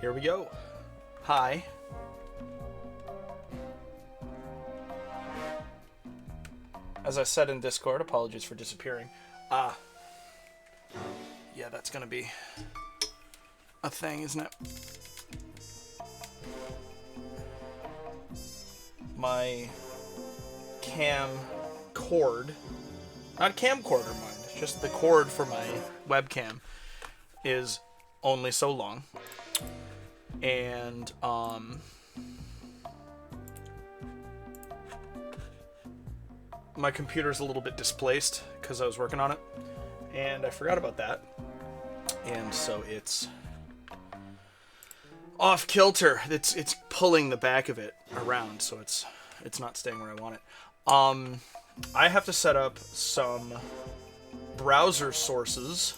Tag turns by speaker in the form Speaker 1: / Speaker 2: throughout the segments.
Speaker 1: Here we go. Hi. As I said in Discord, apologies for disappearing. Yeah, that's gonna be a thing, isn't it? My cam cord, not camcorder, mind, just the cord for my webcam is only so long. And, my computer's a little bit displaced because I was working on it, and I forgot about that. And so it's off kilter. It's pulling the back of it around, so it's not staying where I want it. I have to set up some browser sources.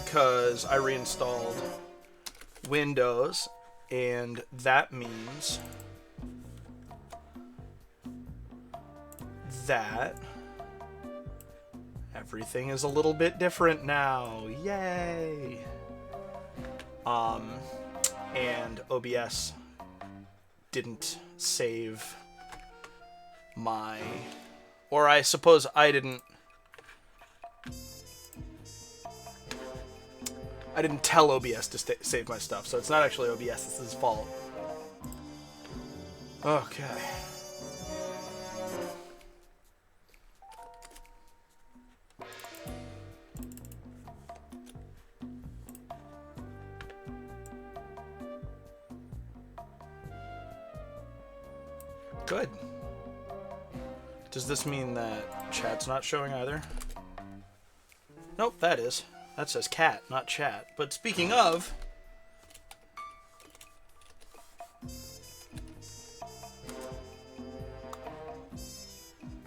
Speaker 1: Because I reinstalled Windows, and that means that everything is a little bit different now. Yay! And OBS didn't save my... Or I suppose I didn't tell OBS to save my stuff, so it's not actually OBS, it's his fault. Okay. Good. Does this mean that chat's not showing either? Nope, that is. That says cat, not chat. But speaking of...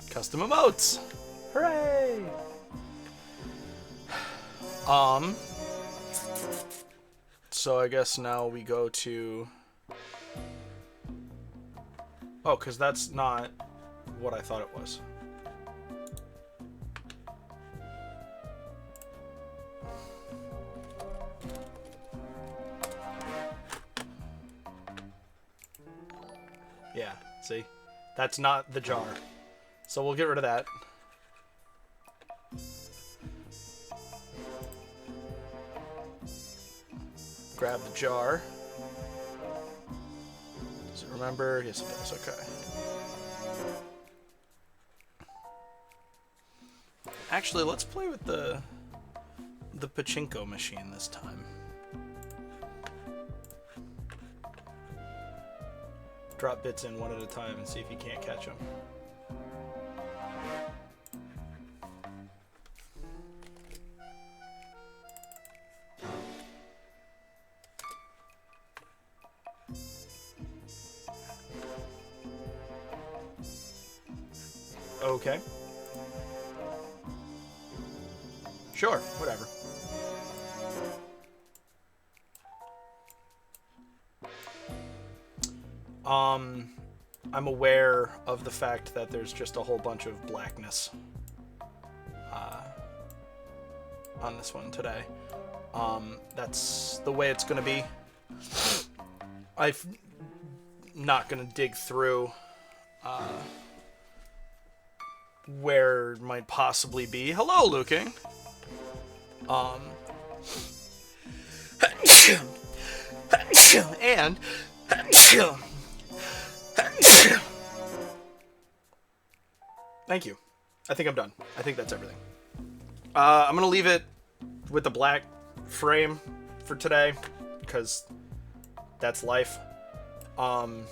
Speaker 1: custom emotes! Hooray! So I guess now we go to... Oh, because that's not what I thought it was. Yeah, see? That's not the jar. So we'll get rid of that. Grab the jar. Does it remember? Yes, it does. Okay. Actually, let's play with the pachinko machine this time. Drop bits in one at a time and see if you can't catch them. Okay. Sure, whatever. I'm aware of the fact that there's just a whole bunch of blackness on this one today. That's the way it's gonna be. I'm not gonna dig through where it might possibly be. Hello, Luking. And thank you. I think I'm done. I think that's everything. I'm gonna leave it with the black frame for today, because that's life. I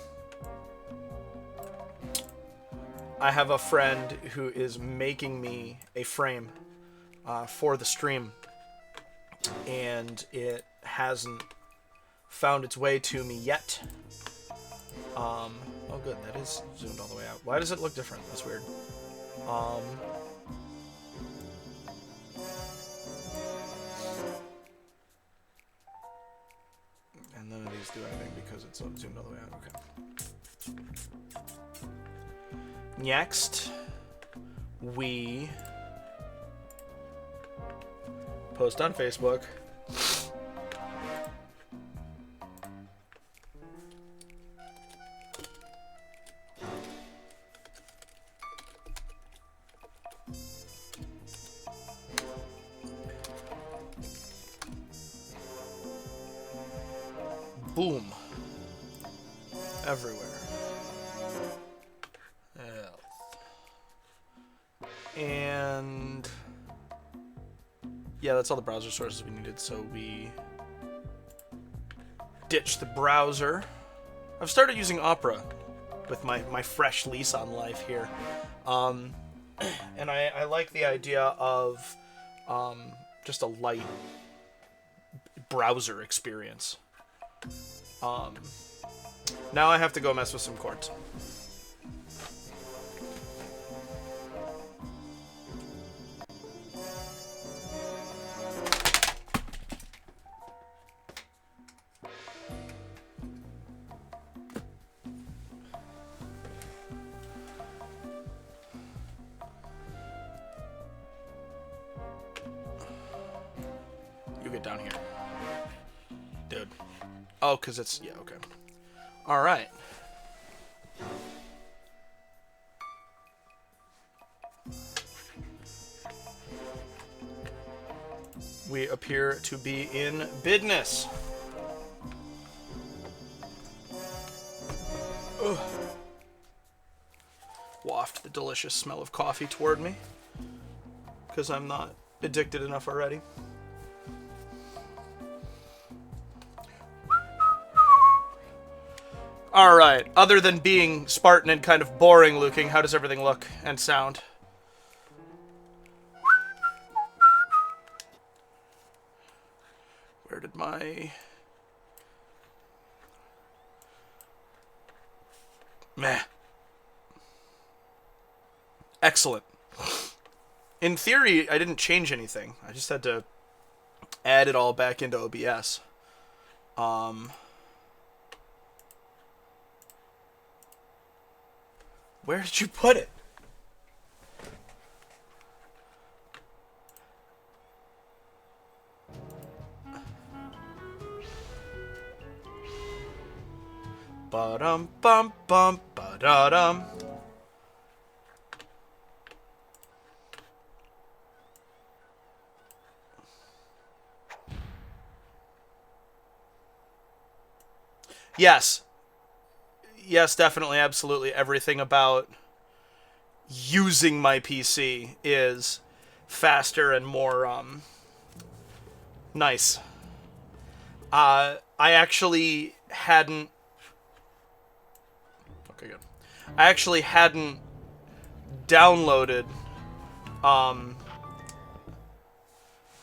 Speaker 1: have a friend who is making me a frame for the stream, and it hasn't found its way to me yet. Oh good, that is zoomed all the way out. Why does it look different? That's weird. And none of these do anything because it's zoomed all the way out. Okay. Next, we Post on Facebook. Boom. Everywhere. And yeah, that's all the browser sources we needed, so we ditched the browser. I've started using Opera with my fresh lease on life here. And I like the idea of just a light browser experience. Now I have to go mess with some chords. You get down here. Dude. Oh, because it's... Yeah, okay. Alright. We appear to be in business. Ugh. Waft the delicious smell of coffee toward me, because I'm not addicted enough already. Alright, other than being Spartan and kind of boring looking, how does everything look and sound? Where did my... Meh. Excellent. In theory, I didn't change anything. I just had to add it all back into OBS. Where did you put it? Ba-dum bum bum ba-da-dum. Yes. Yes, definitely, absolutely. Everything about using my PC is faster and more, nice. I actually hadn't... Okay, good. I actually hadn't downloaded,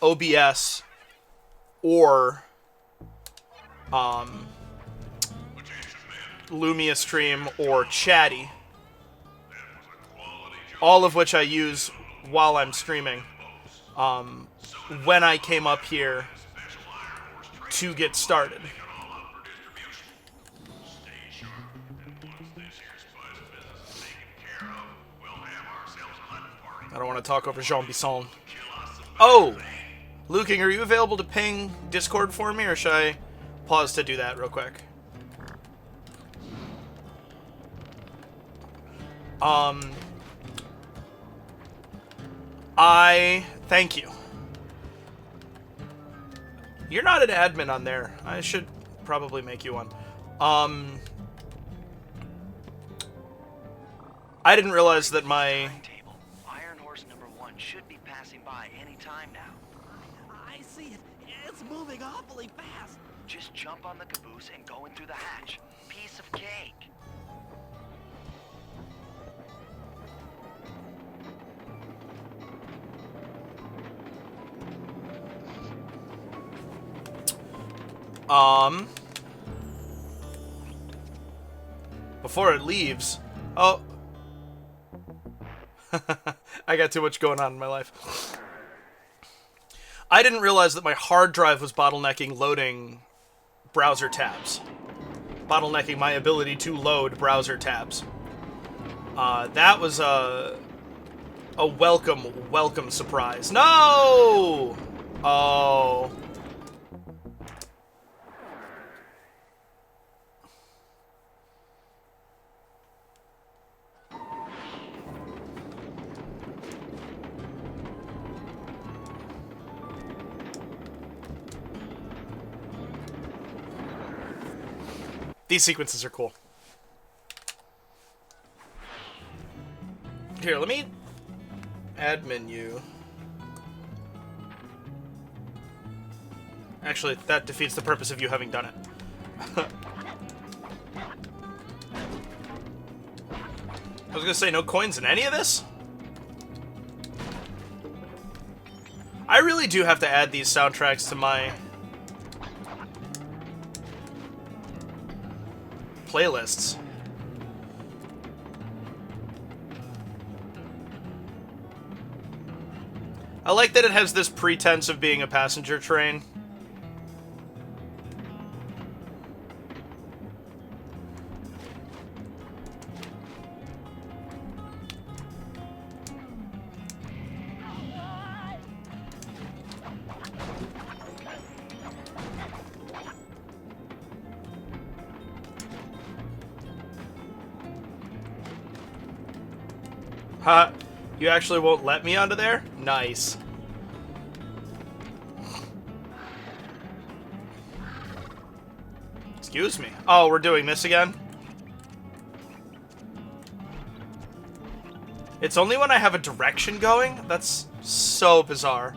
Speaker 1: OBS or, Lumia Stream or Chatty, all of which I use while I'm streaming, when I came up here to get started. I don't want to talk over Jean Bisson. Oh! Luking, are you available to ping Discord for me, or should I pause to do that real quick? Thank you. You're not an admin on there. I should probably make you one. I didn't realize that my...
Speaker 2: Iron Horse number 1 should be passing by any time now.
Speaker 3: I see it. It's moving awfully fast.
Speaker 2: Just jump on the caboose and go in through the hatch. Piece of cake.
Speaker 1: Before it leaves... Oh. I got too much going on in my life. I didn't realize that my hard drive was bottlenecking loading browser tabs. Bottlenecking my ability to load browser tabs. That was a welcome surprise. No! Oh. These sequences are cool. Here, let me add menu. Actually, that defeats the purpose of you having done it. I was gonna say, no coins in any of this? I really do have to add these soundtracks to my playlists. I like that it has this pretense of being a passenger train. Huh? You actually won't let me onto there? Nice. Excuse me. Oh, we're doing this again? It's only when I have a direction going? That's so bizarre.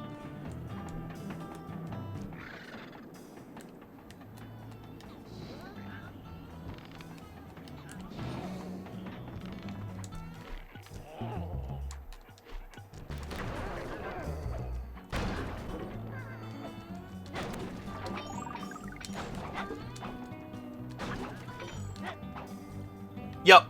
Speaker 1: Yup.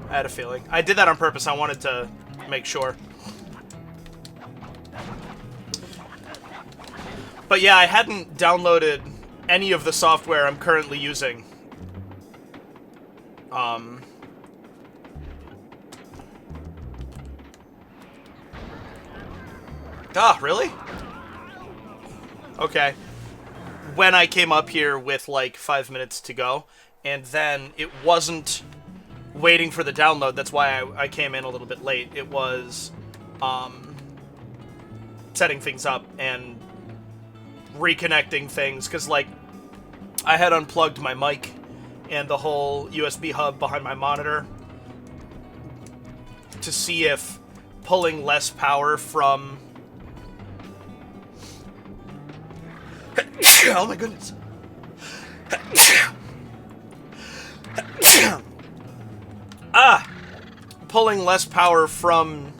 Speaker 1: I had a feeling. I did that on purpose. I wanted to make sure. But yeah, I hadn't downloaded any of the software I'm currently using. Ah, really? Okay. When I came up here with like 5 minutes to go, and then it wasn't waiting for the download. That's why I came in a little bit late. It was setting things up and reconnecting things, because like I had unplugged my mic and the whole USB hub behind my monitor to see if pulling less power from... Oh my goodness. Pulling less power from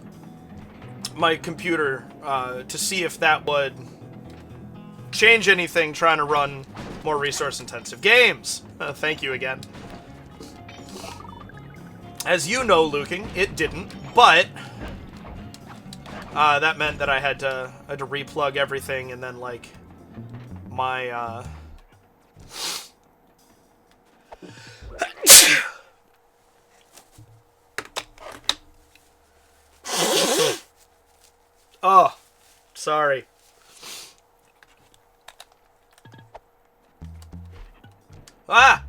Speaker 1: my computer to see if that would change anything trying to run more resource-intensive games. Thank you again. As you know, Luking, it didn't, but that meant that I had to replug everything, and then like my oh, sorry. Ah!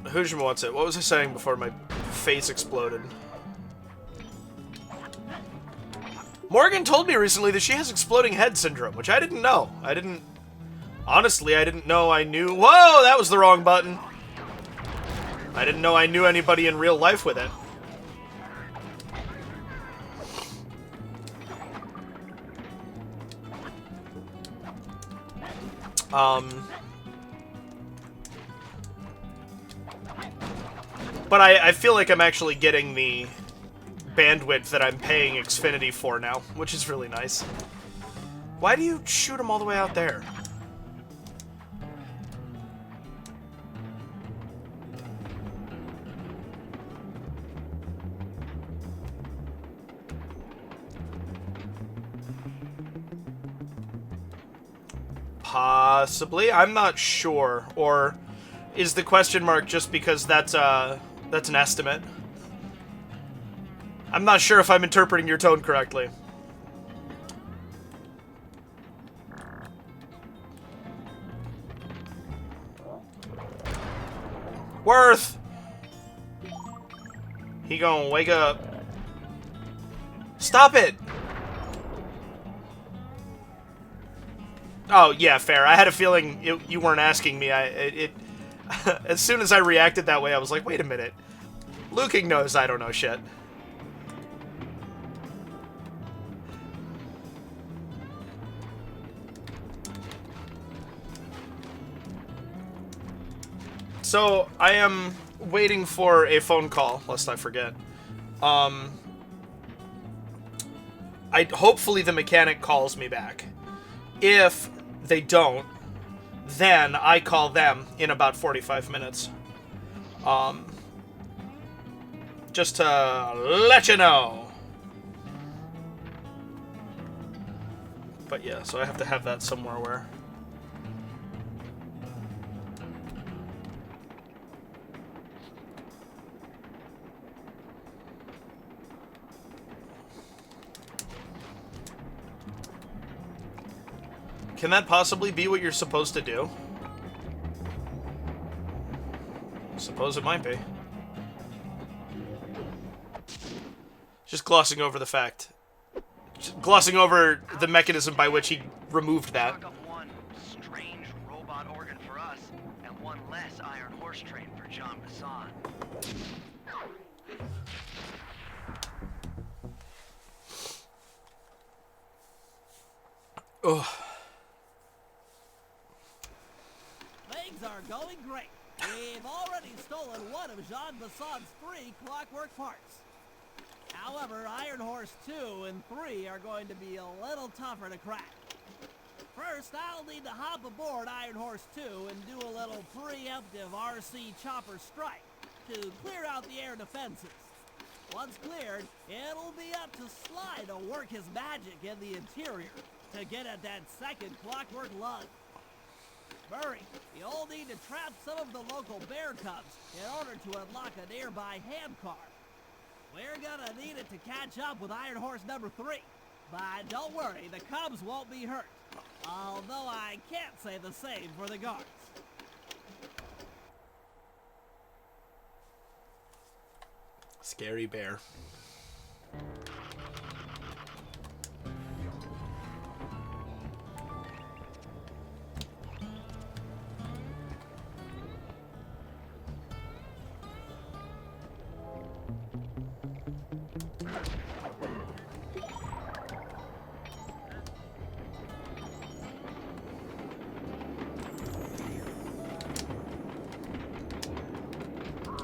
Speaker 1: Hoojima wants it. What was I saying before my face exploded? Morgan told me recently that she has exploding head syndrome, which I didn't know. Honestly, I didn't know I knew... Whoa, that was the wrong button. I didn't know I knew anybody in real life with it. But I feel like I'm actually getting the bandwidth that I'm paying Xfinity for now, which is really nice. Why do you shoot him all the way out there? Possibly. I'm not sure. Or is the question mark just because that's an estimate? I'm not sure if I'm interpreting your tone correctly. Worth! He gonna wake up. Stop it! Oh, yeah, fair. I had a feeling you weren't asking me. As soon as I reacted that way, I was like, wait a minute. Luking knows I don't know shit. So, I am waiting for a phone call, lest I forget. Hopefully the mechanic calls me back. If they don't, then I call them in about 45 minutes. Just to let you know. But yeah, so I have to have that somewhere where... Can that possibly be what you're supposed to do? Suppose it might be. Just glossing over the fact. Just glossing over the mechanism by which he removed that.
Speaker 2: Knock up one strange robot organ for us, and one less Iron Horse train for John Bassan.
Speaker 1: Ugh.
Speaker 3: Things are going great. We've already stolen one of Jean Bassan's 3 clockwork parts. However, Iron Horse 2 and 3 are going to be a little tougher to crack. First, I'll need to hop aboard Iron Horse 2 and do a little preemptive RC chopper strike to clear out the air defenses. Once cleared, it'll be up to Sly to work his magic in the interior to get at that second clockwork lug. Murray, you'll need to trap some of the local bear cubs in order to unlock a nearby hand car. We're gonna need it to catch up with Iron Horse number 3. But don't worry, the cubs won't be hurt. Although I can't say the same for the guards.
Speaker 1: Scary bear.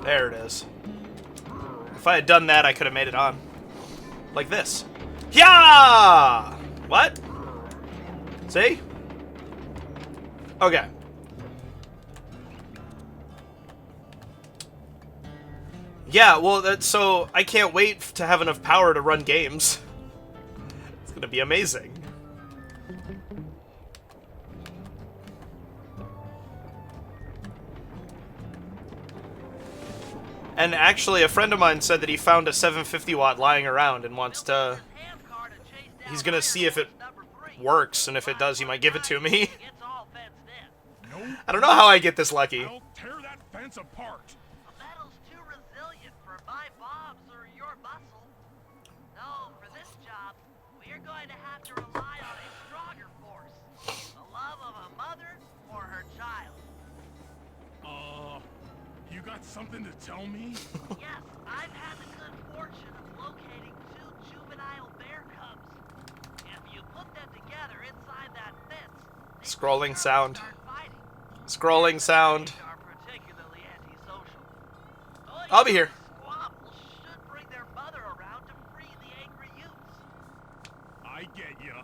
Speaker 1: There it is. If I had done that, I could have made it on. Like this. Yeah! What? See? Okay. Yeah, well, so I can't wait to have enough power to run games. It's gonna be amazing. And actually, a friend of mine said that he found a 750 watt lying around and wants to... He's gonna see if it works, and if it does, he might give it to me. I don't know how I get this lucky.
Speaker 4: I'll tear that fence apart.
Speaker 5: The metal's too resilient for my bobs or your muscle. No, for this job, we're going to have to rely on a stronger force. The love of a mother or her child.
Speaker 4: You got something to tell me?
Speaker 5: Yes, I've had the good fortune of locating 2 juvenile bear cubs. If you put them together inside that fence, they
Speaker 1: Scrolling sound.
Speaker 5: start fighting.
Speaker 1: Scrolling sound.
Speaker 5: Are particularly antisocial.
Speaker 1: I'll be here.
Speaker 5: Squabbles should bring their mother around to free the angry youths.
Speaker 4: I get ya.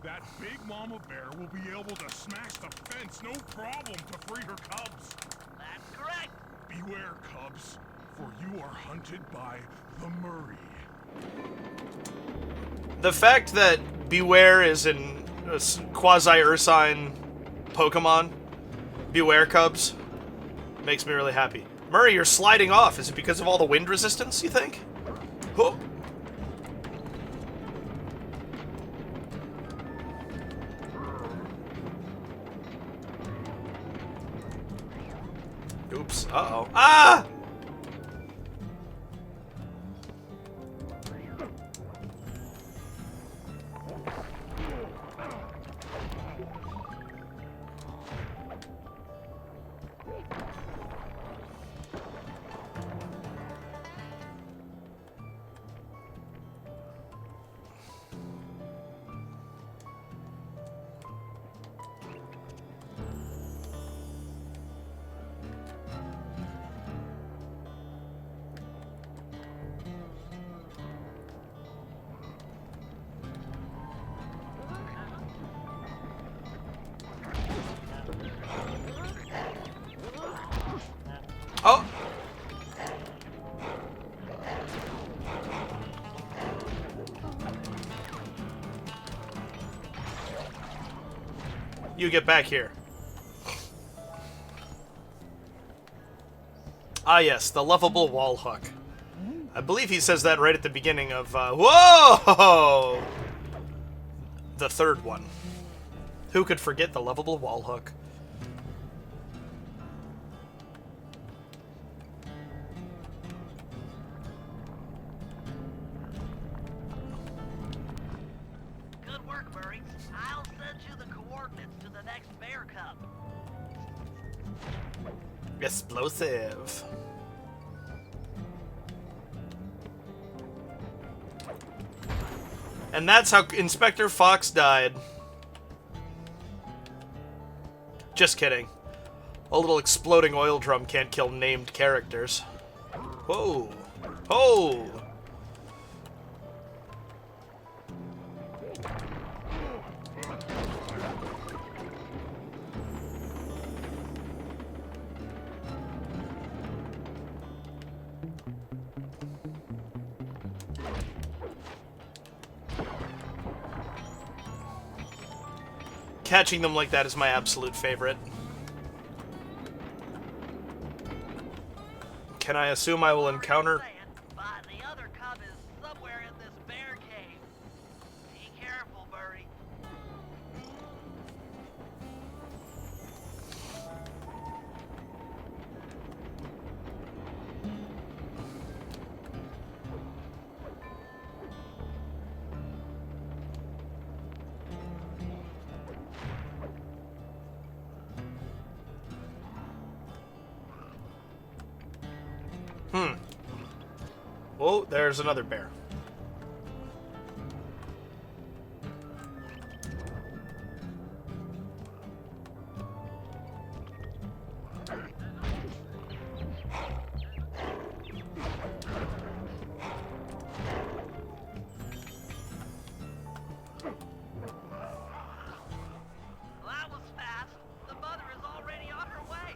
Speaker 4: That big mama bear will be able to smash the fence no problem to free her cubs.
Speaker 5: That's correct.
Speaker 4: Beware, cubs, for you are hunted by the Murray.
Speaker 1: The fact that Beware is in quasi-Ursine Pokemon. Beware Cubs. Makes me really happy. Murray, you're sliding off. Is it because of all the wind resistance, you think? Oh. Oops. Uh-oh. Ah! Oh! You get back here. Ah yes, the lovable wall hook. I believe he says that right at the beginning of, whoa! The third one. Who could forget the lovable wall hook?
Speaker 5: Good work, Murray. I'll send you the coordinates to the next bear cub.
Speaker 1: Explosive. And that's how Inspector Fox died. Just kidding. A little exploding oil drum can't kill named characters. Whoa. Oh! Catching them like that is my absolute favorite. Can I assume I will encounter...
Speaker 5: But the other cub is somewhere in this bear cave. Be careful, Murray.
Speaker 1: Oh, there's another bear.
Speaker 5: That was fast. The mother is already on her way.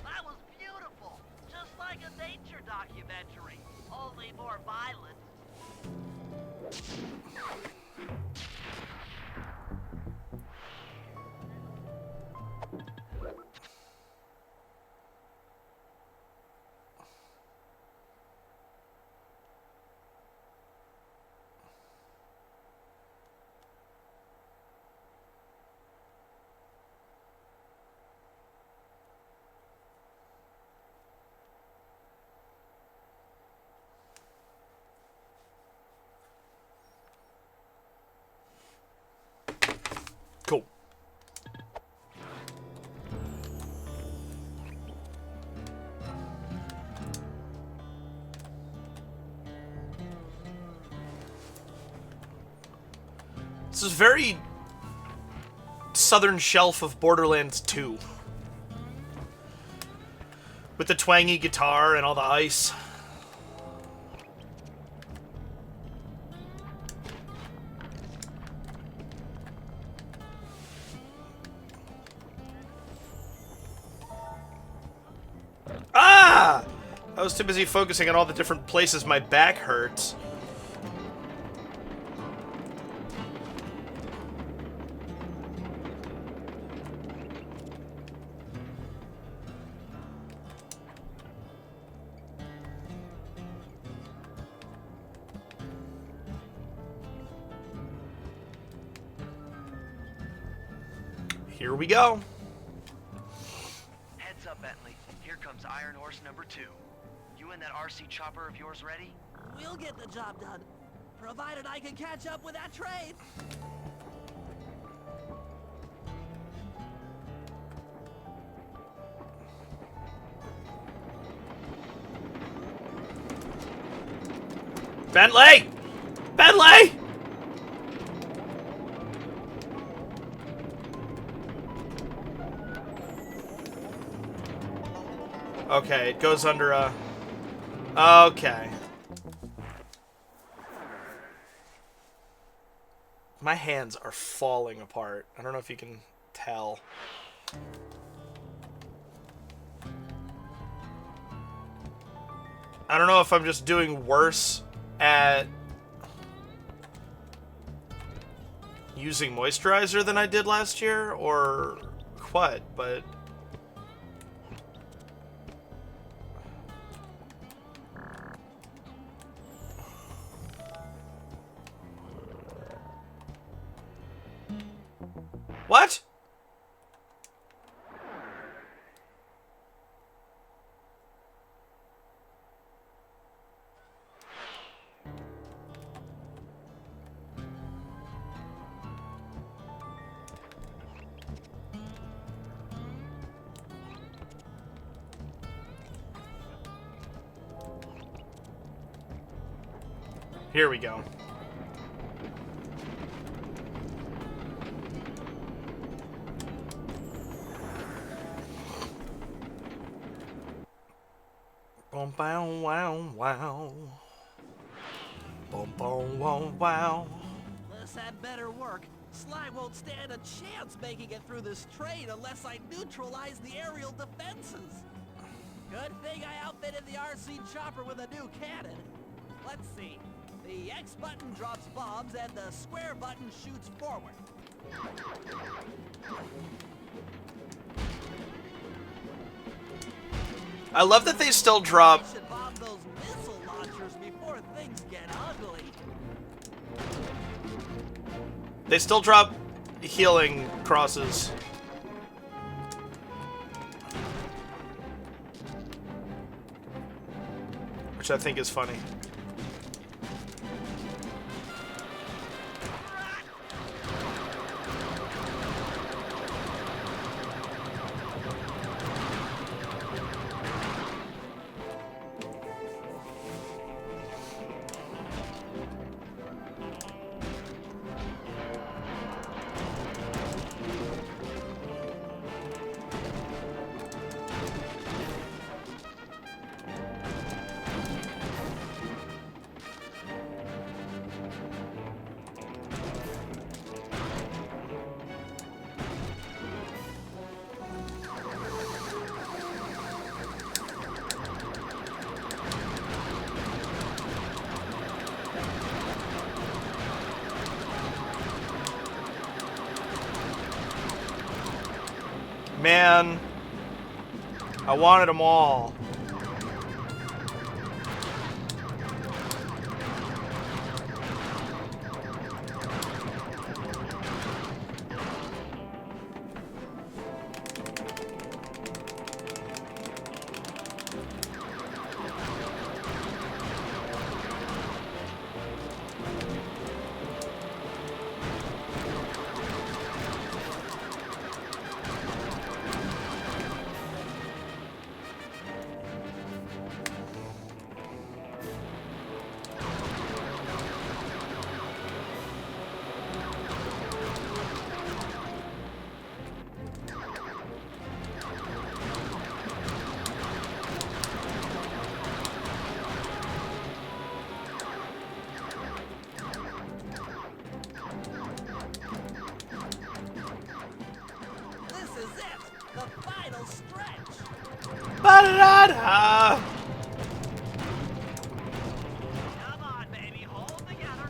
Speaker 5: That was beautiful. Just like a nature documentary. Only more violent.
Speaker 1: Cool. This is very southern shelf of Borderlands 2. With the twangy guitar and all the ice. Ah! I was too busy focusing on all the different places my back hurts. Here we go.
Speaker 2: Heads up, Bentley. Here comes Iron Horse number 2. You and that RC chopper of yours ready?
Speaker 3: We'll get the job done, provided I can catch up with that train.
Speaker 1: Bentley! Bentley! Okay, it goes under a... Okay. My hands are falling apart. I don't know if you can tell. I don't know if I'm just doing worse at using moisturizer than I did last year, or what, but... What? Here we go. Boom, bow, wow, wow. Boom, boom, wow, wow.
Speaker 3: This had better work. Sly won't stand a chance making it through this train unless I neutralize the aerial defenses. Good thing I outfitted the RC chopper with a new cannon. Let's see. The X button drops bombs and the square button shoots forward.
Speaker 1: I love that they still drop...
Speaker 3: I should bomb those missile launchers before things get ugly.
Speaker 1: They still drop healing crosses. Which I think is funny. Man, I wanted them all.
Speaker 3: This is it! The final stretch!
Speaker 1: Ba-da-da-da!
Speaker 5: Come on, baby, hold together.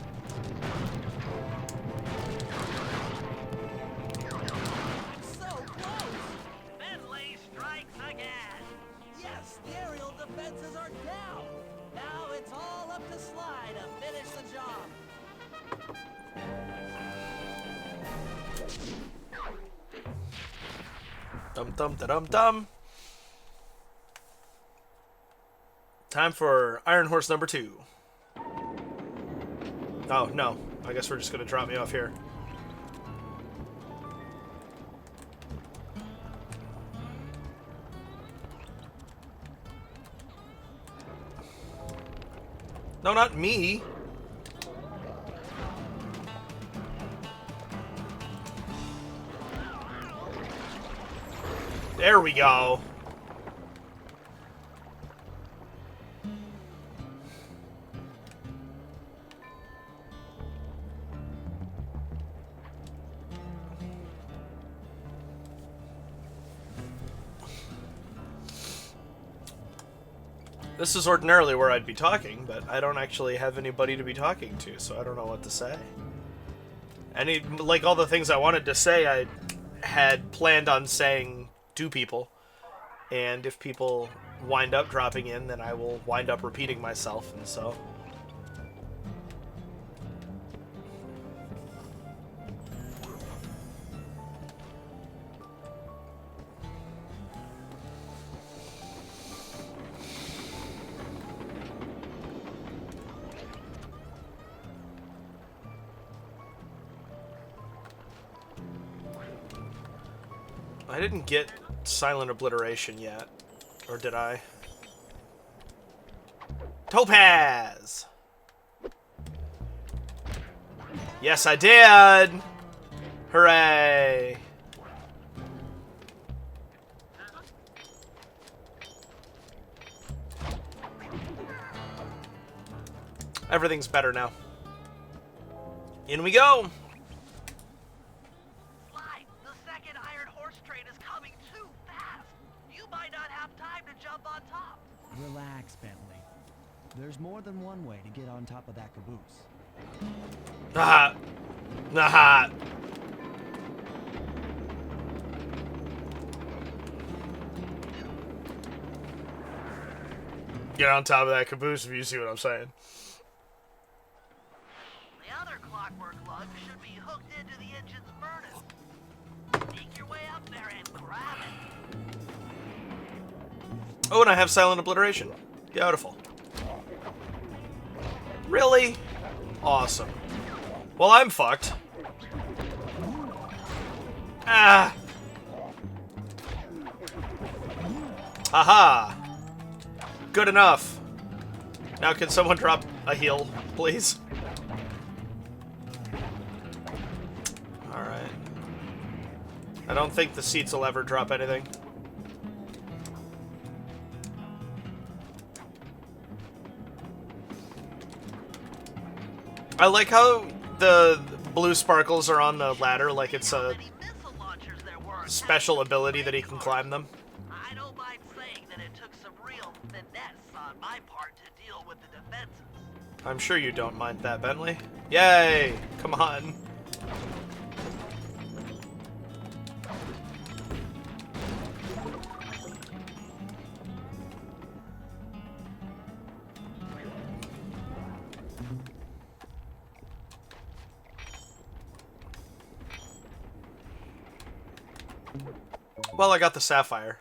Speaker 3: I'm so close!
Speaker 5: Bentley strikes again.
Speaker 3: Yes, the aerial defenses are down! Now it's all up to Sly to finish the job.
Speaker 1: Dum dum da dum dum. Time for Iron Horse number 2. Oh, no. I guess we're just going to drop me off here. No, not me. There we go. This is ordinarily where I'd be talking, but I don't actually have anybody to be talking to, so I don't know what to say. Like, all the things I wanted to say, I had planned on saying to people, and if people wind up dropping in, then I will wind up repeating myself, and so... I didn't get Silent Obliteration yet. Or did I? Topaz! Yes, I did! Hooray! Everything's better now. In we go!
Speaker 3: Relax, Bentley. There's more than one way to get on top of that caboose.
Speaker 1: Aha! Aha! Get on top of that caboose if you see what I'm saying.
Speaker 5: The other clockwork lug should be hooked into the engine's furnace. Sneak your way up there and grab it.
Speaker 1: Oh, and I have Silent Obliteration. Beautiful. Really? Awesome. Well, I'm fucked. Ah! Aha! Good enough. Now can someone drop a heal, please? Alright. I don't think the seats will ever drop anything. I like how the blue sparkles are on the ladder like it's a special ability that he can climb them.
Speaker 5: I don't mind saying that it took some real finesse on my part to deal with the defenses.
Speaker 1: I'm sure you don't mind that, Bentley. Yay! Come on. Well, I got the sapphire.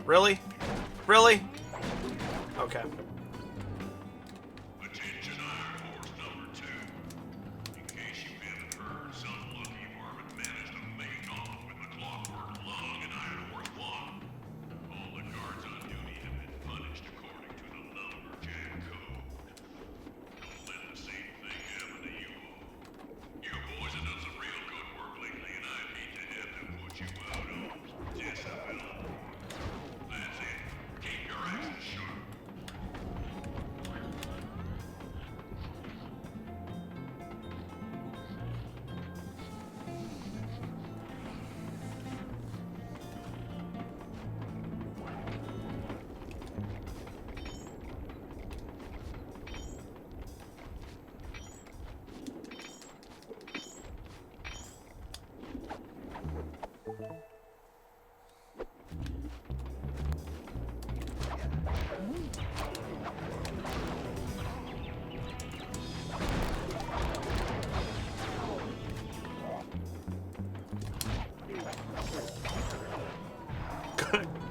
Speaker 1: Really? Really? Okay.
Speaker 4: Attention Iron Horse number 2. In case you haven't heard, some lucky varmint managed to make off with the clockwork lung in Iron Horse 1. All the guards on duty have been punished according to the Lumberjack Code. Don't let the same thing happen to you all. You boys have done some real good work lately, and I'd hate to have to put you out on disability. That's it. Keep your asses sharp.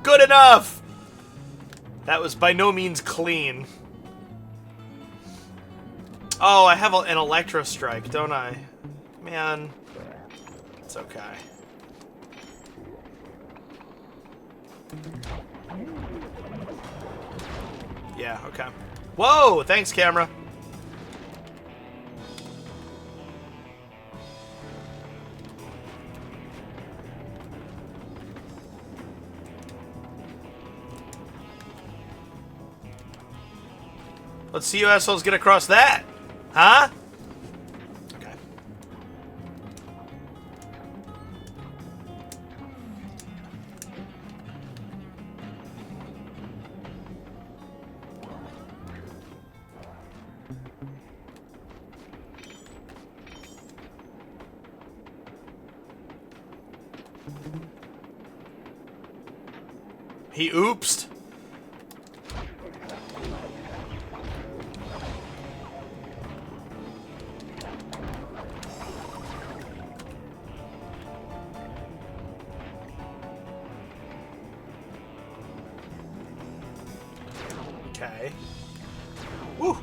Speaker 1: Good enough! That was by no means clean. Oh, I have an Electro Strike, don't I? Man. It's okay. Yeah, okay. Whoa! Thanks, camera. Let's see you assholes get across that. Huh? Okay. He oopsed. Okay. Woo!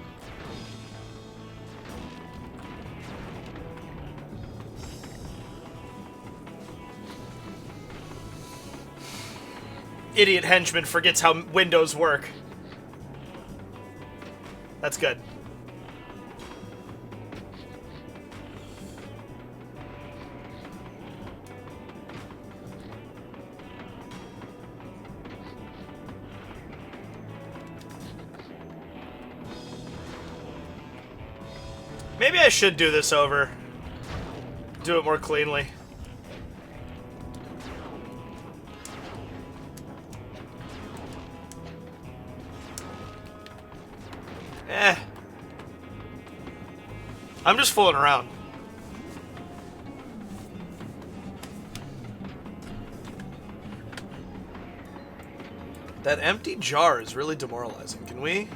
Speaker 1: Idiot henchman forgets how windows work. That's good. Maybe I should do this over. Do it more cleanly. I'm just fooling around. That empty jar is really demoralizing. Can we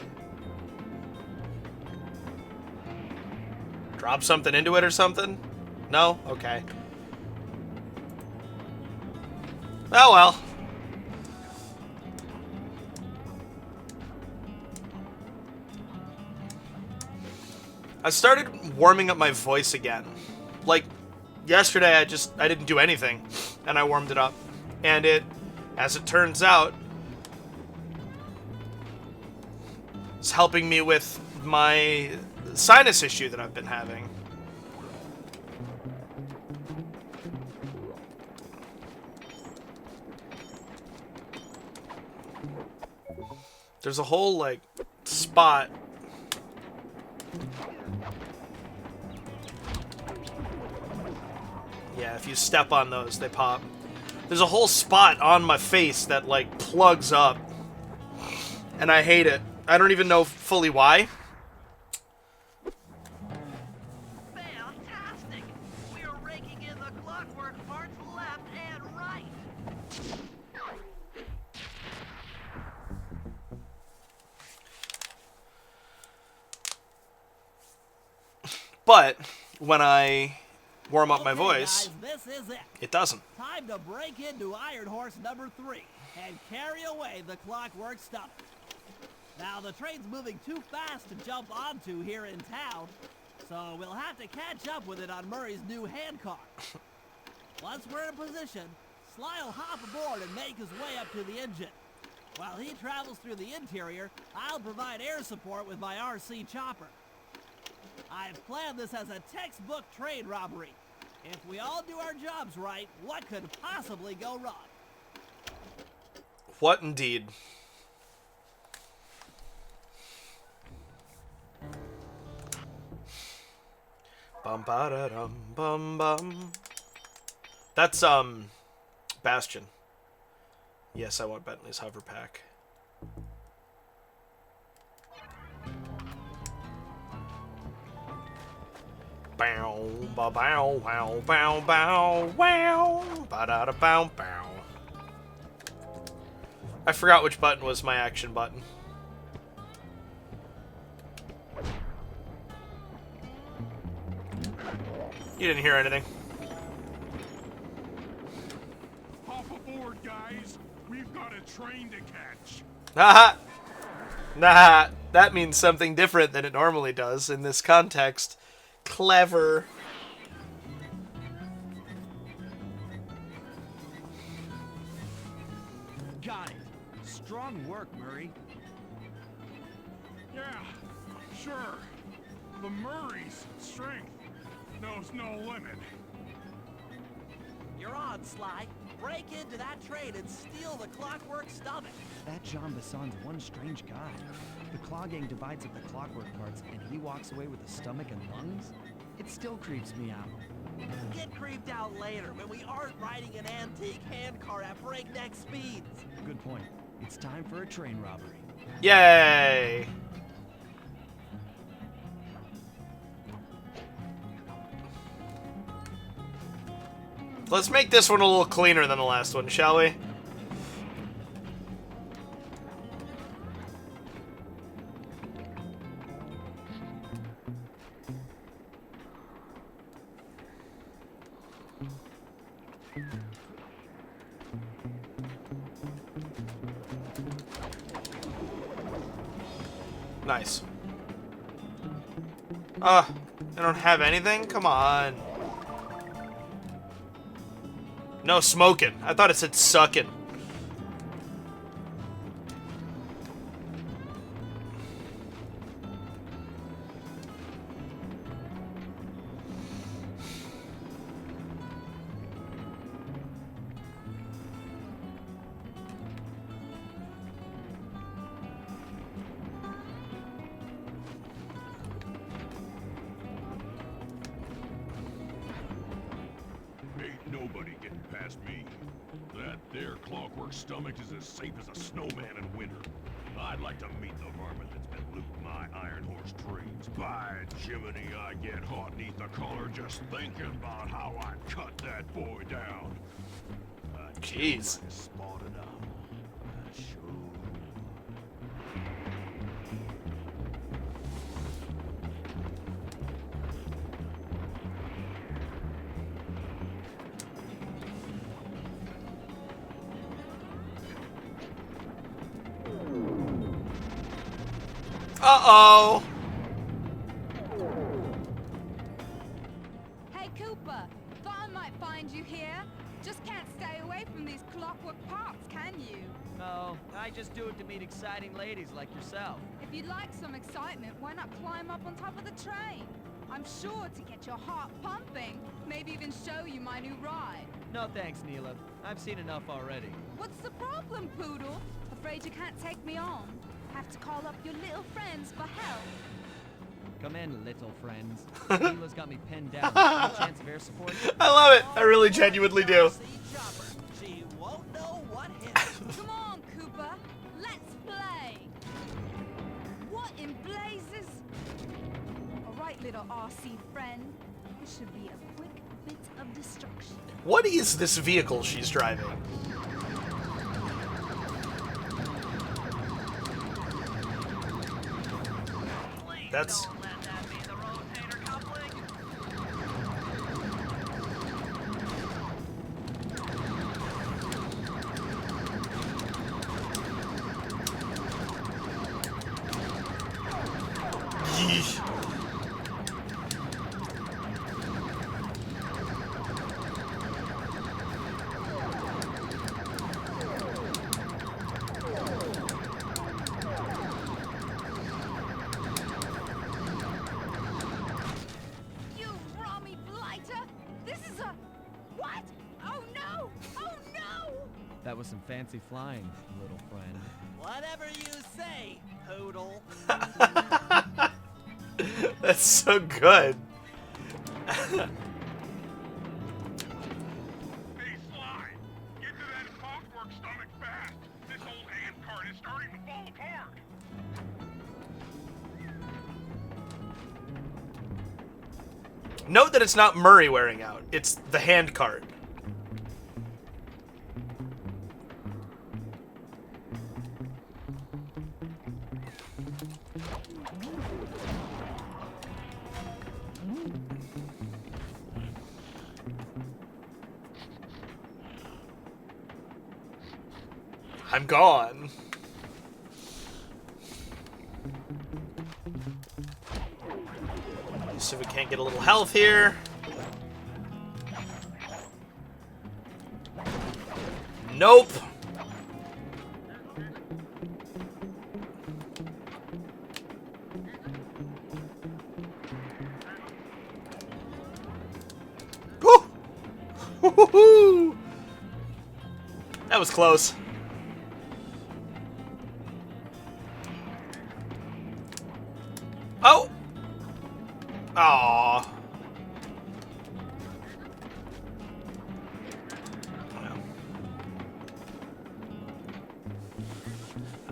Speaker 1: drop something into it or something? No? Okay. Oh well. I started warming up my voice again. Like, yesterday I didn't do anything, and I warmed it up. And as it turns out, it's helping me with my sinus issue that I've been having. There's a whole, like, spot. Yeah, if you step on those, they pop. There's a whole spot on my face that, like, plugs up. And I hate it. I don't even know fully why.
Speaker 5: Fantastic! We're raking in the clockwork parts left and right.
Speaker 1: But when I warm up my
Speaker 3: Okay,
Speaker 1: voice,
Speaker 3: guys, this is it.
Speaker 1: it doesn't.
Speaker 3: Time to break into Iron Horse number 3 and carry away the Clockwork Stomach. Now, the train's moving too fast to jump onto here in town, so we'll have to catch up with it on Murray's new handcar. Once we're in position, Sly will hop aboard and make his way up to the engine. While he travels through the interior, I'll provide air support with my RC chopper. I've planned this as a textbook train robbery. If we all do our jobs right, what could possibly go wrong?
Speaker 1: What indeed? Bum ba da dum bum bum. That's Bastion. Yes, I want Bentley's hover pack. Bow, bow, bow, wow, bow, bow, wow, ba da da bow, bow. I forgot which button was my action button. You didn't hear anything.
Speaker 4: Hop aboard, guys. We've got a train to catch.
Speaker 1: Haha! Nah, that means something different than it normally does in this context. Clever.
Speaker 3: Got it. Strong work, Murray.
Speaker 4: Yeah, sure. The Murray's strength knows no limit.
Speaker 3: You're on, Sly. Break into that train and steal the Clockwork Stomach.
Speaker 6: That Jean Besson's one strange guy. The Claw Gang divides up the clockwork parts, and he walks away with the stomach and lungs? It still creeps me out.
Speaker 3: Get creeped out later when we aren't riding an antique handcar at breakneck speeds.
Speaker 6: Good point. It's time for a train robbery.
Speaker 1: Yay! Let's make this one a little cleaner than the last one, shall we? Nice. I don't have anything? Come on. No smoking. I thought it said sucking.
Speaker 4: Ain't nobody getting past me. That there clockwork stomach is as safe as a snowman in winter. I'd like to meet the varmint that's been looting my Iron Horse trains. By Jiminy, I get hot neath the collar just thinking about how I cut that boy down.
Speaker 1: Jeez.
Speaker 4: I spotted him. Sure.
Speaker 1: Uh-oh.
Speaker 7: Hey, Cooper. Thought I might find you here. Just can't stay away from these clockwork parts, can you?
Speaker 3: No, I just do it to meet exciting ladies like yourself.
Speaker 7: If you'd like some excitement, why not climb up on top of the train? I'm sure to get your heart pumping. Maybe even show you my new ride.
Speaker 3: No thanks, Neela. I've seen enough already.
Speaker 7: What's the problem, Poodle? Afraid you can't take me on? Have to call up your little friends for help.
Speaker 6: Come in, little friends. Neela's got me pinned down. Any chance of air support?
Speaker 1: I love it. I really genuinely do.
Speaker 3: She won't know what hit her.
Speaker 7: Come on, Cooper. Let's play. What in blazes? All right, little RC friend. This should be a quick bit of destruction.
Speaker 1: What is this vehicle she's driving?
Speaker 2: Please
Speaker 1: That's-
Speaker 2: don't let that be the rotator coupling.
Speaker 1: Yeesh.
Speaker 7: You Rami blighter! This is a... What? Oh no! Oh no!
Speaker 6: That was some fancy flying, little friend.
Speaker 3: Whatever you say, Poodle.
Speaker 1: That's so good.
Speaker 4: Hey, Sly! Get to that clockwork stomach fast! This old handcart is starting to fall apart!
Speaker 1: Note that it's not Murray wearing out. It's the hand cart. I'm gone. Let's see if we can't get a little health here. Nope. Woo! Woo-hoo-hoo! That was close. Oh! Aww.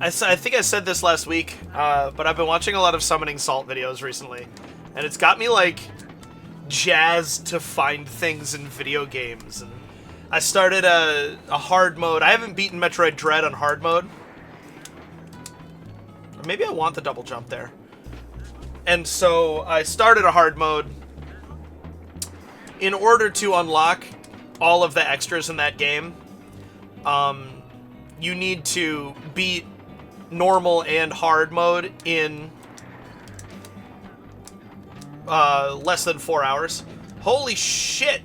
Speaker 1: I think I said this last week, but I've been watching a lot of Summoning Salt videos recently, and it's got me, like, jazzed to find things in video games. And I started a hard mode. I haven't beaten Metroid Dread on hard mode. Or maybe I want the double jump there. And so I started a hard mode in order to unlock all of the extras in that game. You need to beat normal and hard mode in less than 4 hours. Holy shit!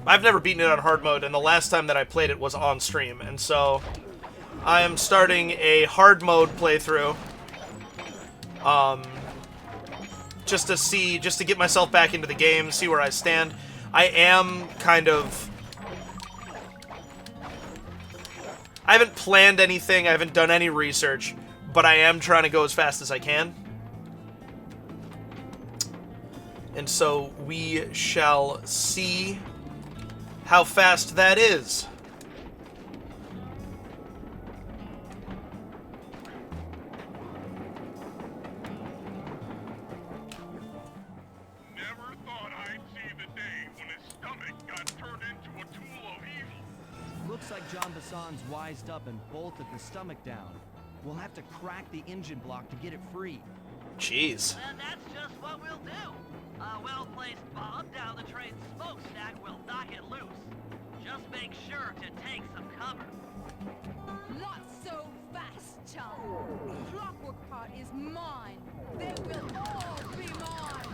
Speaker 1: I've never beaten it on hard mode, and the last time that I played it was on stream, and so I am starting a hard mode playthrough, just to get myself back into the game, see where I stand. I am kind of... I haven't planned anything, I haven't done any research, but I am trying to go as fast as I can. And so we shall see how fast that is.
Speaker 4: Never thought I'd see the day when his stomach got turned into a tool of evil.
Speaker 6: Looks like John Bassan's wised up and bolted the stomach down. We'll have to crack the engine block to get it free.
Speaker 1: Jeez.
Speaker 5: And that's just what we'll do. A well-placed bomb down the train's smokestack will knock it loose. Just make sure to take some cover.
Speaker 7: Not so fast, chum. Clockwork Part is mine. They will all be mine.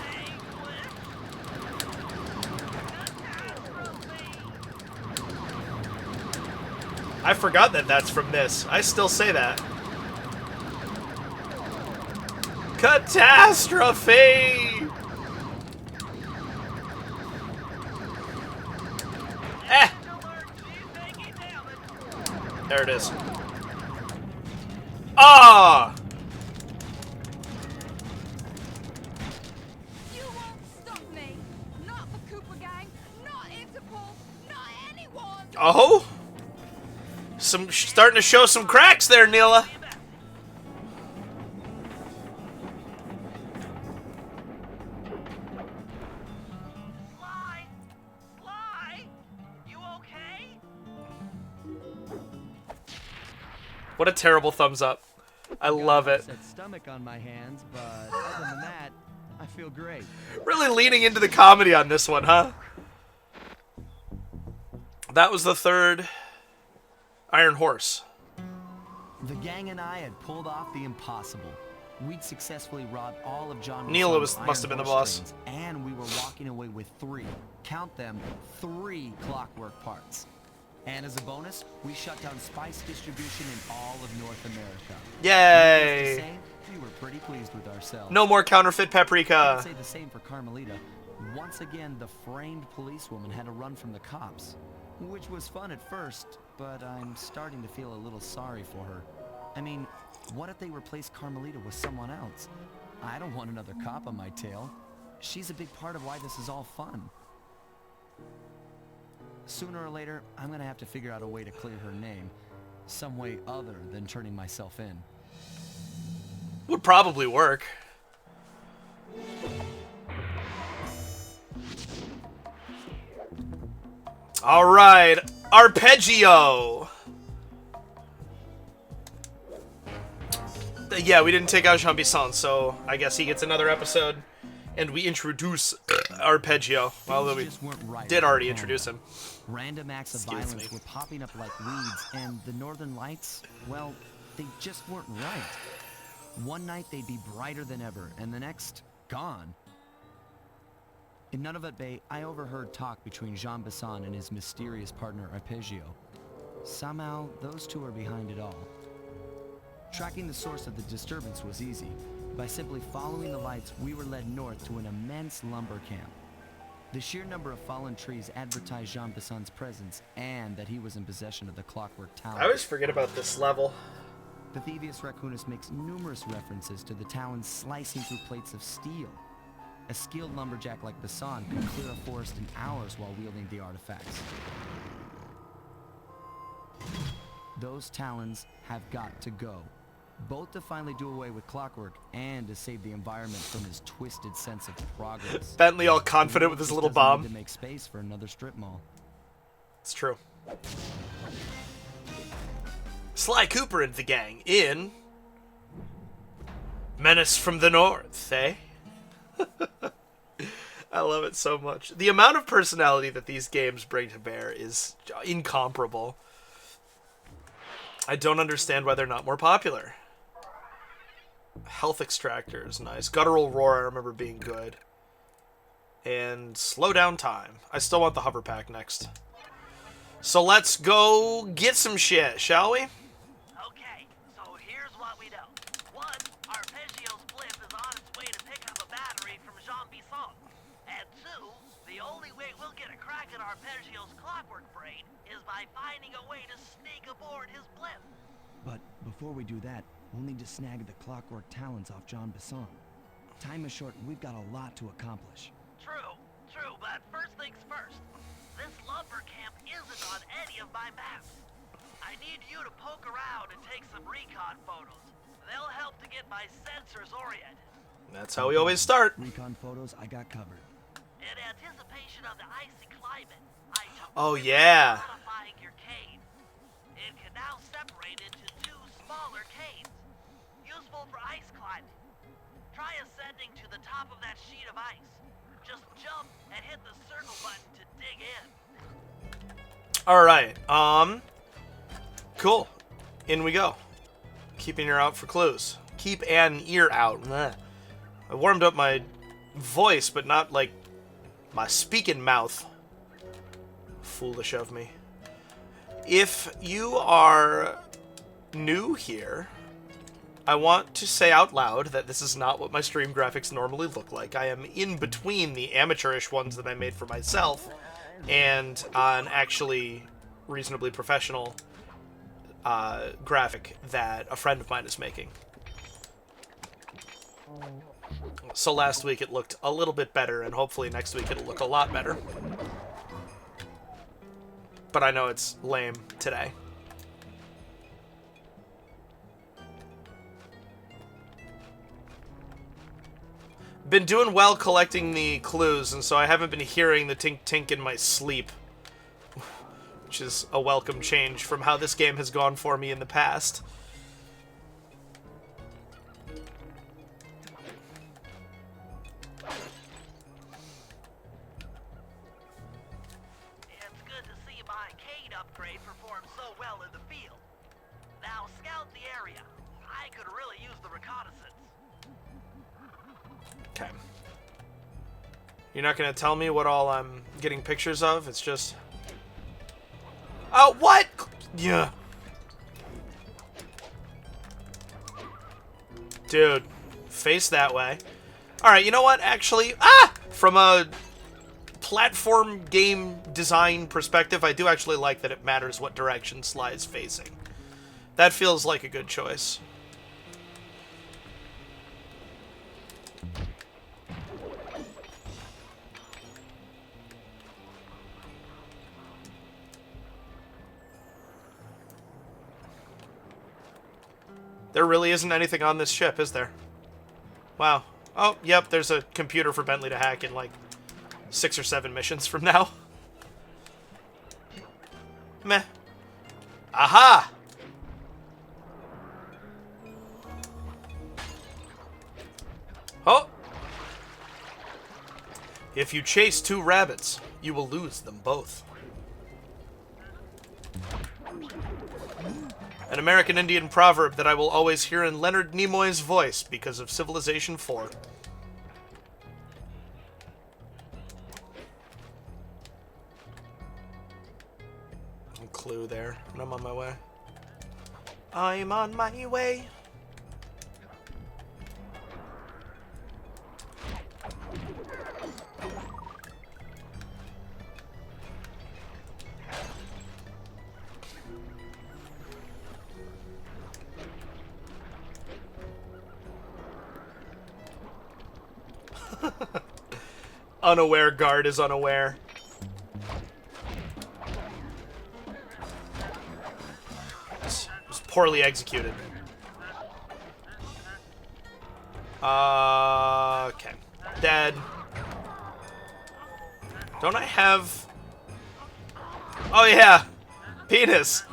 Speaker 5: Hey, Cliff. Catastrophe.
Speaker 1: I forgot that that's from this. I still say that. Catastrophe! Eh! There it is. Ah!
Speaker 7: You won't stop me. Not the Cooper Gang, not Interpol, not anyone.
Speaker 1: Oh? Starting to show some cracks there, Neela. What a terrible thumbs up. I love it.
Speaker 6: Said stomach on my hands, but other than that, I feel great.
Speaker 1: Really leaning into the comedy on this one, huh? That was the third Iron Horse.
Speaker 6: The gang and I had pulled off the impossible. We'd successfully robbed all of John
Speaker 1: Neela
Speaker 6: Bassan's
Speaker 1: must have been
Speaker 6: Iron
Speaker 1: the
Speaker 6: Horse
Speaker 1: boss.
Speaker 6: trains, and we were walking away with 3, count them, 3 clockwork parts. And as a bonus, we shut down spice distribution in all of North America.
Speaker 1: Yay!
Speaker 6: Needless to say, we were pretty pleased with ourselves.
Speaker 1: No more counterfeit paprika.
Speaker 6: I'd say the same for Carmelita. Once again, the framed policewoman had to run from the cops, which was fun at first, but I'm starting to feel a little sorry for her. I mean, what if they replaced Carmelita with someone else? I don't want another cop on my tail. She's a big part of why this is all fun. Sooner or later, I'm gonna have to figure out a way to clear her name. Some way other than turning myself in.
Speaker 1: Would probably work. All right, Arpeggio. Yeah, we didn't take out Jean Bisson, so I guess he gets another episode, and we introduce Arpeggio. Although we
Speaker 6: Just weren't right
Speaker 1: did
Speaker 6: at
Speaker 1: already
Speaker 6: home.
Speaker 1: introduce him.
Speaker 6: Random acts of
Speaker 1: Excuse
Speaker 6: violence
Speaker 1: me.
Speaker 6: were popping up like weeds, and the Northern Lights, well, they just weren't right. One night they'd be brighter than ever, and the next, gone. In Nunavut Bay, I overheard talk between Jean Bisson and his mysterious partner Arpeggio. Somehow, those two are behind it all. Tracking the source of the disturbance was easy. By simply following the lights, we were led north to an immense lumber camp. The sheer number of fallen trees advertised Jean Bisson's presence and that he was in possession of the Clockwork Talon.
Speaker 1: I always forget about this level.
Speaker 6: The Thievius Raccoonus makes numerous references to the talons slicing through plates of steel. A skilled lumberjack like Bisson could clear a forest in hours while wielding the artifacts. Those talons have got to go, both to finally do away with Clockwork and to save the environment from his twisted sense of progress.
Speaker 1: Bentley all confident with his
Speaker 6: Just
Speaker 1: little
Speaker 6: doesn't need
Speaker 1: bomb.
Speaker 6: to make space for another strip mall.
Speaker 1: It's true. Sly Cooper and the gang in Menace from the North, eh? I love it so much. The amount of personality that these games bring to bear is incomparable. I don't understand why they're not more popular. Health Extractor is nice. Guttural Roar I remember being good. And Slow Down Time. I still want the hover pack next. So let's go get some shit, shall we?
Speaker 5: Okay, so here's what we know. One, Arpeggio's blimp is on its way to pick up a battery from Jean Bisson. And two, the only way we'll get a crack at Arpeggio's clockwork brain is by finding a way to sneak aboard his blimp.
Speaker 8: But before we do that, we'll need to snag the Clockwork Talons off Jean Bisson. Time is short, and we've got a lot to accomplish.
Speaker 5: True, but first things first. This lumber camp isn't on any of my maps. I need you to poke around and take some recon photos. They'll help to get my sensors oriented.
Speaker 1: That's how we always start.
Speaker 8: Recon photos, I got covered.
Speaker 5: In anticipation of the icy climate, I took
Speaker 1: Oh,
Speaker 5: risks
Speaker 1: yeah.
Speaker 5: modifying your cave. It can now separate into two smaller caves, useful for ice climbing. Try ascending to the top of that sheet of ice. Just jump and hit the circle button to dig in.
Speaker 1: Alright, cool. In we go. Keep an ear out for clues. Keep an ear out. Meh. I warmed up my voice, but not, like, my speaking mouth. Foolish of me. If you are new here, I want to say out loud that this is not what my stream graphics normally look like. I am in between the amateurish ones that I made for myself and an actually reasonably professional graphic that a friend of mine is making. So last week it looked a little bit better, and hopefully next week it'll look a lot better. But I know it's lame today. Been doing well collecting the clues, and so I haven't been hearing the tink-tink in my sleep. Which is a welcome change from how this game has gone for me in the past.
Speaker 5: It's good to see my Cade upgrade performed so well in the field. Now scout the area. I could really use the reconnaissance.
Speaker 1: Okay. You're not gonna tell me what all I'm getting pictures of? It's just... Oh, what? Yeah. Dude, face that way. Alright, you know what? Actually, from a platform game design perspective, I do actually like that it matters what direction Sly is facing. That feels like a good choice. There really isn't anything on this ship, is there? Wow. Oh, yep, there's a computer for Bentley to hack in like 6 or 7 missions from now. Meh. Aha! Oh! If you chase 2 rabbits, you will lose them both. An American Indian proverb that I will always hear in Leonard Nimoy's voice because of Civilization 4. Clue there, and I'm on my way. I'm on my way. Unaware guard is unaware. It was poorly executed. Okay. Dead. Don't I have... Oh yeah! Penis!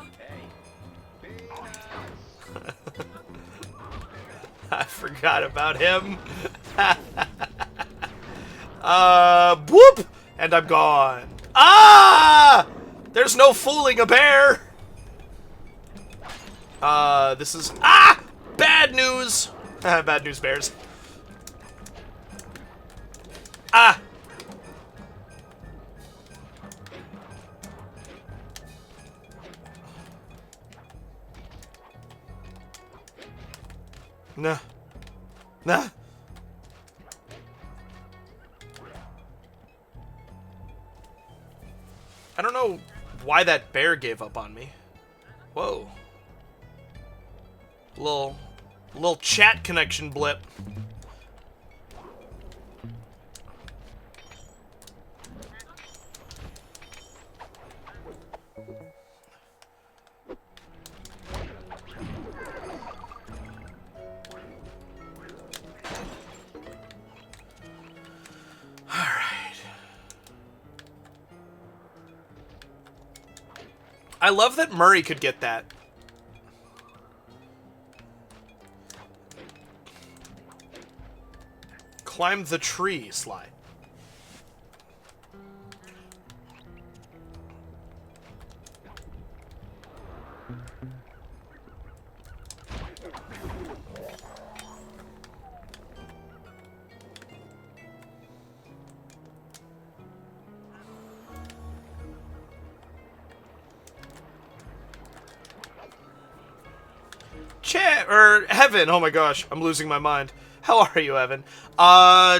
Speaker 1: I forgot about him. Whoop! And I'm gone. Ah! There's no fooling a bear! This is... Ah! Bad news! Bad news, bears. Ah! Nah. Nah. I don't know why that bear gave up on me. Whoa. Little chat connection blip. I love that Murray could get that. Climb the tree, Sly. Evan, oh my gosh, I'm losing my mind. How are you, Evan?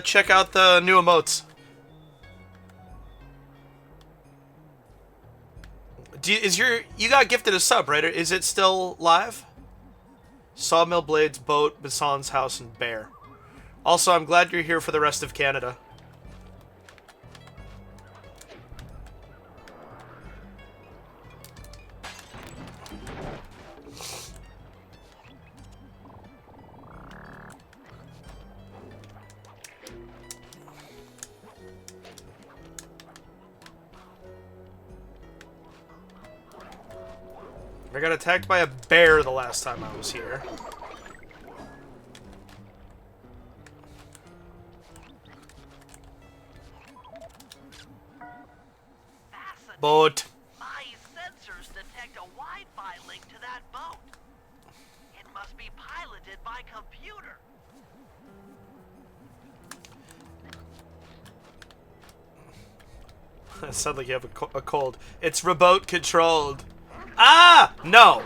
Speaker 1: Check out the new emotes. You got gifted a sub, right? Is it still live? Sawmill Blades, Boat, Bison's House, and Bear. Also, I'm glad you're here for the rest of Canada. I got attacked by a bear the last time I was here. Boat.
Speaker 5: My sensors detect a Wi-Fi link to that boat. It must be piloted by computer.
Speaker 1: It sounds like you have a cold. It's remote controlled. Ah! No!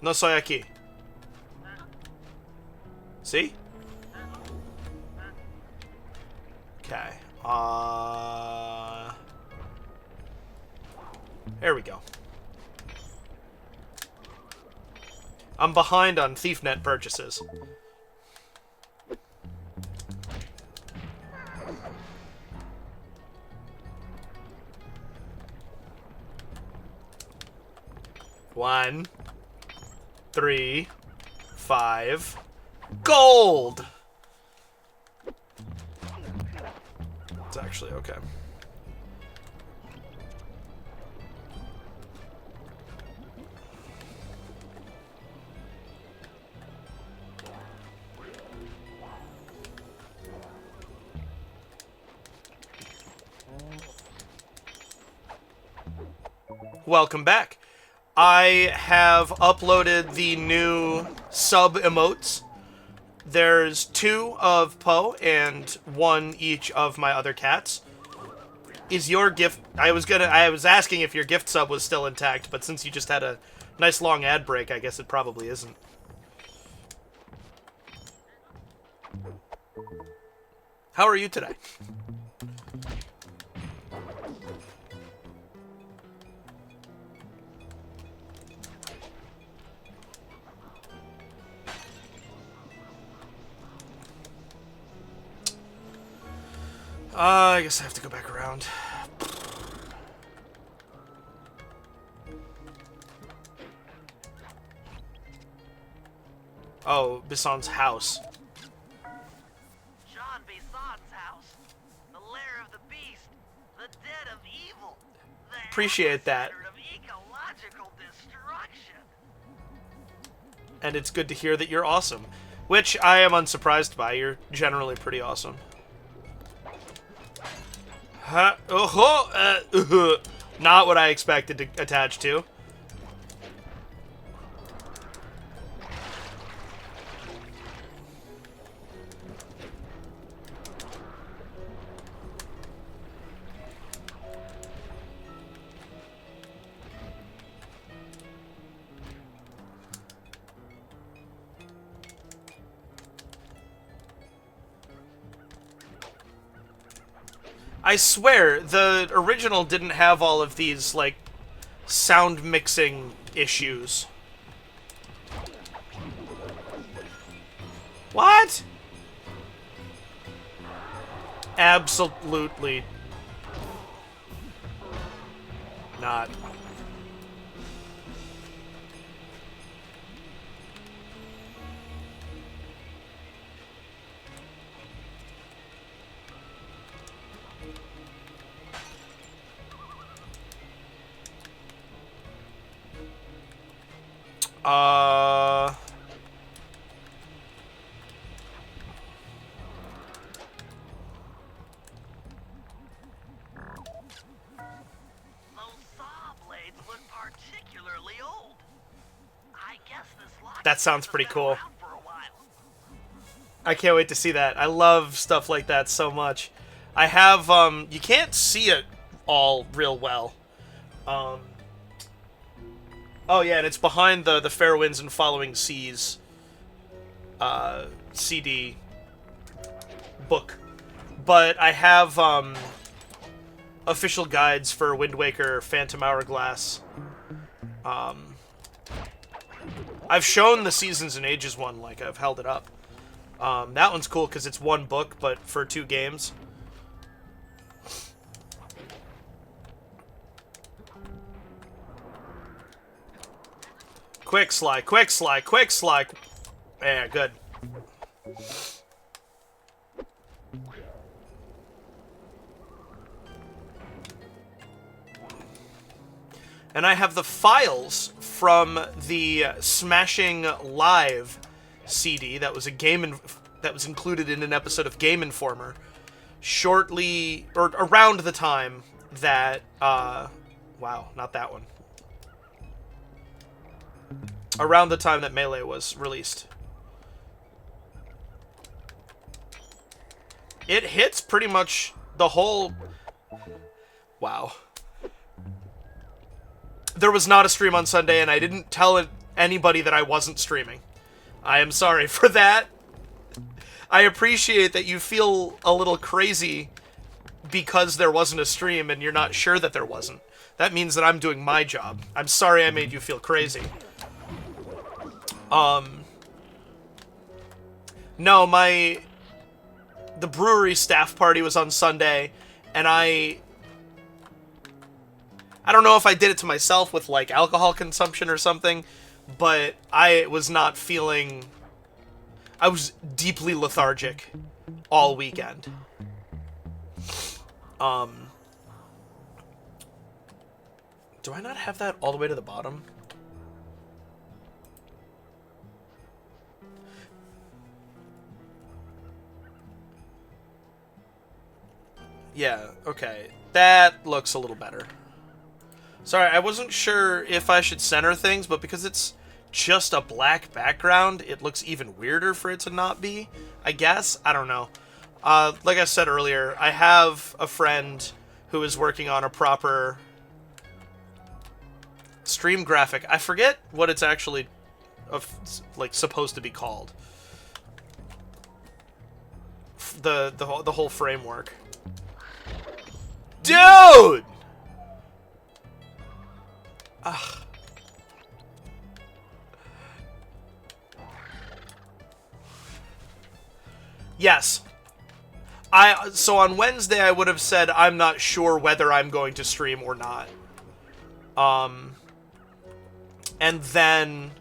Speaker 1: No soy aquí. See? Okay. There we go. I'm behind on ThiefNet purchases. One. 3, 5. Gold! It's actually okay. Welcome back. I have uploaded the new sub emotes. There's 2 of Poe and 1 each of my other cats. Is your gift... I was asking if your gift sub was still intact, but since you just had a nice long ad break, I guess it probably isn't. How are you today? I guess I have to go back around. Oh, Bison's house.
Speaker 5: Jean Bison's house. The lair of the beast. The den of evil. The
Speaker 1: Appreciate that.
Speaker 5: epicenter of ecological destruction.
Speaker 1: And it's good to hear that you're awesome. Which I am unsurprised by. You're generally pretty awesome. Not what I expected to attach to. I swear, the original didn't have all of these, like, sound mixing issues. What? Absolutely not. That sounds pretty cool. I can't wait to see that. I love stuff like that so much. I have, you can't see it all real well. Oh yeah, and it's behind the Fair Winds and Following Seas CD book. But I have official guides for Wind Waker Phantom Hourglass. I've shown the Seasons and Ages one, like, I've held it up. That one's cool because it's one book, but for 2 games. Quick slide, quick slide, quick slide. Yeah, good. And I have the files from the Smashing Live CD that was that was included in an episode of Game Informer shortly or around the time that wow, not that one. Around the time that Melee was released. It hits pretty much the whole... Wow. There was not a stream on Sunday, and I didn't tell anybody that I wasn't streaming. I am sorry for that. I appreciate that you feel a little crazy because there wasn't a stream and you're not sure that there wasn't. That means that I'm doing my job. I'm sorry I made you feel crazy. No, the brewery staff party was on Sunday, and I don't know if I did it to myself with, like, alcohol consumption or something, but I was not feeling... I was deeply lethargic all weekend. Do I not have that all the way to the bottom? Yeah, okay. That looks a little better. Sorry, I wasn't sure if I should center things, but because it's just a black background, it looks even weirder for it to not be, I guess. I don't know. Like I said earlier, I have a friend who is working on a proper stream graphic. I forget what it's actually like supposed to be called. The whole framework. Dude! Ugh. Yes. So on Wednesday I would have said I'm not sure whether I'm going to stream or not. And then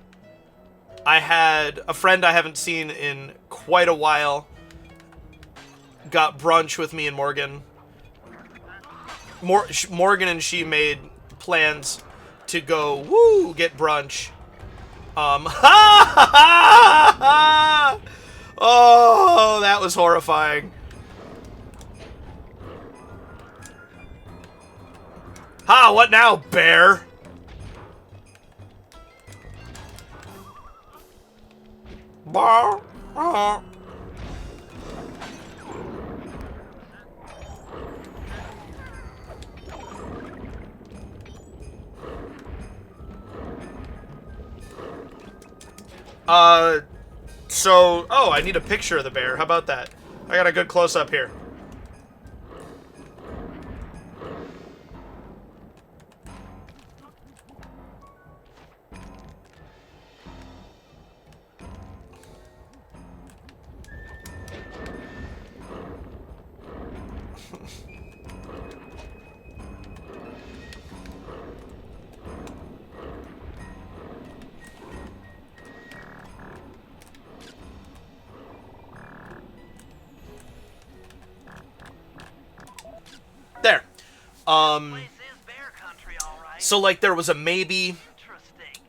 Speaker 1: I had a friend I haven't seen in quite a while got brunch with me and Morgan. Morgan and she made plans to go get brunch. Oh, that was horrifying. Ha, what now, bear? Bar. Oh, I need a picture of the bear. How about that? I got a good close-up here. There.
Speaker 2: Place is bear country, all right.
Speaker 1: So, like, there was a maybe
Speaker 2: Interesting.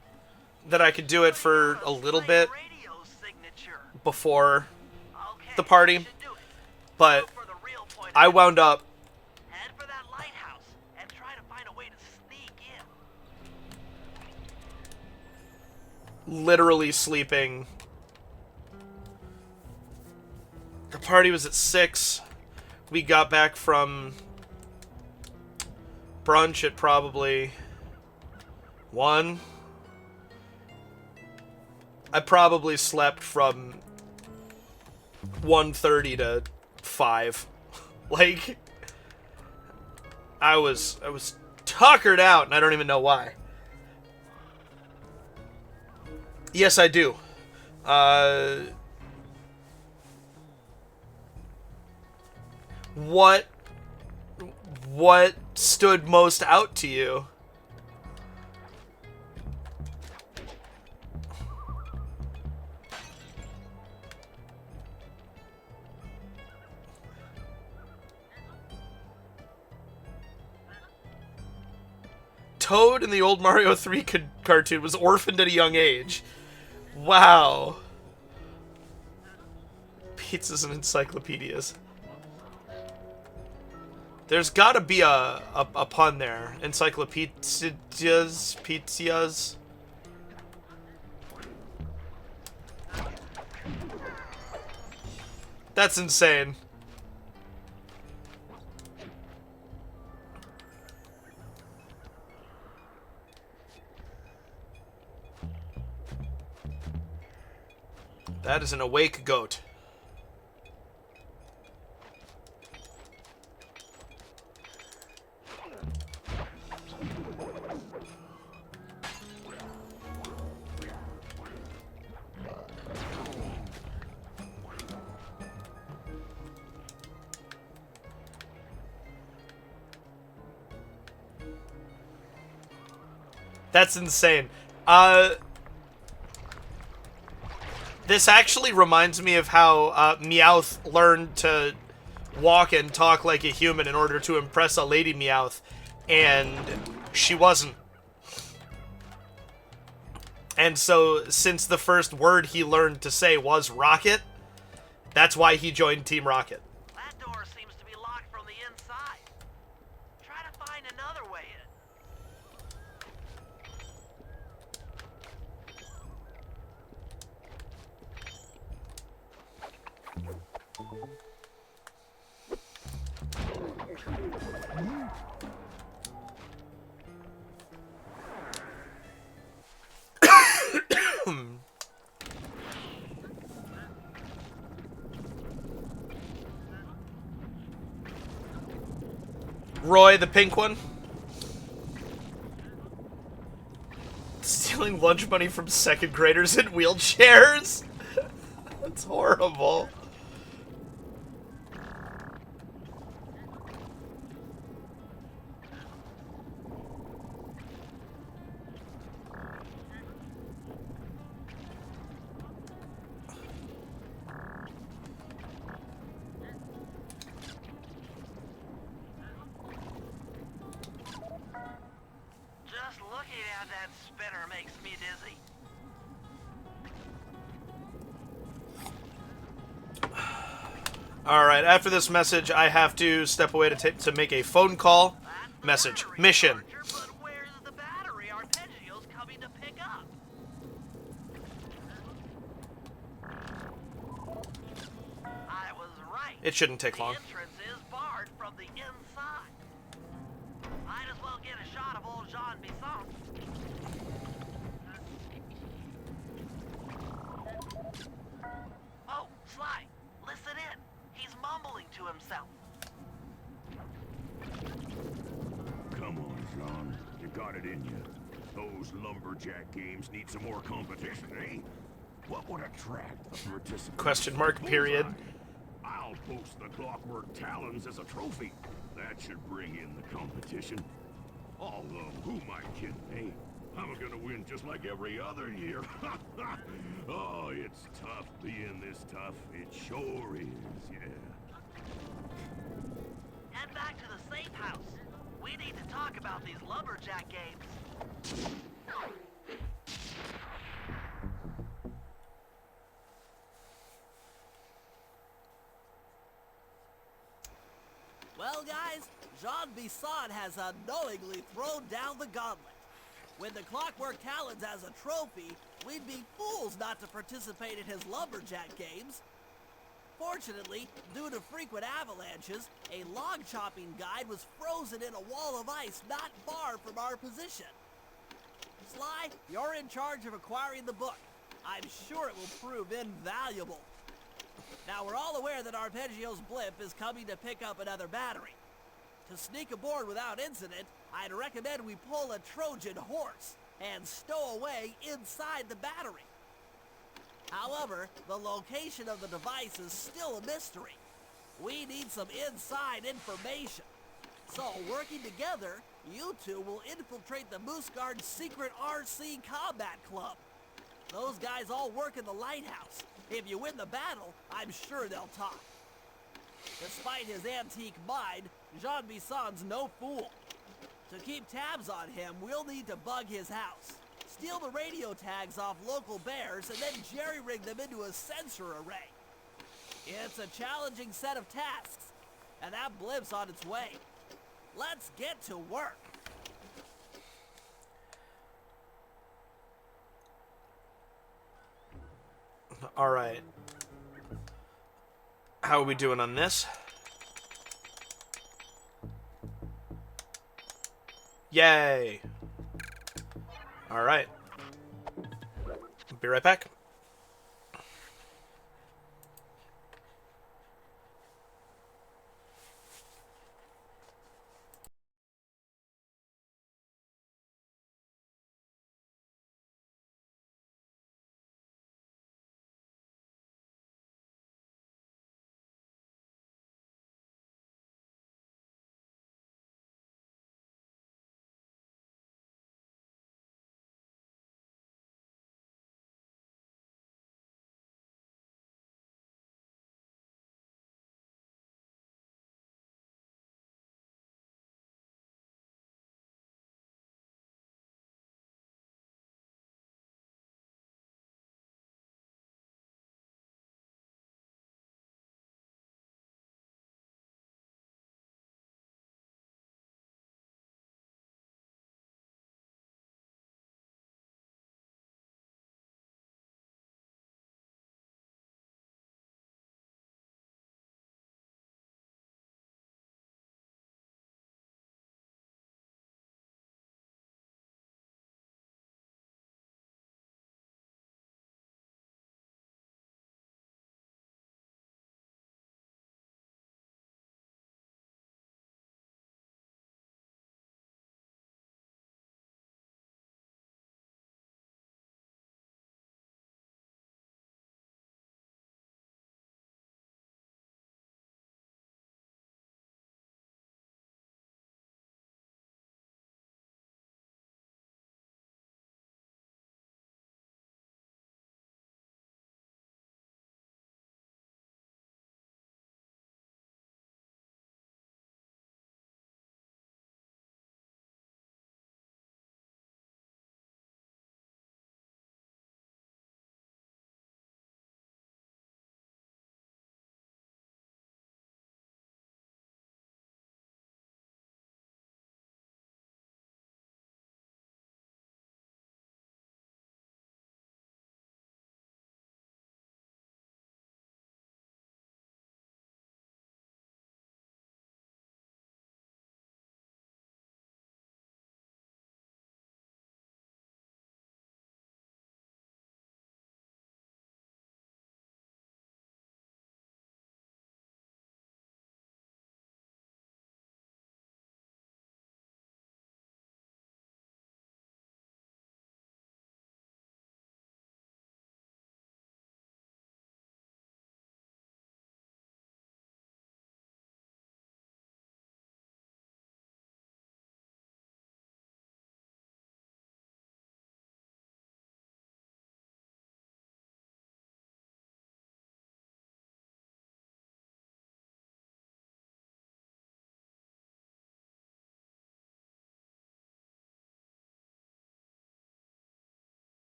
Speaker 1: that I could do it for a little bit
Speaker 2: Radio signature.
Speaker 1: before
Speaker 2: Okay,
Speaker 1: the party,
Speaker 2: you should do it.
Speaker 1: but
Speaker 2: Go for the real point.
Speaker 1: I wound up
Speaker 2: Head for that lighthouse and try to find a way to sneak in.
Speaker 1: literally sleeping. The party was at 6. We got back from brunch at probably 1. I probably slept from 1:30 to 5. Like, I was tuckered out, and I don't even know why. Yes, I do. What stood most out to you? Toad in the old Mario 3 cartoon was orphaned at a young age. Wow. Pizzas and encyclopedias. There's gotta be a pun there. Encyclopedias, pizzas. That's insane. That is an awake goat. That's insane. This actually reminds me of how Meowth learned to walk and talk like a human in order to impress a Lady Meowth, and she wasn't. And so, since the first word he learned to say was Rocket, that's why he joined Team Rocket.
Speaker 2: That door seems to be locked from the inside. Try to find another way in.
Speaker 1: Roy, the pink one. Stealing lunch money from second graders in wheelchairs? That's horrible.
Speaker 2: Just looking at that spinner makes me dizzy.
Speaker 1: Alright, after this message, I have to step away to make a phone call.
Speaker 2: That's the
Speaker 1: Message.
Speaker 2: battery
Speaker 1: Mission.
Speaker 2: charger, but where's the battery Arpeggio's coming to pick up? I was right.
Speaker 1: It shouldn't take
Speaker 2: The
Speaker 1: long.
Speaker 2: entrance is barred from the inside. Might as well get a shot of old Jean Bisson. Oh, Sly, listen in. He's mumbling to himself.
Speaker 4: Come on, John. You got it in you. Those lumberjack games need some more competition, eh? What would attract the participants?
Speaker 1: Question mark, period.
Speaker 4: I'll post the Clockwork Talons as a trophy. That should bring in the competition. Although, who am I kidding, eh? I'm gonna win just like every other year. Oh, it's tough being this tough. It sure is, yeah.
Speaker 2: Head back to the safe house. We need to talk about these lumberjack games.
Speaker 3: Well, guys, Jean Bisson has unknowingly thrown down the gauntlet. With the Clockwork Talons as a trophy, we'd be fools not to participate in his lumberjack games. Fortunately, due to frequent avalanches, a log chopping guide was frozen in a wall of ice not far from our position. Sly, you're in charge of acquiring the book. I'm sure it will prove invaluable. Now, we're all aware that Arpeggio's blimp is coming to pick up another battery. To sneak aboard without incident, I'd recommend we pull a Trojan horse and stow away inside the battery. However, the location of the device is still a mystery. We need some inside information. So, working together, you two will infiltrate the Moose Guard's secret RC Combat Club. Those guys all work in the lighthouse. If you win the battle, I'm sure they'll talk. Despite his antique mind, Jean Bisson's no fool. To keep tabs on him, we'll need to bug his house, steal the radio tags off local bears, and then jerry-rig them into a sensor array. It's a challenging set of tasks, and that blimp's on its way. Let's get to work.
Speaker 1: Alright. How are we doing on this? Yay! Alright. Be right back.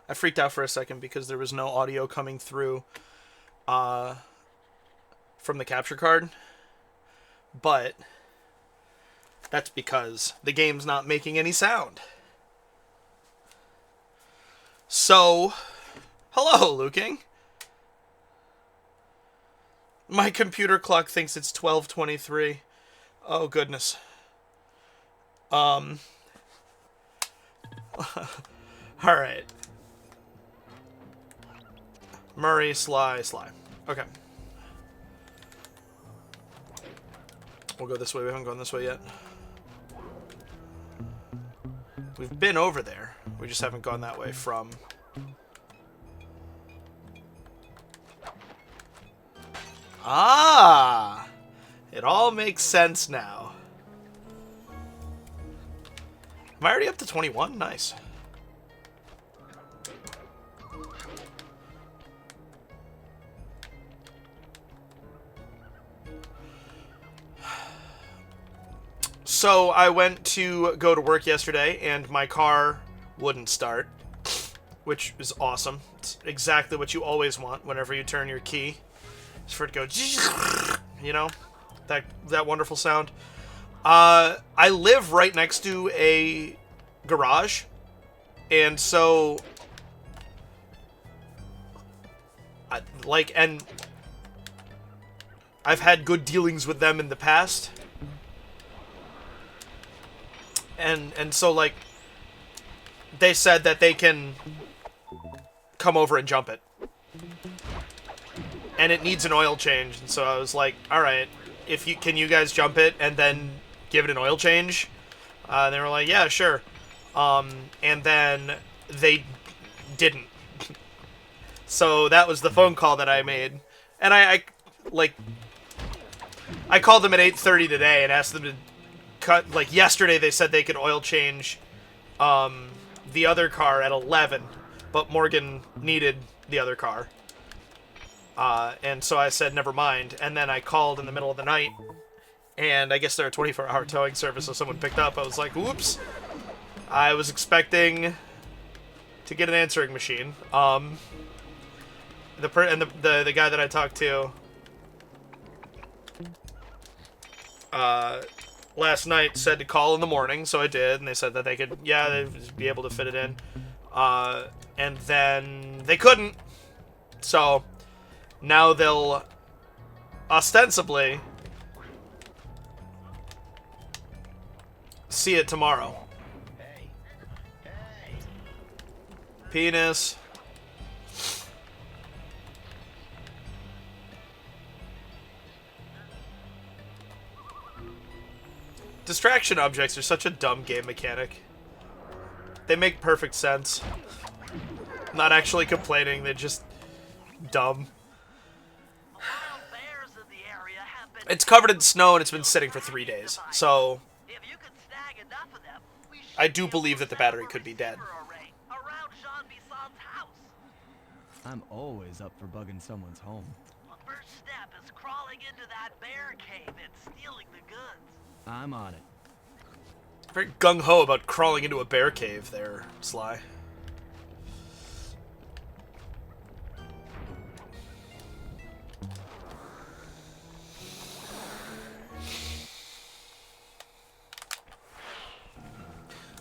Speaker 1: I freaked out for a second because there was no audio coming through from the capture card. But that's because the game's not making any sound. So, hello, Liu King. My computer clock thinks it's 12:23. Oh, goodness. Alright. Murray, Sly. Okay. We'll go this way. We haven't gone this way yet. We've been over there. We just haven't gone that way from... Ah! It all makes sense now. Am I already up to 21? Nice. So I went to go to work yesterday, and my car wouldn't start, which is awesome. It's exactly what you always want whenever you turn your key. Is for it to go, you know, that wonderful sound. I live right next to a garage, and so and I've had good dealings with them in the past. And so, like, they said that they can come over and jump it. And it needs an oil change, and so I was like, alright, can you guys jump it and then give it an oil change? And they were like, yeah, sure. And then they didn't. So that was the phone call that I made. And I called them at 8:30 today and asked them to cut, like, yesterday they said they could oil change the other car at 11, but Morgan needed the other car. And so I said, never mind. And then I called in the middle of the night, and I guess they're a 24-hour towing service, so someone picked up. I was like, whoops. I was expecting to get an answering machine. The guy that I talked to last night said to call in the morning, so I did, and they said that they could, they'd be able to fit it in. And then they couldn't. So now they'll ostensibly see it tomorrow. Penis. Distraction objects are such a dumb game mechanic. They make perfect sense. I'm not actually complaining, they're just dumb.
Speaker 5: Wild bears in the area have been...
Speaker 1: It's covered in snow and it's been sitting for 3 days, so
Speaker 5: If you could snag enough of them, we should
Speaker 1: I do
Speaker 5: be able
Speaker 1: believe
Speaker 5: to
Speaker 1: that the
Speaker 5: set
Speaker 1: battery
Speaker 5: up a
Speaker 1: could be dead.
Speaker 5: receiver array around Jean Bisson's house.
Speaker 8: I'm always up for bugging someone's home.
Speaker 5: The first step is crawling into that bear cave and stealing the goods.
Speaker 8: I'm on it.
Speaker 1: Very gung-ho about crawling into a bear cave there, Sly.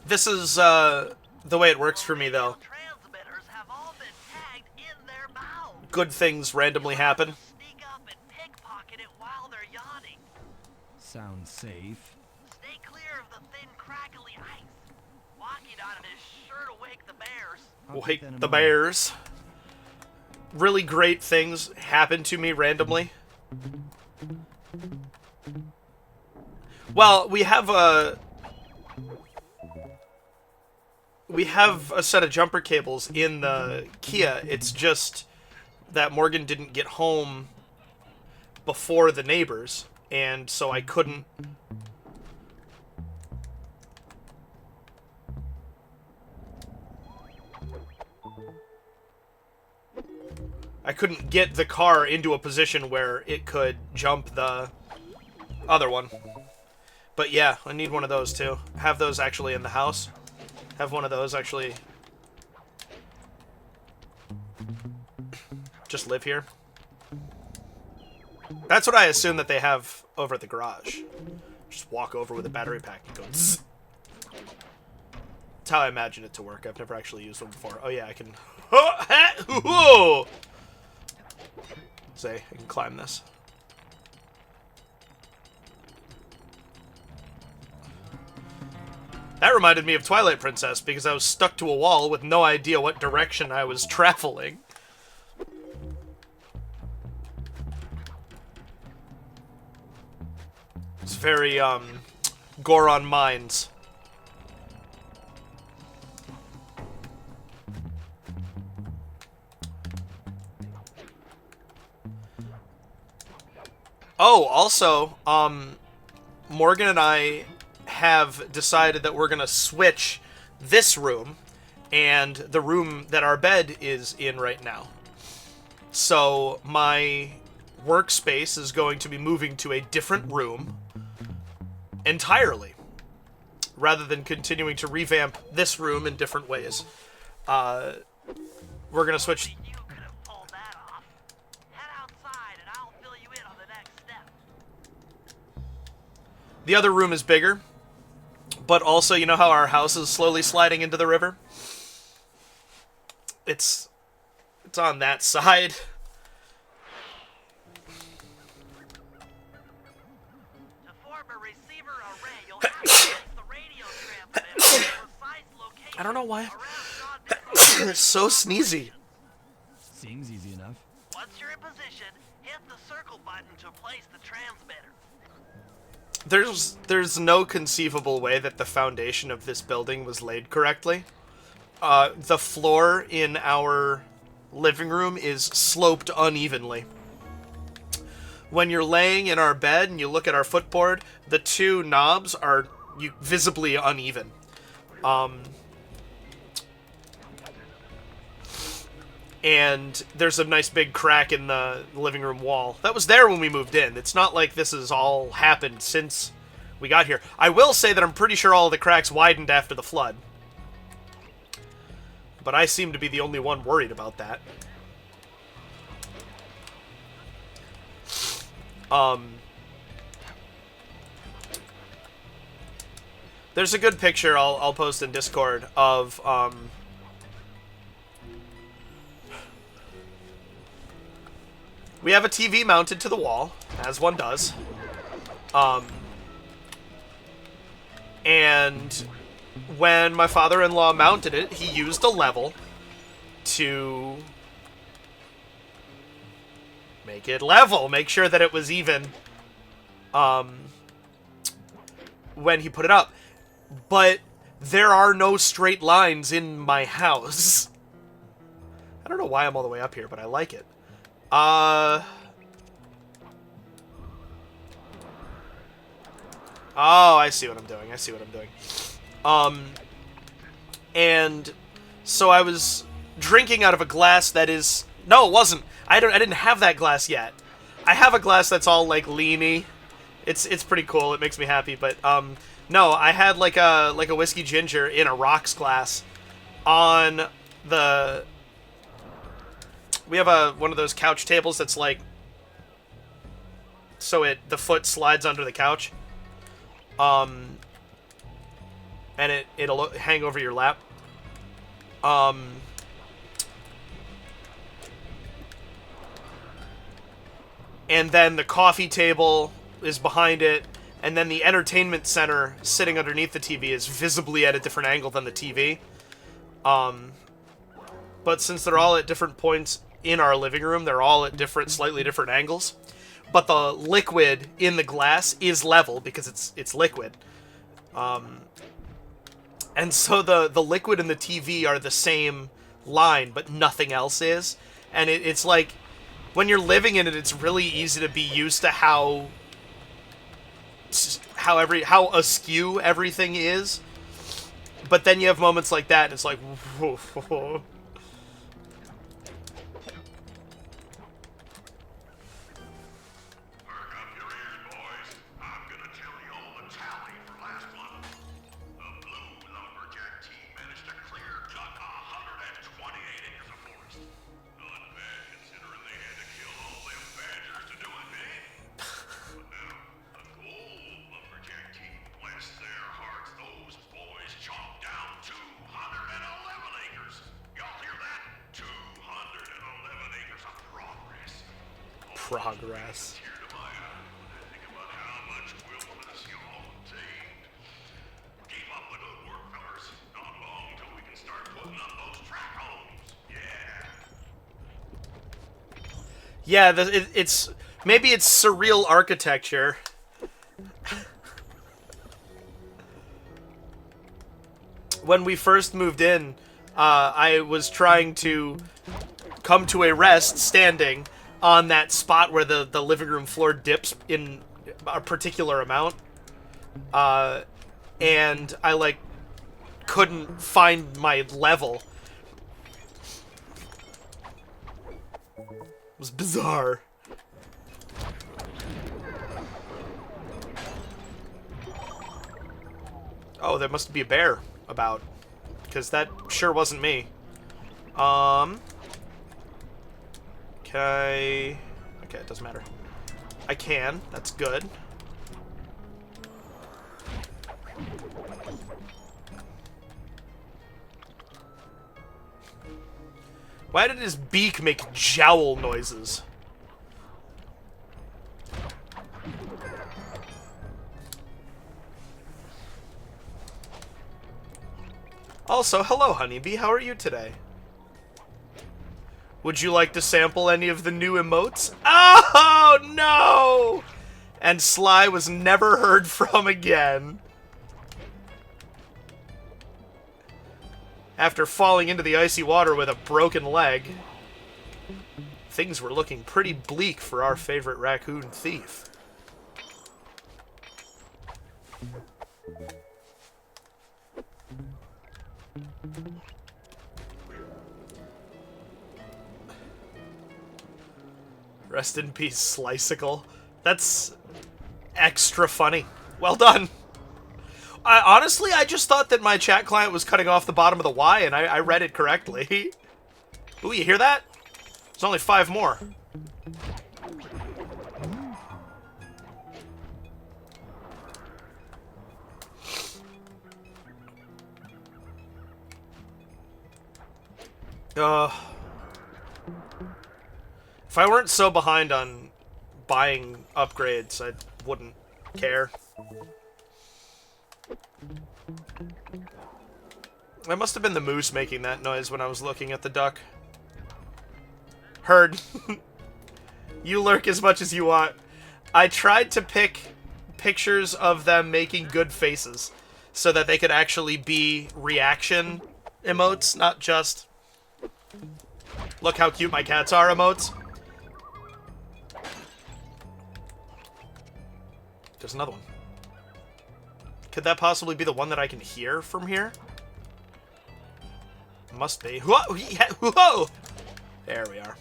Speaker 1: This is, the way it works for me, though.
Speaker 5: Transmitters have all been tagged in their mouths.
Speaker 1: Good things randomly happen.
Speaker 5: Sneak up and pickpocket it while they're yawning.
Speaker 8: Sounds safe.
Speaker 5: Stay clear of the thin, crackly ice. Walking on it is sure to wake the bears.
Speaker 8: I'll keep
Speaker 1: Wake
Speaker 8: that in
Speaker 1: the
Speaker 8: mind.
Speaker 1: bears. Really great things happen to me randomly. Well, we have a set of jumper cables in the Kia. It's just that Morgan didn't get home before the neighbors, and so I couldn't get the car into a position where it could jump the other one. But yeah, I need one of those too. Have those actually in the house. Have one of those actually just live here. That's what I assume that they have over at the garage. Just walk over with a battery pack and go zzz. That's how I imagine it to work. I've never actually used one before. Oh yeah, I can... Say, I can climb this. That reminded me of Twilight Princess, because I was stuck to a wall with no idea what direction I was traveling. It's very, Goron Mines. Oh, also, Morgan and I have decided that we're gonna switch this room and the room that our bed is in right now. So my workspace is going to be moving to a different room entirely, rather than continuing to revamp this room in different ways. We're gonna switch.
Speaker 5: You could have pulled that off. Head outside and I'll fill you in on the next step.
Speaker 1: The other room is bigger, but also, you know how our house is slowly sliding into the river? It's on that side.
Speaker 5: To form a receiver array, you'll have to place the radio transmitter in a precise location
Speaker 1: I don't know why.
Speaker 5: around John Bisson's
Speaker 1: It's so sneezy.
Speaker 8: Seems easy enough.
Speaker 5: Once you're in position, hit the circle button to place the transmitter.
Speaker 1: There's no conceivable way that the foundation of this building was laid correctly. The floor in our living room is sloped unevenly. When you're laying in our bed and you look at our footboard, the two knobs are visibly uneven. And there's a nice big crack in the living room wall. That was there when we moved in. It's not like this has all happened since we got here. I will say that I'm pretty sure all of the cracks widened after the flood. But I seem to be the only one worried about that. There's a good picture I'll post in Discord of, we have a TV mounted to the wall, as one does. And when my father-in-law mounted it, he used a level to make it level, make sure that it was even when he put it up. But there are no straight lines in my house. I don't know why I'm all the way up here, but I like it. Oh, I see what I'm doing. And so I was drinking out of a glass that is... No, it wasn't. I didn't have that glass yet. I have a glass that's all, like, leany. It's pretty cool. It makes me happy, but, no, I had, like a whiskey ginger in a rocks glass on the... We have one of those couch tables that's like, so the foot slides under the couch, and it'll hang over your lap. And then the coffee table is behind it, and then the entertainment center sitting underneath the TV is visibly at a different angle than the TV. But since they're all at different points in our living room, they're all at slightly different angles. But the liquid in the glass is level because it's liquid. And so the liquid and the TV are the same line, but nothing else is. And it's like, when you're living in it, it's really easy to be used to how askew everything is. But then you have moments like that, and it's like, whoa. progress. Yeah, it's maybe it's surreal architecture. When we first moved in, I was trying to come to a rest standing on that spot where the living room floor dips in a particular amount. And I, like, couldn't find my level. It was bizarre. Oh, there must be a bear about. Because that sure wasn't me. Can I... Okay, it doesn't matter. I can. That's good. Why did his beak make jowl noises? Also, hello, Honeybee. How are you today? Would you like to sample any of the new emotes? Oh, no! And Sly was never heard from again. After falling into the icy water with a broken leg. Things were looking pretty bleak for our favorite raccoon thief. Rest in peace, Sliceable. That's extra funny. Well done. Honestly, I just thought that my chat client was cutting off the bottom of the Y, and I read it correctly. Ooh, you hear that? There's only 5 more. If I weren't so behind on buying upgrades, I wouldn't care. It must have been the moose making that noise when I was looking at the duck. Heard. You lurk as much as you want. I tried to pick pictures of them making good faces so that they could actually be reaction emotes, not just look how cute my cats are emotes. There's another one. Could that possibly be the one that I can hear from here? Must be. Whoa! Whoa! There we are.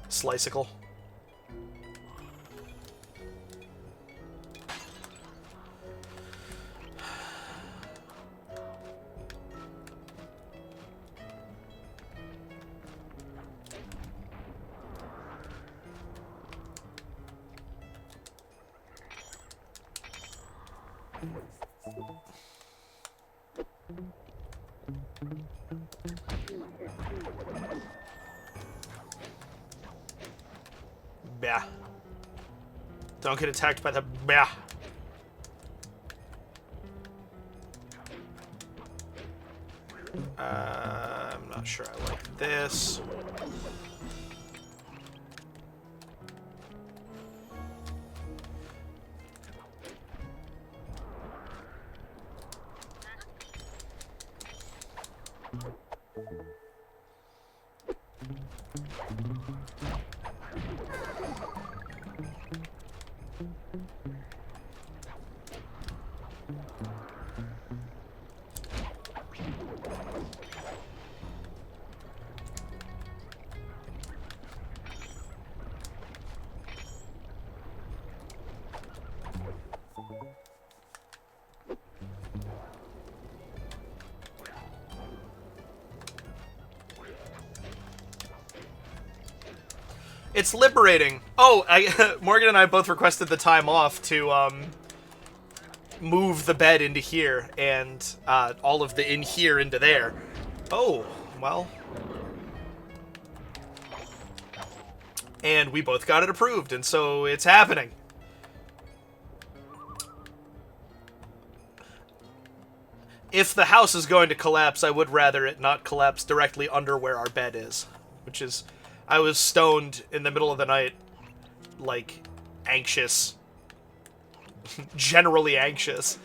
Speaker 1: Sliceable. Bah. Don't get attacked by the bah. I'm not sure I like this. It's liberating. Oh, Morgan and I both requested the time off to move the bed into here and all of the in here into there. Oh, well. And we both got it approved, and so it's happening. If the house is going to collapse, I would rather it not collapse directly under where our bed is. Which is, I was stoned in the middle of the night, like, anxious. Generally anxious.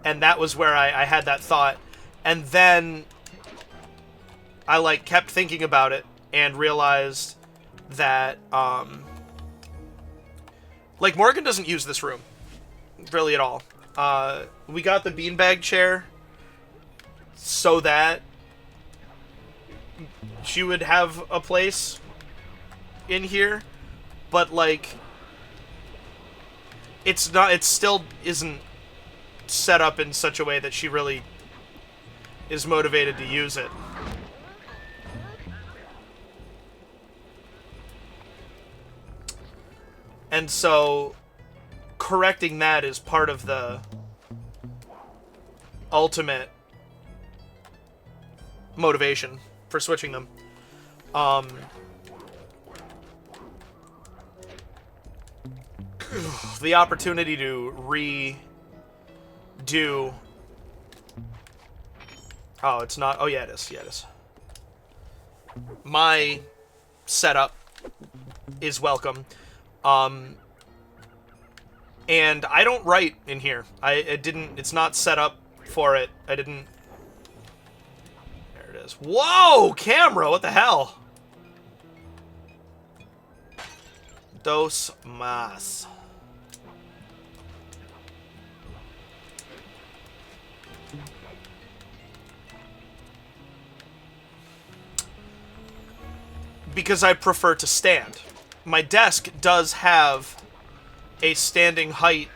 Speaker 1: And that was where I had that thought. And then I, like, kept thinking about it and realized that, like, Morgan doesn't use this room. Really at all. We got the beanbag chair so that she would have a place in here, but like it still isn't set up in such a way that she really is motivated to use it. And so correcting that is part of the ultimate motivation for switching them. The opportunity to redo... Oh, it's not... Oh, yeah, it is. Yeah, it is. My setup is welcome. And I don't write in here. It's not set up for it. I didn't... There it is. Whoa! Camera! What the hell? Dos más. Because I prefer to stand. My desk does have a standing height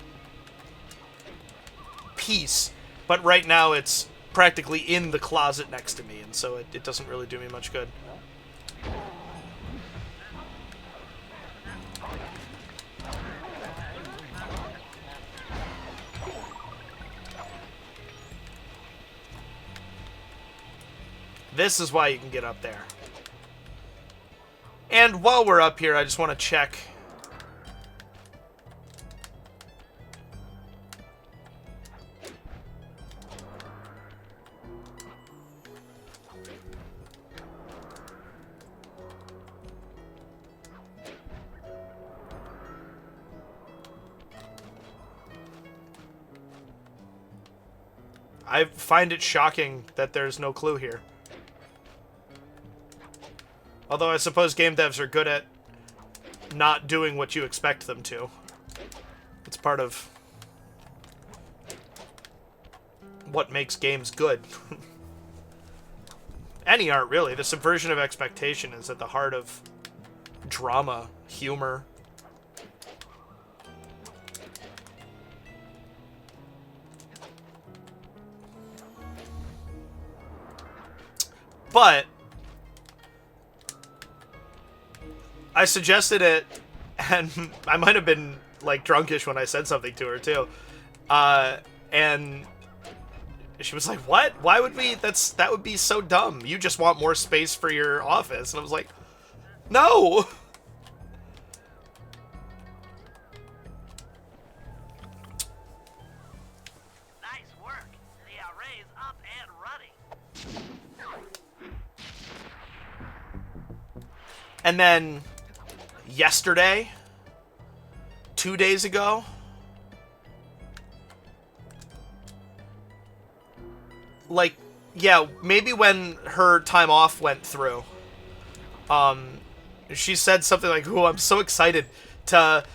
Speaker 1: piece, but right now it's practically in the closet next to me, and so it doesn't really do me much good. This is why you can get up there. And while we're up here, I just want to check. I find it shocking that there's no clue here. Although I suppose game devs are good at not doing what you expect them to. It's part of what makes games good. Any art, really. The subversion of expectation is at the heart of drama, humor. But I suggested it, and I might have been, like, drunkish when I said something to her, too. And she was like, what? Why would we? That would be so dumb. You just want more space for your office. And I was like, no!
Speaker 5: Nice work. The array's up and running.
Speaker 1: And then yesterday, 2 days ago, like, yeah, maybe when her time off went through, she said something like, "Oh, I'm so excited to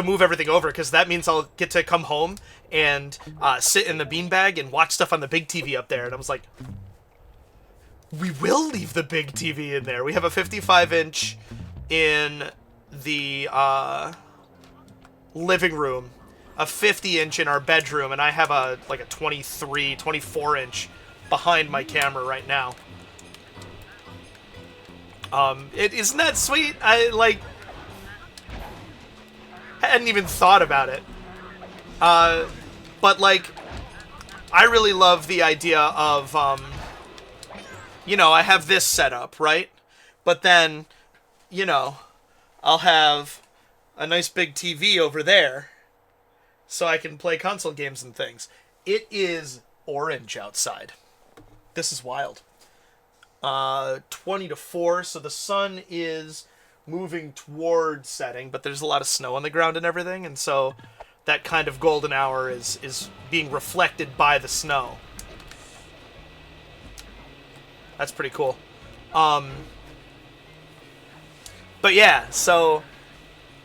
Speaker 1: move everything over, because that means I'll get to come home and sit in the beanbag and watch stuff on the big TV up there." And I was like, we will leave the big TV in there. We have a 55-inch in the living room, a 50-inch in our bedroom, and I have a 24-inch behind my camera right now. Isn't that sweet? I hadn't even thought about it. But like, I really love the idea of, you know, I have this set up, right? But then, you know, I'll have a nice big TV over there so I can play console games and things. It is orange outside. This is wild. 20 to 4, so the sun is moving toward setting, but there's a lot of snow on the ground and everything, and so that kind of golden hour is being reflected by the snow. That's pretty cool. But yeah, so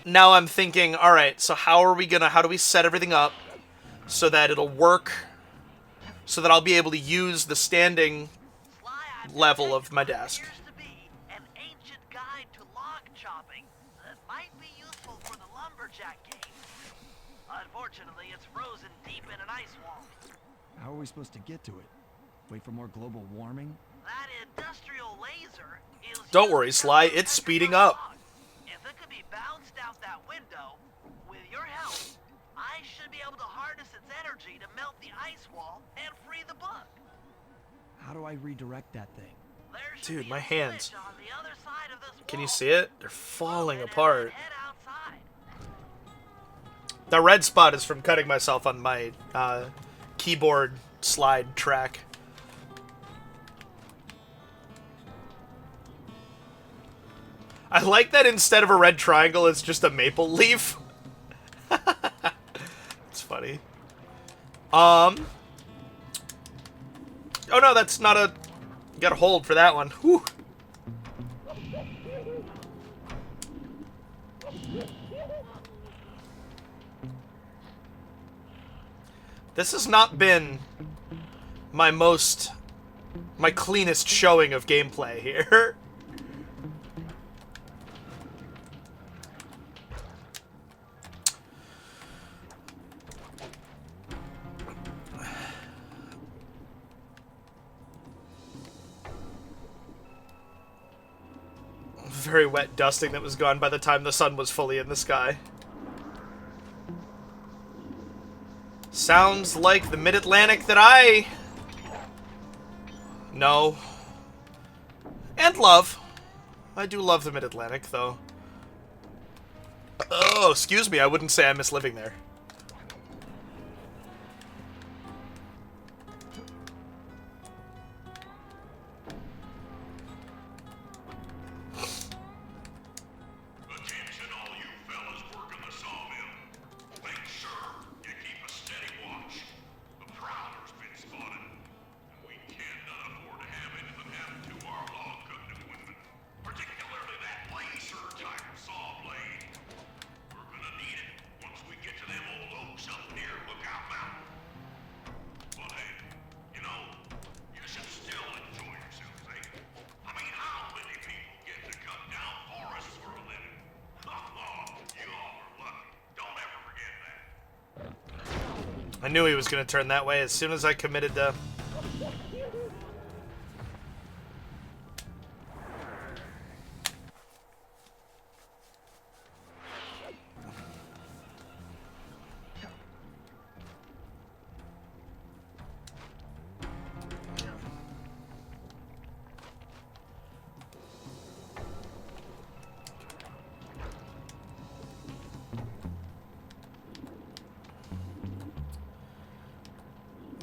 Speaker 1: now I'm thinking, all right, so how do we set everything up so that it'll work, so that I'll be able to use the standing level of my desk.
Speaker 2: Appears to be an ancient guide to log chopping that might be useful for the lumberjack game. Unfortunately, it's frozen deep in an ice wall.
Speaker 8: How are we supposed to get to it? Wait for more global warming?
Speaker 2: That industrial laser is...
Speaker 1: Don't worry, Sly, it's speeding up.
Speaker 2: If it could be bounced out that window, with your help, I should be able to harness its energy to melt the ice wall and free the bug.
Speaker 8: How do I redirect that thing?
Speaker 2: There should
Speaker 1: Dude,
Speaker 2: be
Speaker 1: my
Speaker 2: a
Speaker 1: hands.
Speaker 2: switch on the other side of this
Speaker 1: Can you
Speaker 2: wall.
Speaker 1: see it? They're falling
Speaker 2: Open it
Speaker 1: apart.
Speaker 2: and head outside.
Speaker 1: The red spot is from cutting myself on my keyboard slide track. I like that instead of a red triangle, it's just a maple leaf. It's funny. Oh no, that's not a... You gotta hold for that one. Whew. This has not been my cleanest showing of gameplay here. Very wet dusting that was gone by the time the sun was fully in the sky. Sounds like the Mid-Atlantic that I know and love. I do love the Mid-Atlantic, though. Oh, excuse me, I wouldn't say I miss living there.
Speaker 4: Attention all you fellas working the sawmill. Make sure you keep a steady watch. A prowler's been spotted, and we cannot afford to have anything happen to our log cutting equipment, particularly that laser type saw blade. We're gonna need it once we get to them old oaks up near Lookout Mountain. But hey, you know, you should still enjoy yourselves, eh? I mean, how many people get to cut down forests for a living? Oh, you all are lucky. Don't ever forget that.
Speaker 1: I knew he was going to turn that way as soon as I committed to...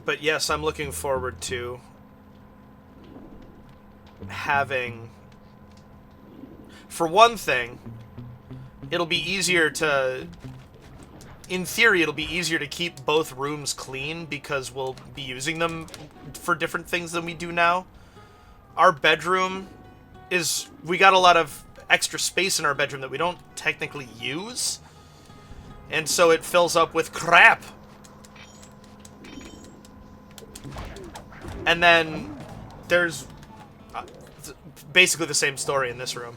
Speaker 1: But yes, I'm looking forward to having... For one thing, it'll be easier to... In theory, it'll be easier to keep both rooms clean because we'll be using them for different things than we do now. Our bedroom is... We got a lot of extra space in our bedroom that we don't technically use. And so it fills up with crap. And then there's basically the same story in this room.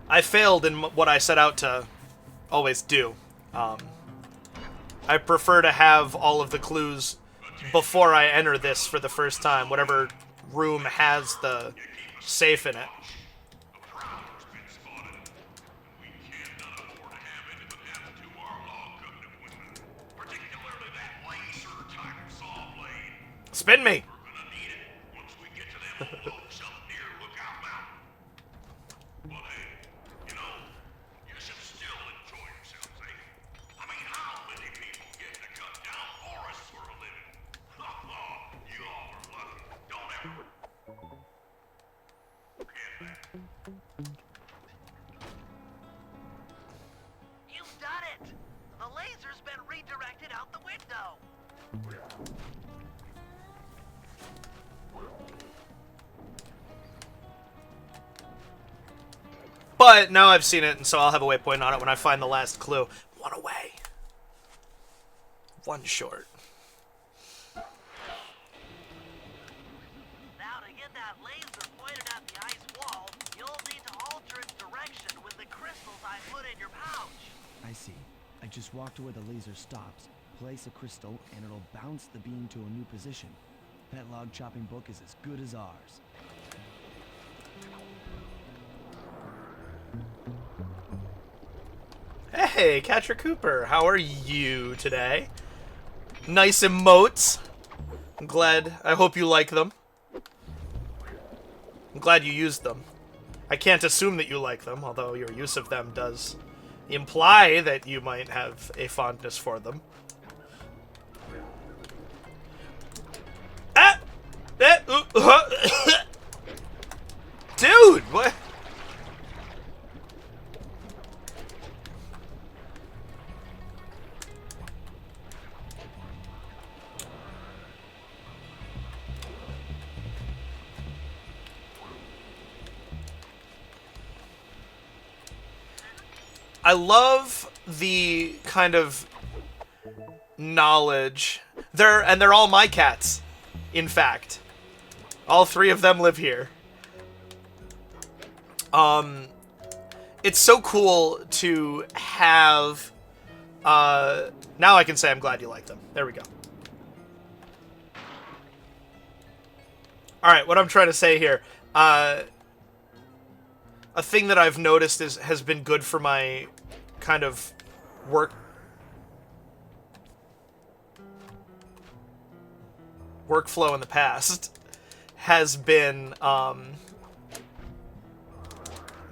Speaker 1: I failed in what I set out to always do. I prefer to have all of the clues before I enter this for the first time, whatever room has the safe in it. Spin me!
Speaker 4: We're gonna need it once we get to them old oaks up near Lookout Mountain.
Speaker 2: You've done it! The laser's been redirected out the window.
Speaker 1: But now I've seen it, and so I'll have a waypoint on it when I find the last clue. One away. One short.
Speaker 2: Now to get that laser pointed at the ice wall, you'll need to alter its direction with the crystals I put in your pouch.
Speaker 8: I see. I just walk to where the laser stops, place a crystal, and it'll bounce the beam to a new position. That log chopping book is as good as ours.
Speaker 1: Hey, Catcher Cooper, how are you today? Nice emotes. I'm glad. I hope you like them. I'm glad you used them. I can't assume that you like them, although your use of them does imply that you might have a fondness for them. Ah! Dude, what? I love the kind of knowledge. They're all my cats, in fact. All three of them live here. It's so cool to have, now I can say I'm glad you like them. There we go. Alright, what I'm trying to say here, a thing that I've noticed has been good for my kind of workflow in the past has been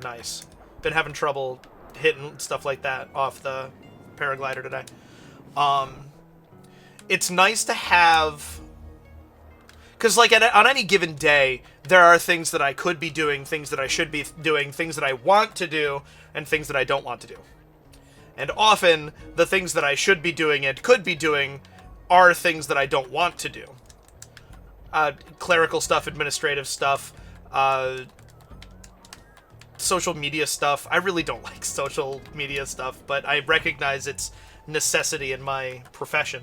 Speaker 1: nice. Been having trouble hitting stuff like that off the paraglider today. It's nice to have, because like on any given day, there are things that I could be doing, things that I should be doing, things that I want to do, and things that I don't want to do. And often, the things that I should be doing and could be doing are things that I don't want to do. Clerical stuff, administrative stuff, social media stuff. I really don't like social media stuff, but I recognize its necessity in my profession.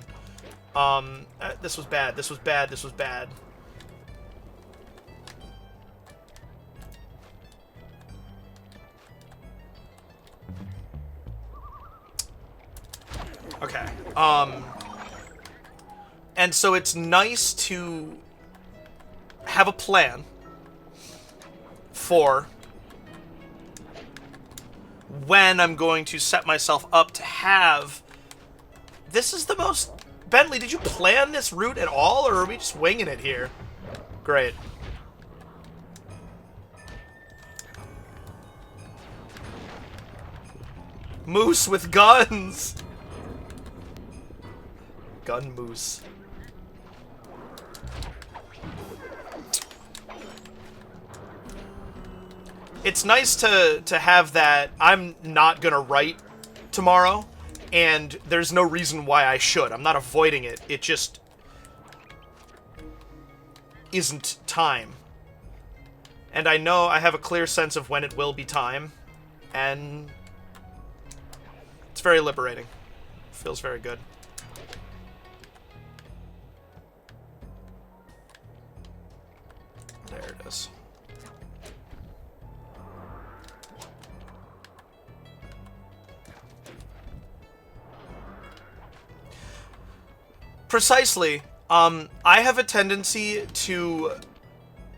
Speaker 1: This was bad, this was bad, this was bad. Okay. And so it's nice to have a plan for when I'm going to set myself up to have... This is the most... Bentley, did you plan this route at all, or are we just winging it here? Great. Moose with guns! Gun moose. It's nice to have that I'm not gonna write tomorrow, and there's no reason why I should. I'm not avoiding it. It just isn't time. And I know I have a clear sense of when it will be time, and it's very liberating. Feels very good. There it is. Precisely. I have a tendency to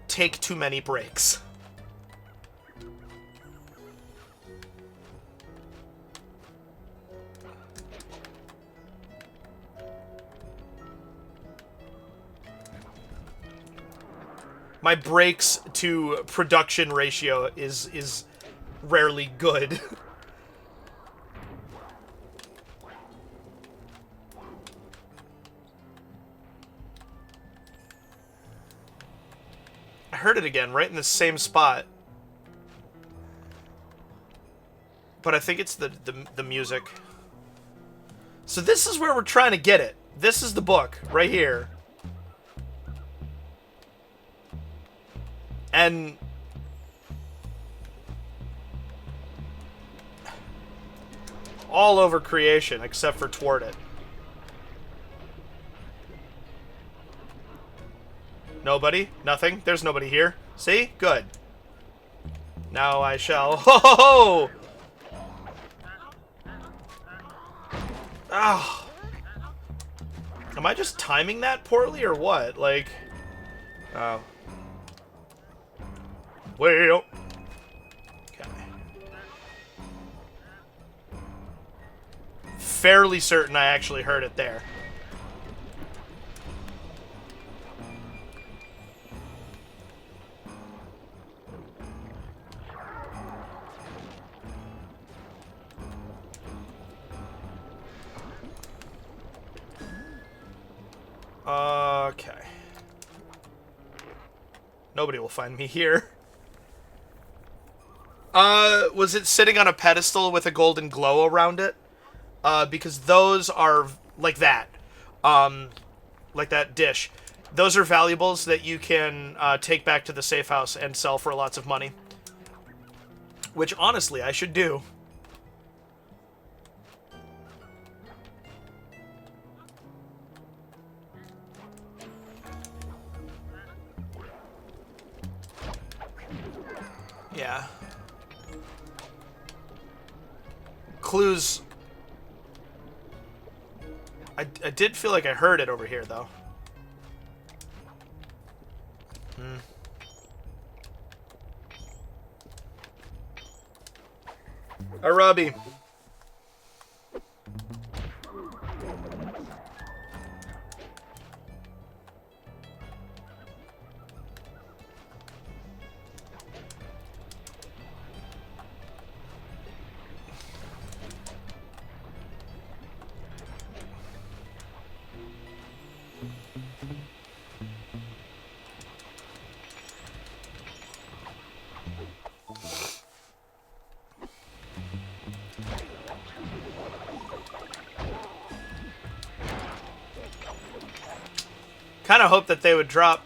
Speaker 1: take too many breaks. My breaks to production ratio is rarely good. I heard it again, right in the same spot. But I think it's the music. So this is where we're trying to get it. This is the book, right here. And... all over creation, except for toward it. Nobody? Nothing? There's nobody here. See? Good. Now I shall... Ho ho ho! Oh. Am I just timing that poorly or what? Like... Oh. Well... Okay. Fairly certain I actually heard it there. Okay. Nobody will find me here. Was it sitting on a pedestal with a golden glow around it? Because those are like that. Like that dish. Those are valuables that you can take back to the safe house and sell for lots of money. Which, honestly, I should do. Yeah. Clues. I did feel like I heard it over here, though. Hi, Robbie. Kind of hope that they would drop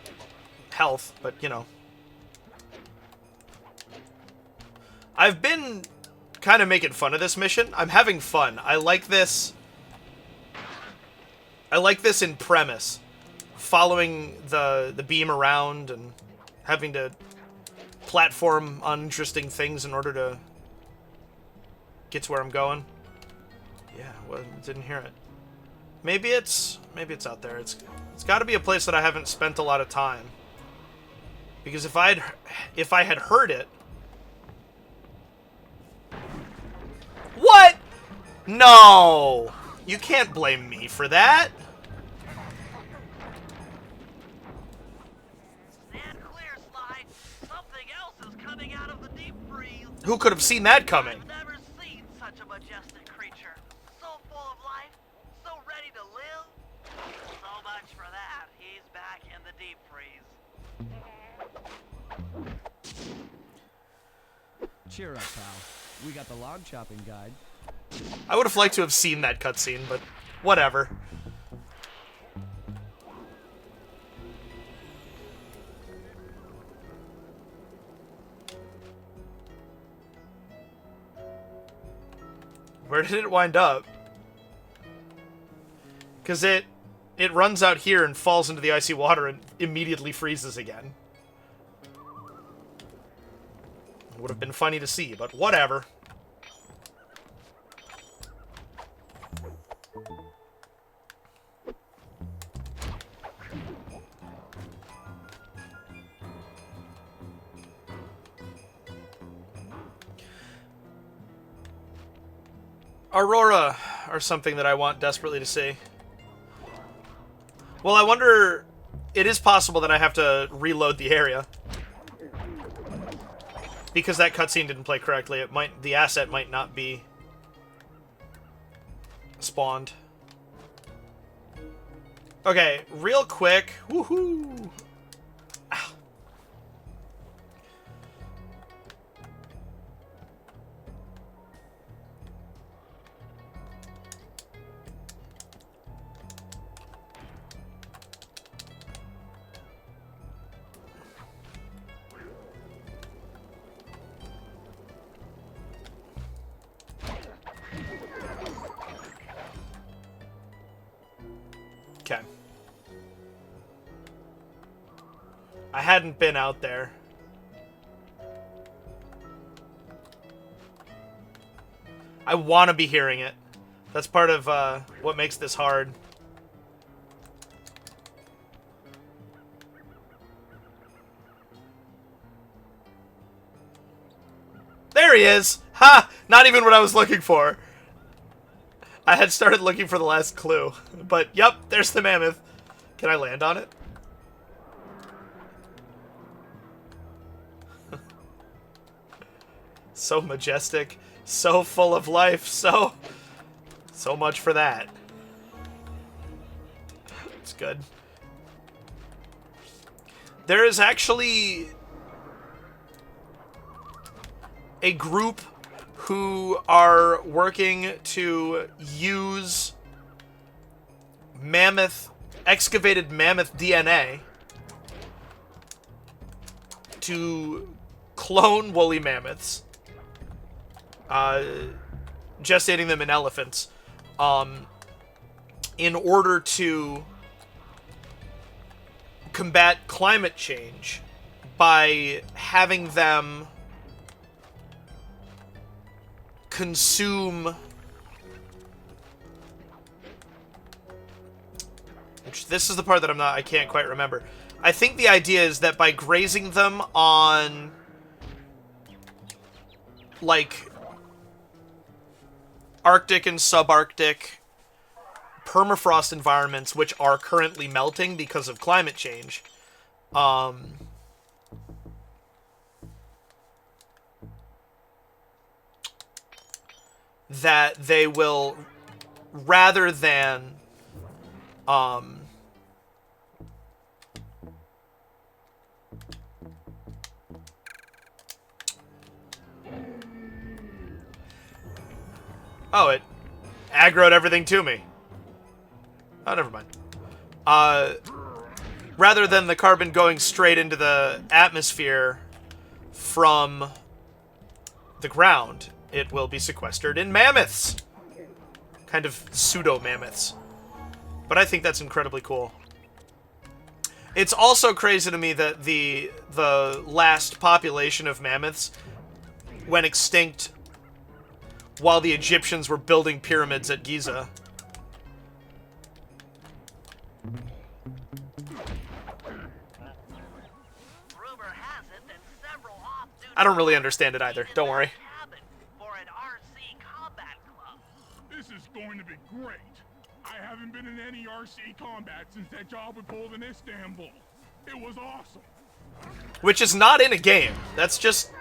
Speaker 1: health, but you know. I've been kind of making fun of this mission. I'm having fun. I like this. I like this in premise. Following the beam around and having to platform uninteresting things in order to get to where I'm going. Yeah, well, didn't hear it. Maybe it's out there. It's got to be a place that I haven't spent a lot of time. Because if I had heard it. What? No. You can't blame me for that.
Speaker 2: Stand clear, Sly. Something else is coming out of the deep freeze.
Speaker 1: Who could have seen that coming?
Speaker 2: I've never seen such a majestic creature. So full of life, so ready to live. So much for that. He's back in the deep freeze.
Speaker 8: Cheer up, pal. We got the log chopping guide.
Speaker 1: I would have liked to have seen that cutscene, but whatever. Where did it wind up? Because it runs out here and falls into the icy water and immediately freezes again. It would have been funny to see, but whatever. Aurora are something that I want desperately to see. Well, I wonder... It is possible that I have to reload the area. Because that cutscene didn't play correctly. The asset might not be spawned. Okay, real quick. Woohoo! I hadn't been out there. I want to be hearing it. That's part of what makes this hard. There he is! Ha! Not even what I was looking for. I had started looking for the last clue. But, yep, there's the mammoth. Can I land on it? So majestic. So full of life. So much for that. It's good. There is actually a group who are working to use excavated mammoth DNA to clone woolly mammoths, gestating them in elephants, in order to combat climate change by having them consume, which this is the part that I can't quite remember. I think the idea is that by grazing them on, like, Arctic and subarctic permafrost environments, which are currently melting because of climate change, that they will, rather than oh, it aggroed everything to me. Oh, never mind. Rather than the carbon going straight into the atmosphere from the ground, it will be sequestered in mammoths. Kind of pseudo-mammoths. But I think that's incredibly cool. It's also crazy to me that the last population of mammoths went extinct while the Egyptians were building pyramids at Giza.
Speaker 2: Rumor has it that several off-duty
Speaker 1: I don't really understand it either. Don't worry.
Speaker 2: cabin for an RC combat club.
Speaker 4: This is going to be great. I haven't been in any RC combat since that job we pulled in Istanbul. It was awesome.
Speaker 1: Which is not in a game. That's just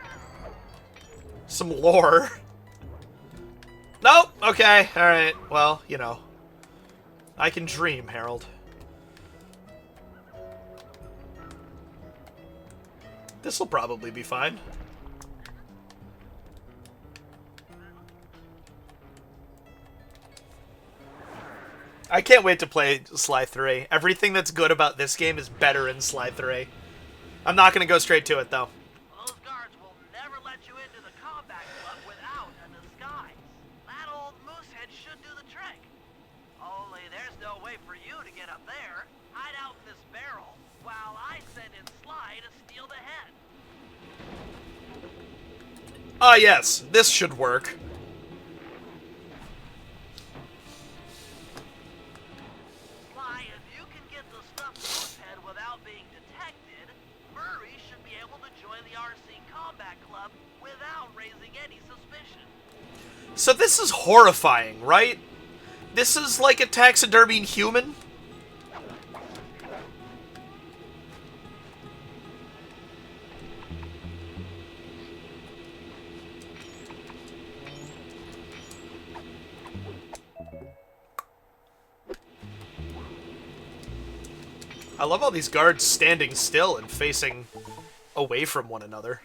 Speaker 1: some lore. Nope. Okay. Alright. Well, you know. I can dream, Harold. This'll probably be fine. I can't wait to play Sly 3. Everything that's good about this game is better in Sly 3. I'm not going to go straight to it, though.
Speaker 2: Those guards will never let you into the combat club without a disguise. That old moosehead should do the trick. Only there's no way for you to get up there. Hide out in this barrel while I send in Sly to steal the head.
Speaker 1: Ah, yes. This should work.
Speaker 2: Sly, if you can get the stuffed moosehead without being detected, Murray should be able to join the RC combat club without raising any suspicion.
Speaker 1: So this is horrifying, right? This is like a taxidermied human? I love all these guards standing still and facing away from one another.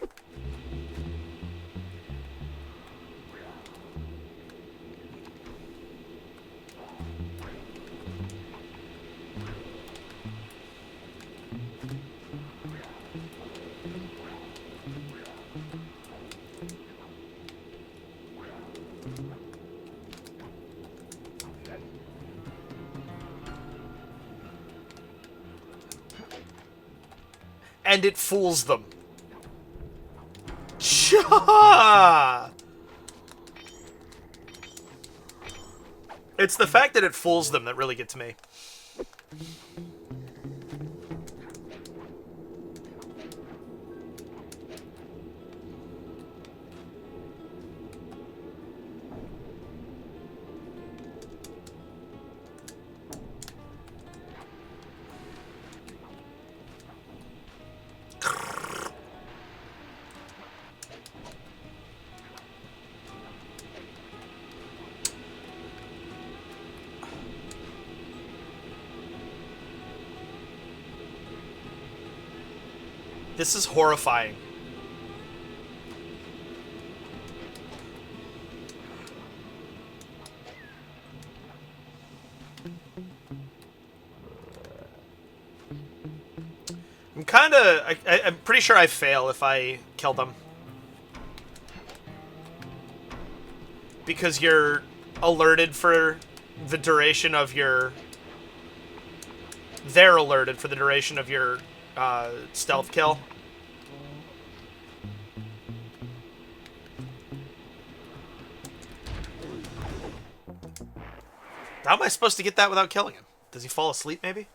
Speaker 1: and it fools them. Cha! It's the fact that it fools them that really gets me. This is horrifying. I'm pretty sure I fail if I kill them. Because you're alerted for the duration of your... They're alerted for the duration of your stealth kill. How am I supposed to get that without killing him? Does he fall asleep, maybe?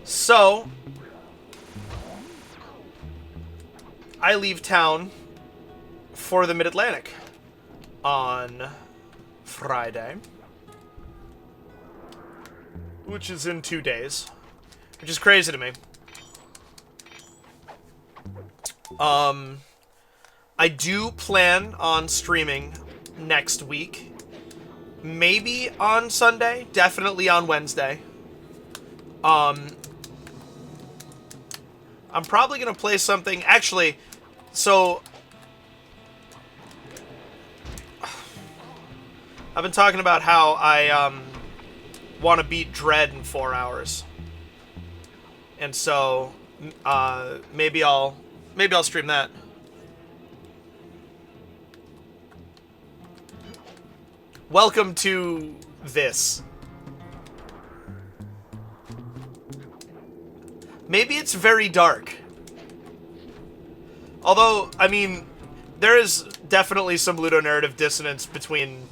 Speaker 1: So, I leave town for the Mid-Atlantic on Friday, which is in 2 days, which is crazy to me. I do plan on streaming next week, maybe on Sunday, definitely on Wednesday. I'm probably going to play something... Actually, so... I've been talking about how I want to beat Dread in 4 hours. And so, maybe I'll stream that. Welcome to this. Maybe it's very dark. Although, I mean, there is definitely some ludonarrative dissonance between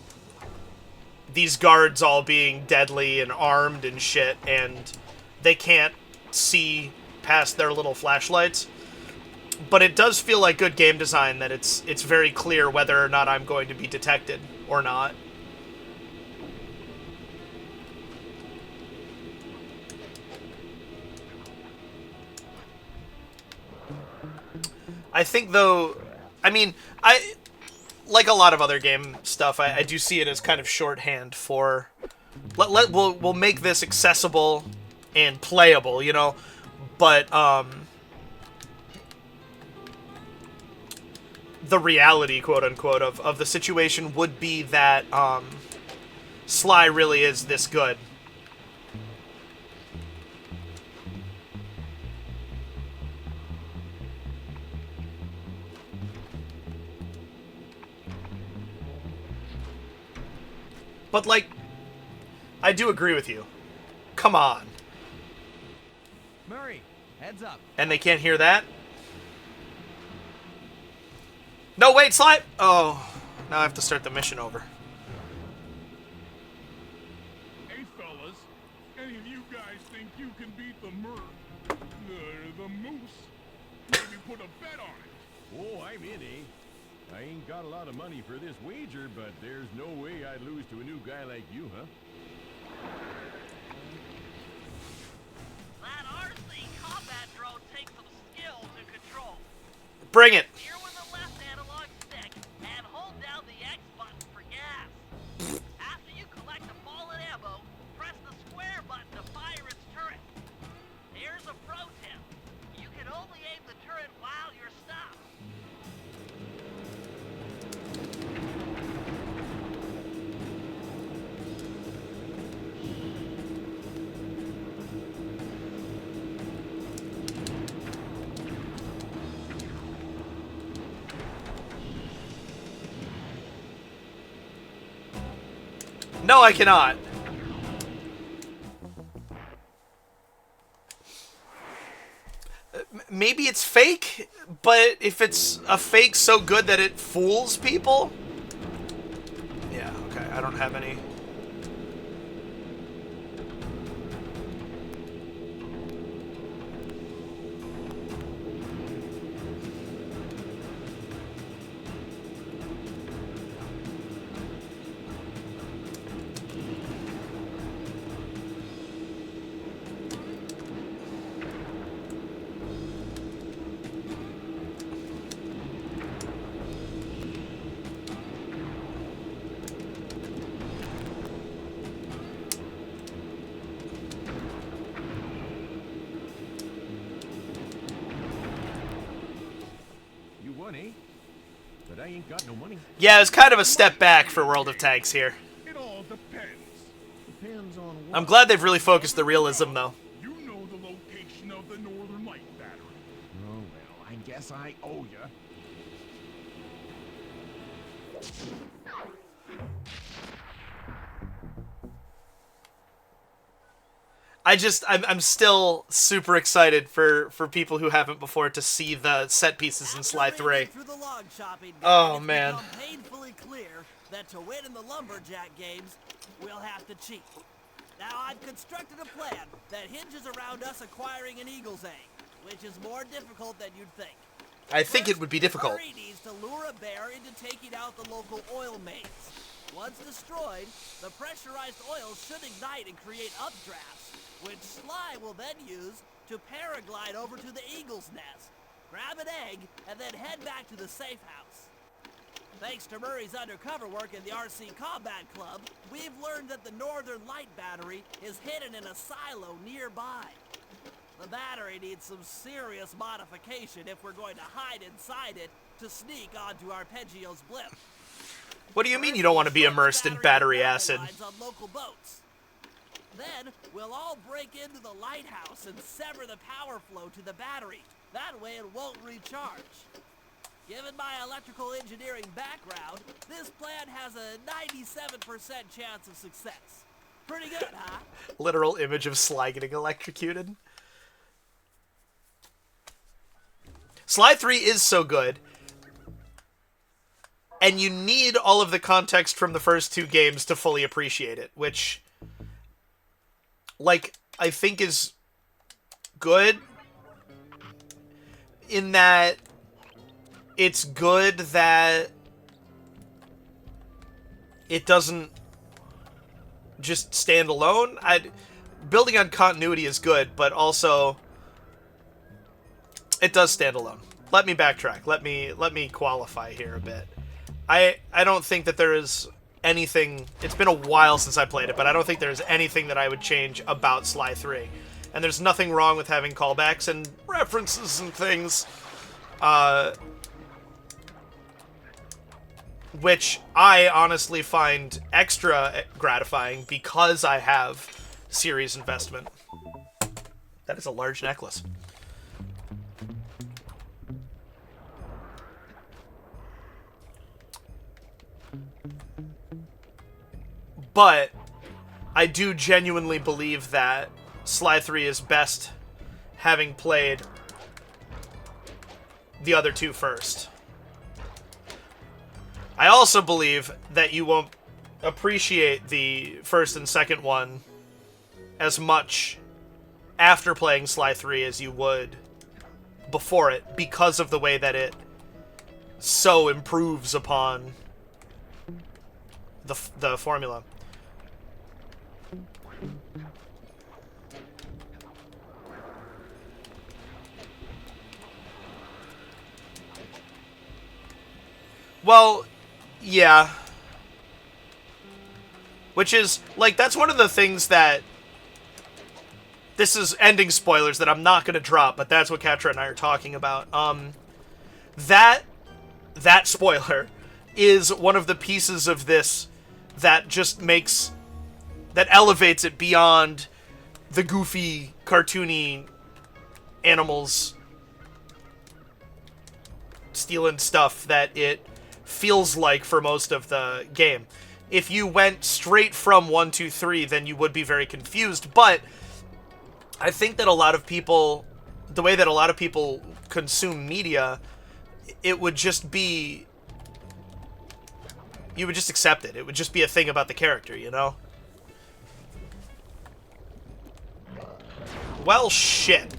Speaker 1: these guards all being deadly and armed and shit, and they can't see past their little flashlights. But it does feel like good game design that it's very clear whether or not I'm going to be detected or not. I think, though, I mean, like a lot of other game stuff, I do see it as kind of shorthand for, we'll make this accessible and playable, you know, but, the reality, quote-unquote, of the situation would be that, Sly really is this good. But, like, I do agree with you. Come on.
Speaker 8: Murray, heads up.
Speaker 1: And they can't hear that? No, wait, Sly! Oh, now I have to start the mission over.
Speaker 4: Hey, fellas. Any of you guys think you can beat the the moose? Maybe put a bet on it.
Speaker 9: Oh, I'm in, eh? I ain't got a lot of money for this wager, but there's no way I'd lose to a new guy like you, huh?
Speaker 2: That RC combat drone takes some skill to control.
Speaker 1: Bring it!
Speaker 2: Steer with the left analog stick and hold down the X button for gas. After you collect the fallen ammo, press the square button to fire its turret. Here's a pro tip.
Speaker 1: No, I cannot. Maybe it's fake, but if it's a fake so good that it fools people... Yeah, okay, I don't have any...
Speaker 9: You won, eh? But I ain't got no money.
Speaker 1: Yeah, it's kind of a step back for World of Tanks here.
Speaker 9: It all depends.
Speaker 8: Depends on what.
Speaker 1: I'm glad they've really focused the realism, though.
Speaker 4: You know the location of the Northern Light Battery.
Speaker 9: Oh, well, I guess I owe ya.
Speaker 1: I'm still super excited for people who haven't before to see the set pieces in Sly 3.
Speaker 3: Through the log chopping
Speaker 1: Oh,
Speaker 3: guide, it's
Speaker 1: man.
Speaker 3: become painfully clear that to win in the lumberjack games, we'll have to cheat. Now, I've constructed a plan that hinges around us acquiring an eagle's egg, which is more difficult than you'd think.
Speaker 1: I think it would be difficult.
Speaker 3: Murray needs to lure a bear into taking out the local oil mains. Once destroyed, the pressurized oil should ignite and create updrafts, which Sly will then use to paraglide over to the eagle's nest, grab an egg, and then head back to the safe house. Thanks to Murray's undercover work in the RC Combat Club, we've learned that the Northern Light Battery is hidden in a silo nearby. The battery needs some serious modification if we're going to hide inside it to sneak onto Arpeggio's blimp.
Speaker 1: What do you mean you don't want to be immersed in battery acid?
Speaker 3: On local boats. Then, we'll all break into the lighthouse and sever the power flow to the battery. That way it won't recharge. Given my electrical engineering background, this plan has a 97% chance of success. Pretty good, huh?
Speaker 1: Literal image of Sly getting electrocuted. Sly 3 is so good. And you need all of the context from the first two games to fully appreciate it, which, like, I think is good in that it's good that it doesn't just stand alone. Building on continuity is good, but also it does stand alone. Let me backtrack. Let me qualify here a bit. I don't think that there is anything... It's been a while since I played it, but I don't think there's anything that I would change about Sly 3. And there's nothing wrong with having callbacks and references and things, which I honestly find extra gratifying because I have series investment. That is a large necklace. But I do genuinely believe that Sly 3 is best having played the other two first. I also believe that you won't appreciate the first and second one as much after playing Sly 3 as you would before it, because of the way that it so improves upon the formula. Well, yeah. Which is, like, that's one of the things that... This is ending spoilers that I'm not going to drop, but that's what Katra and I are talking about. That spoiler is one of the pieces of this that just makes... That elevates it beyond the goofy, cartoony animals stealing stuff that it feels like for most of the game. if you went straight from 1, 2, 3, then you would be very confused. But I think that a lot of people, the way that a lot of people consume media, it would just be, you would just accept it. It would just be a thing about the character, you know? Well, shit.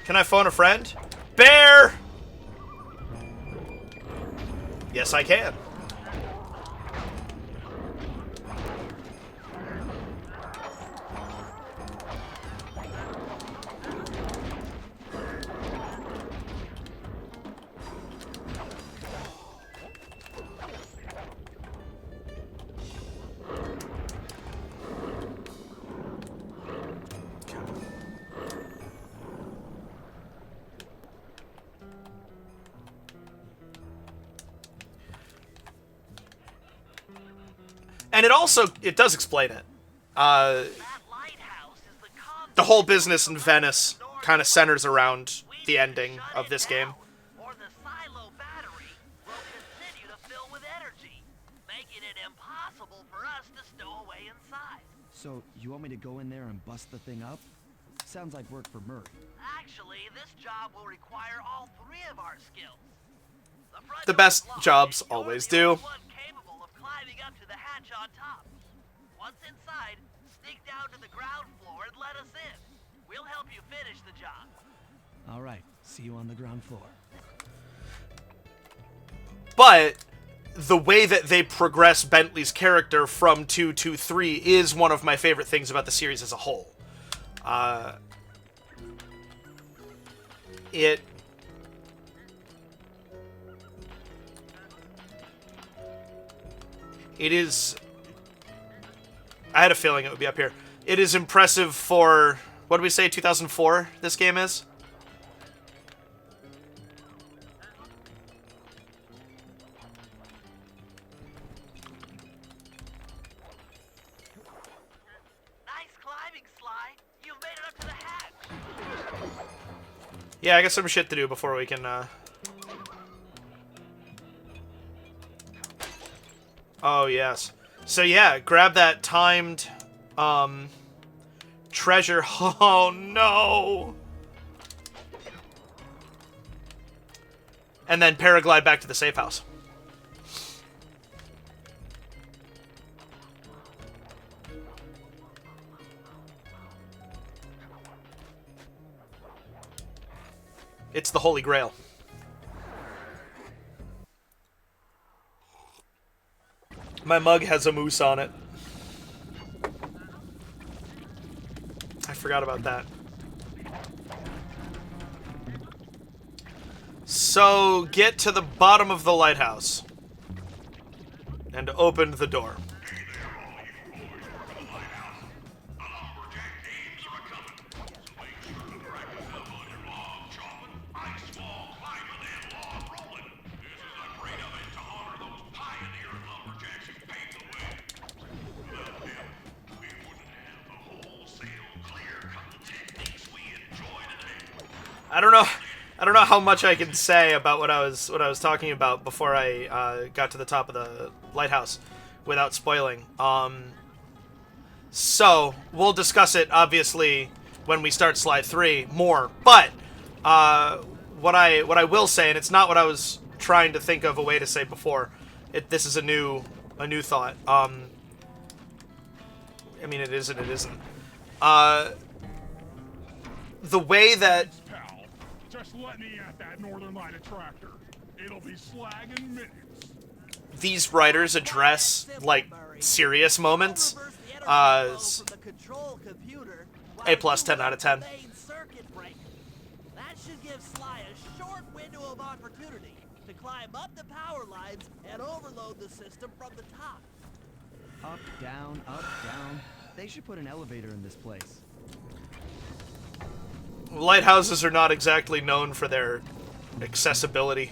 Speaker 1: Can I phone a friend? Bear! Yes, I can. And it does explain it.
Speaker 2: That lighthouse is the
Speaker 1: The whole business in Venice kind of centers around the ending of this game.
Speaker 2: or the silo battery will continue to fill with energy, making it impossible for us to stow away inside.
Speaker 8: So, you want me to go in there and bust the thing up? Sounds like work for Murray.
Speaker 2: Actually, this job will require all 3 of our skills. front
Speaker 1: The
Speaker 2: door
Speaker 1: best
Speaker 2: is locked,
Speaker 1: jobs
Speaker 2: and you're
Speaker 1: always
Speaker 2: the
Speaker 1: do.
Speaker 2: only one capable of climbing up to the hatch on top. Once inside, sneak down to the ground floor and let us in. We'll help you finish the job.
Speaker 8: All right, see you on the ground floor.
Speaker 1: But the way that they progress Bentley's character from 2 to 3 is one of my favorite things about the series as a whole. It is... I had a feeling it would be up here. It is impressive for... What did we say, 2004 this game is?
Speaker 2: Nice climbing, Sly. You made it up to the hatch.
Speaker 1: Yeah, I got some shit to do before we can, Oh, yes. So, yeah, grab that timed, treasure. Oh, no! And then paraglide back to the safe house. It's the Holy Grail. My mug has a moose on it. I forgot about that. So, get to the bottom of the lighthouse. And open the door. I don't know how much I can say about what I was talking about before I got to the top of the lighthouse without spoiling. So we'll discuss it obviously when we start Sly 3 more. But what I will say, and it's not what I was trying to think of a way to say before. This is a new thought. I mean, it is and it isn't. The way that
Speaker 10: Pal, just let me at that Northern Light attractor. It'll be slag in minutes.
Speaker 1: these writers address, like, serious moments, A plus 10 out of 10.
Speaker 3: That should give Sly a short window of opportunity to climb up the power lines and overload the system from the top.
Speaker 8: Up, down, up, down. They should put an elevator in this place.
Speaker 1: Lighthouses are not exactly known for their accessibility.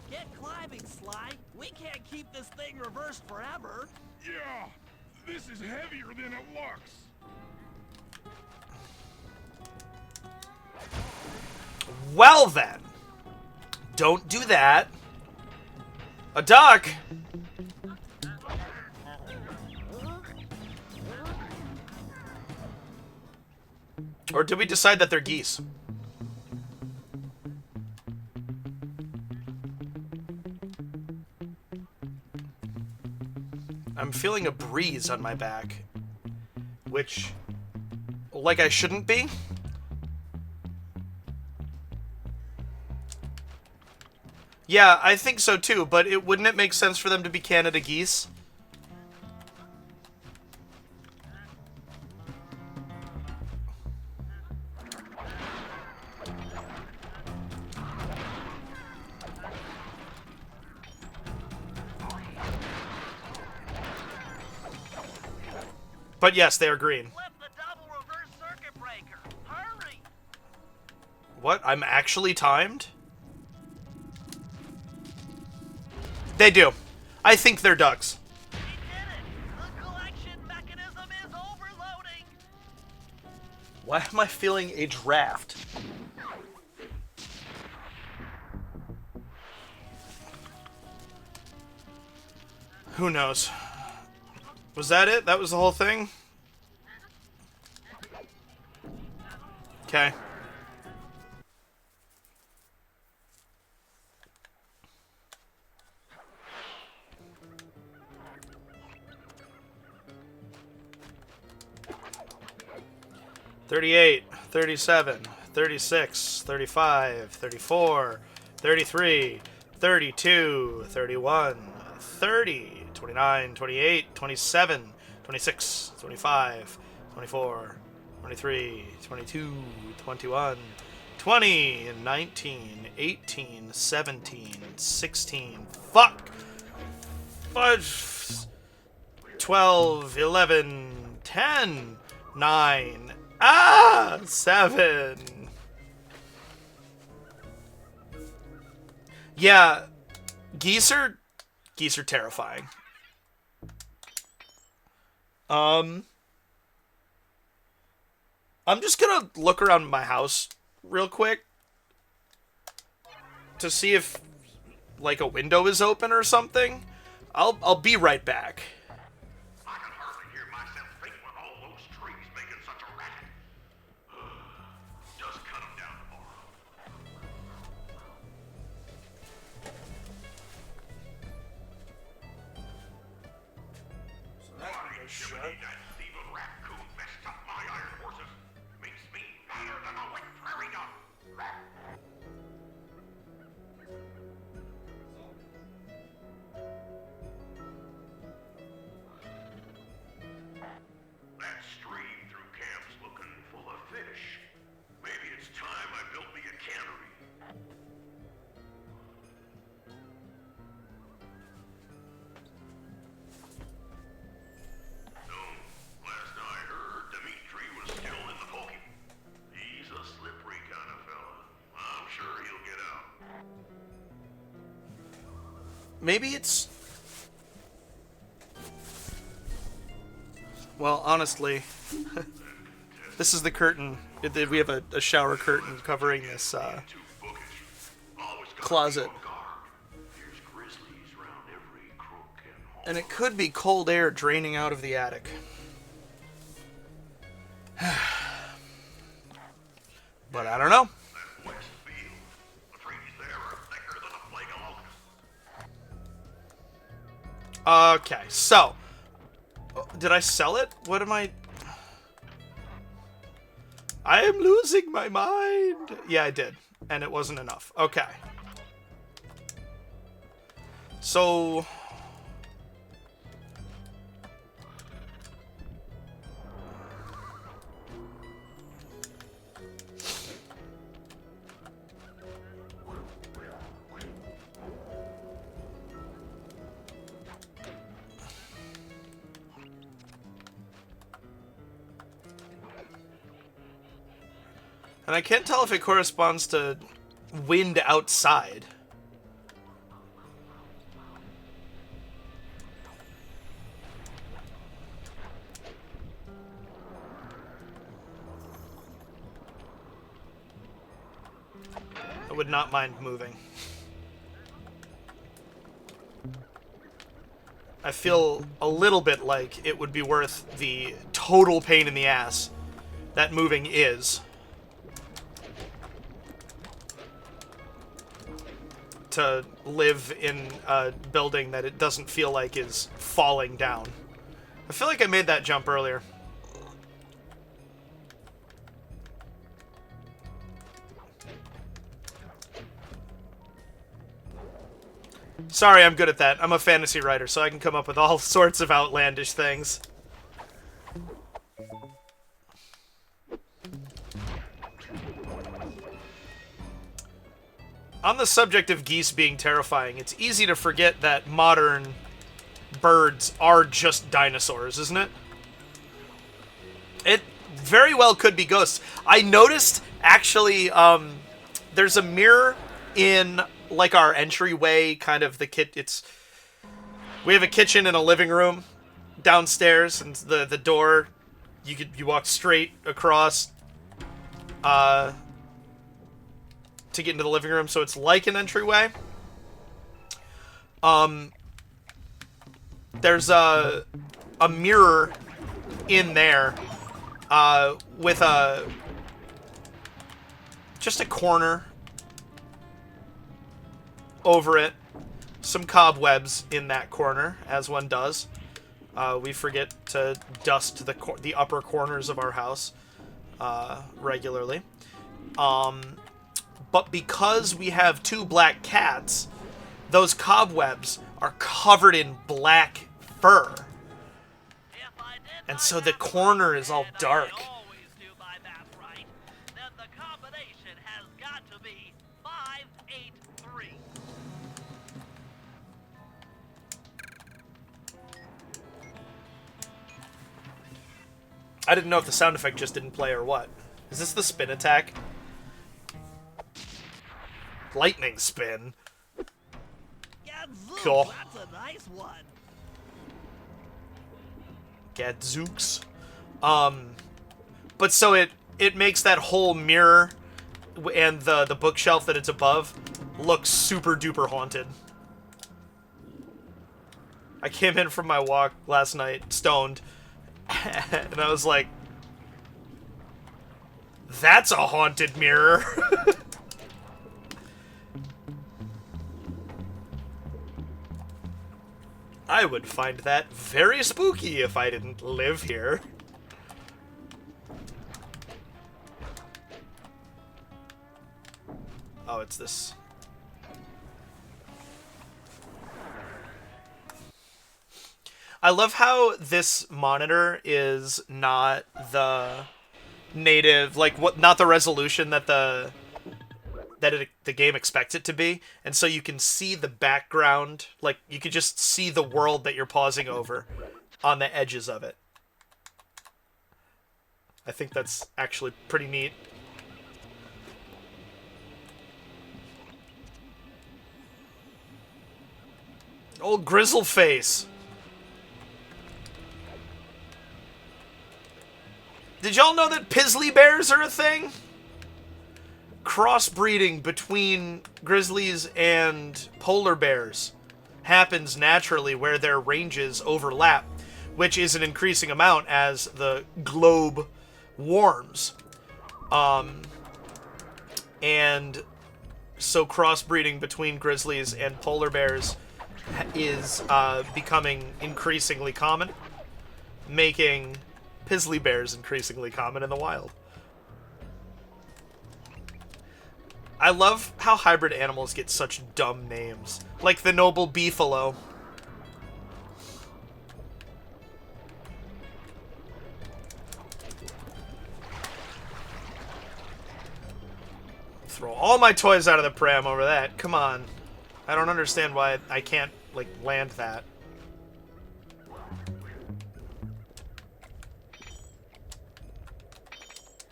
Speaker 3: Get climbing, Sly. We can't keep this thing reversed forever.
Speaker 10: Yeah, this is heavier than it looks.
Speaker 1: Well then, don't do that. A duck. Or did we decide that they're geese? I'm feeling a breeze on my back, which, like, I shouldn't be. Yeah, I think so too, but wouldn't it make sense for them to be Canada geese? But yes, they are green.
Speaker 2: Flip the double reverse circuit breaker. Hurry!
Speaker 1: What? I'm actually timed? They do. I think they're ducks.
Speaker 2: We did it! The collection mechanism is overloading!
Speaker 1: Why am I feeling a draft? Who knows? Was that it? That was the whole thing? Okay. $38, $37, $36, $35, $34, $33, $32, $31, $30, $29, $28, $27, $26, $25, $24, $23, $22, $21, $20, $19, $18, $17, $16, fuck! 5, 12, 11, 10, 9, 7. Yeah, geese are terrifying. I'm just gonna look around my house real quick to see if, like, a window is open or something. I'll be right back.
Speaker 4: I can hardly hear myself think with all those trees making such a racket. Just cut them down tomorrow. Why should that thieving raccoon messed up my iron horses? Makes me madder than a wet prairie dog. That stream through camp's looking full of fish. Maybe it's time I built me a cannery. No, last I heard, Dimitri was still in the pokey. He's a slippery kind of fella. I'm sure he'll get out.
Speaker 1: Maybe it's... Well, honestly, this is the curtain. We have a shower curtain covering this
Speaker 4: Too bookish. Always gotta
Speaker 1: closet.
Speaker 4: be on guard. There's grizzlies round every crook and hole.
Speaker 1: And it could be cold air draining out of the attic. But I don't know.
Speaker 4: That west field. The trees there are thicker than a plague of locusts.
Speaker 1: Okay, so... Did I sell it? What am I... I am losing my mind. Yeah, I did. And it wasn't enough. Okay. So... And I can't tell if it corresponds to wind outside. I would not mind moving. I feel a little bit like it would be worth the total pain in the ass that moving is. To live in a building that it doesn't feel like is falling down. I feel like I made that jump earlier. Sorry, I'm good at that. I'm a fantasy writer, so I can come up with all sorts of outlandish things. On the subject of geese being terrifying, it's easy to forget that modern birds are just dinosaurs, isn't it? It very well could be ghosts. I noticed, actually, there's a mirror in, like, our entryway, kind of the we have a kitchen and a living room downstairs, and the door, you walk straight across, to get into the living room, so it's like an entryway. There's a mirror in there, with just a corner over it. Some cobwebs in that corner, as one does. We forget to dust the upper corners of our house regularly. But because we have 2 black cats, those cobwebs are covered in black fur. And so the corner is all dark. I didn't know if the sound effect just didn't play or what. Is this the spin attack? Lightning spin. Cool.
Speaker 3: That's a nice one.
Speaker 1: Gadzooks. But so it makes that whole mirror and the bookshelf that it's above look super duper haunted. I came in from my walk last night, stoned, and I was like, that's a haunted mirror. I would find that very spooky if I didn't live here. Oh, it's this. I love how this monitor is not the native, like, not the resolution that the game expects it to be, and so you can see the background, like, you can just see the world that you're pausing over on the edges of it. I think that's actually pretty neat. Old Grizzle Face. Did y'all know that Pizzly bears are a thing? Crossbreeding between grizzlies and polar bears happens naturally where their ranges overlap, which is an increasing amount as the globe warms. And so crossbreeding between grizzlies and polar bears is becoming increasingly common, making Pizzly bears increasingly common in the wild. I love how hybrid animals get such dumb names, like the noble beefalo. Throw all my toys out of the pram over that. Come on. I don't understand why I can't, like, land that.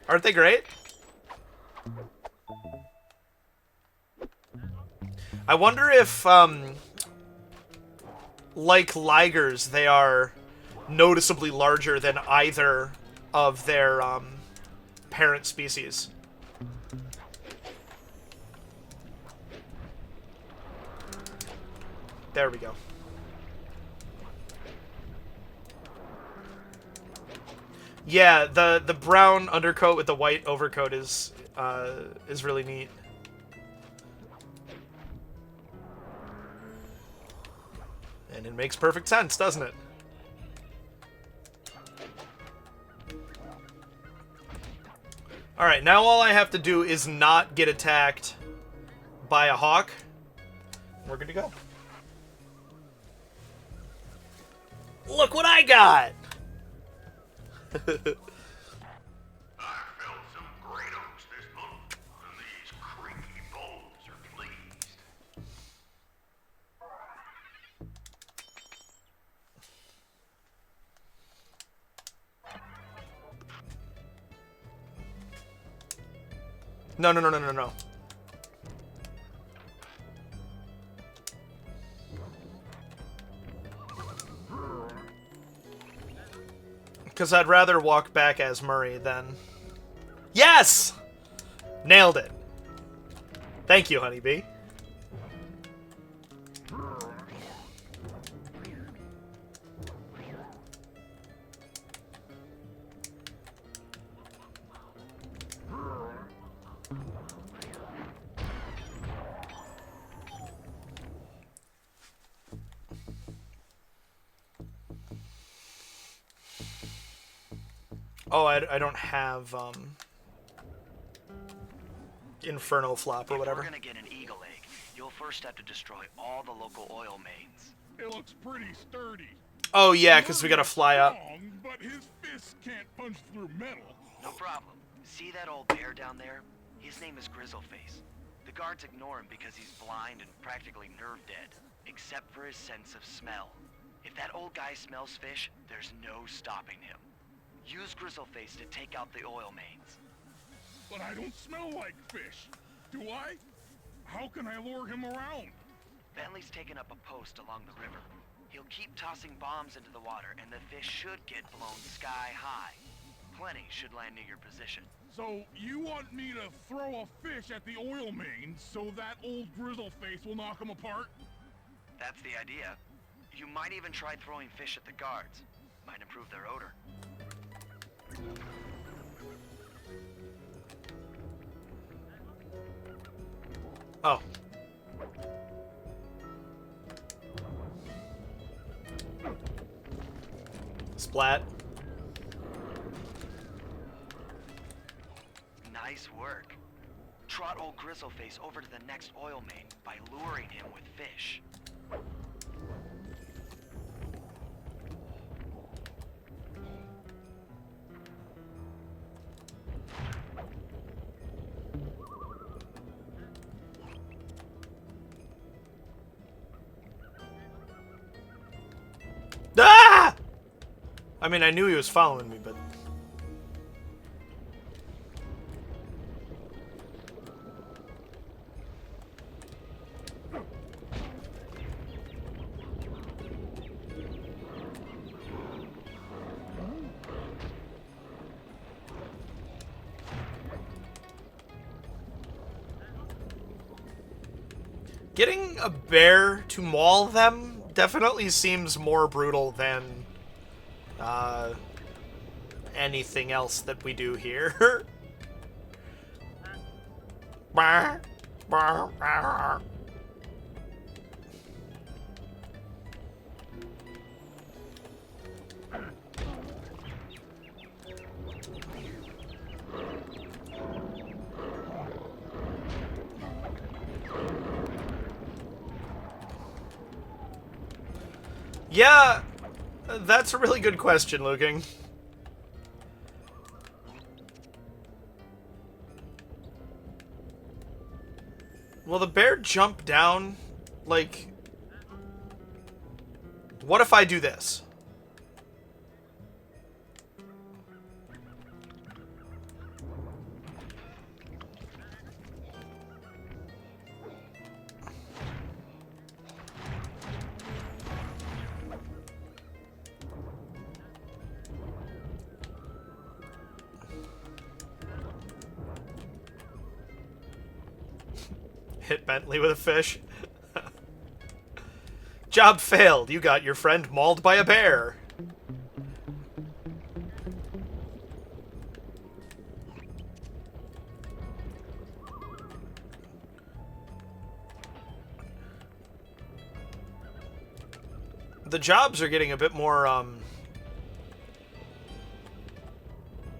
Speaker 1: Aren't they great? I wonder if, like ligers, they are noticeably larger than either of their, parent species. There we go. Yeah, the brown undercoat with the white overcoat is really neat. And it makes perfect sense, doesn't it? Alright, now all I have to do is not get attacked by a hawk. We're good to go. Look what I got!
Speaker 4: I felt some great oaks this month, and these creaky bones are pleased.
Speaker 1: No, no, no, no, no, no. Because I'd rather walk back as Murray than... Yes! Nailed it. Thank you, Honeybee. Oh, I don't have, Inferno Flop or whatever.
Speaker 11: If we're gonna get an eagle egg, you'll first have to destroy all the local oil mains.
Speaker 10: It looks pretty sturdy.
Speaker 1: Oh, yeah, because we gotta fly up.
Speaker 10: Strong, but his fists can't punch through metal.
Speaker 11: No problem. See that old bear down there? His name is Grizzleface. The guards ignore him because he's blind and practically nerve dead, except for his sense of smell. If that old guy smells fish, there's no stopping him. Use Grizzleface to take out the oil mains.
Speaker 10: But I don't smell like fish. Do I? How can I lure him around?
Speaker 11: Bentley's taken up a post along the river. He'll keep tossing bombs into the water, and the fish should get blown sky high. Plenty should land near your position.
Speaker 10: So you want me to throw a fish at the oil mains so that old Grizzleface will knock him apart?
Speaker 11: That's the idea. You might even try throwing fish at the guards. Might improve their odor.
Speaker 1: Oh. Splat.
Speaker 11: Nice work. Trot old Grizzleface over to the next oil main by luring him with fish.
Speaker 1: Ah! I mean, I knew he was following me, but... Getting a bear to maul them definitely seems more brutal than anything else that we do here. Yeah, that's a really good question, Luking. Will the bear jump down? Like, what if I do this? Hit Bentley with a fish. Job failed. You got your friend mauled by a bear. The jobs are getting a bit more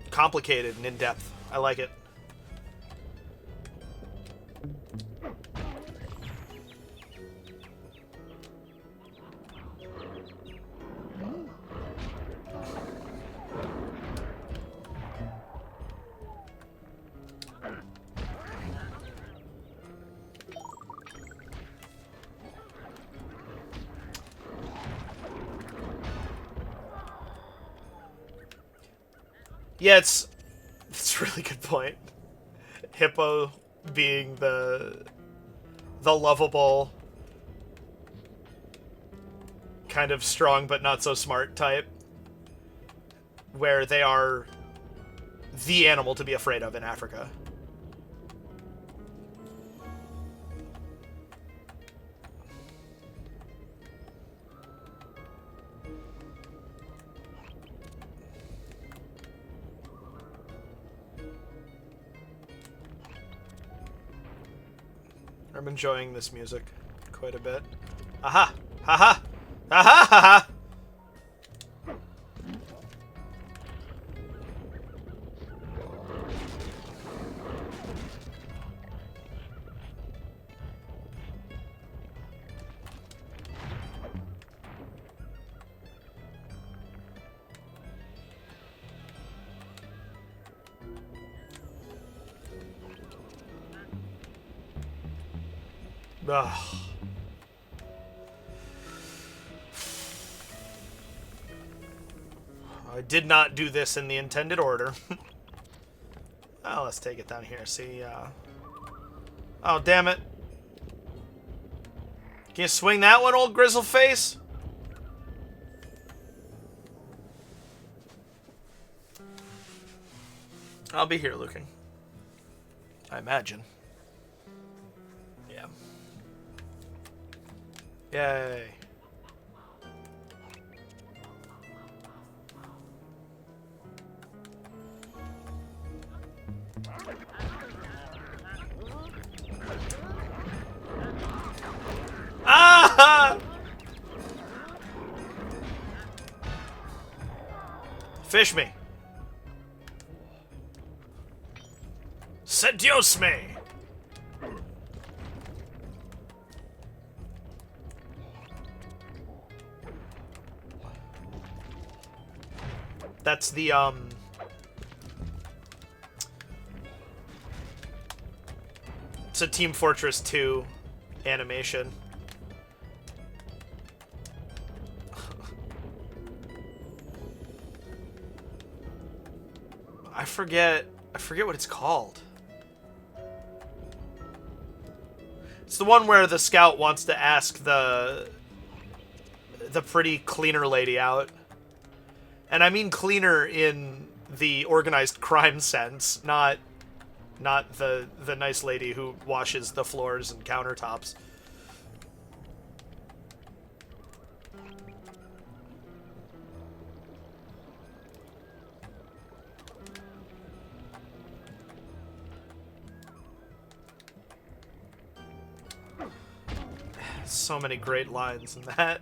Speaker 1: complicated and in-depth. I like it. Yeah, it's a really good point. Hippo being the lovable, kind of strong but not so smart type, where they are the animal to be afraid of in Africa. I'm enjoying this music quite a bit. Aha! Haha! Aha! Haha! Ugh. I did not do this in the intended order. Oh, let's take it down here. See, oh, damn it. Can you swing that one, old grizzle face? I'll be here looking. I imagine. Yeah. Yay. Ah! Fish me. Seduce me. That's the, it's a Team Fortress 2 animation. I forget what it's called. It's the one where the scout wants to ask the pretty cleaner lady out. And I mean cleaner in the organized crime sense, not the nice lady who washes the floors and countertops. So many great lines in that.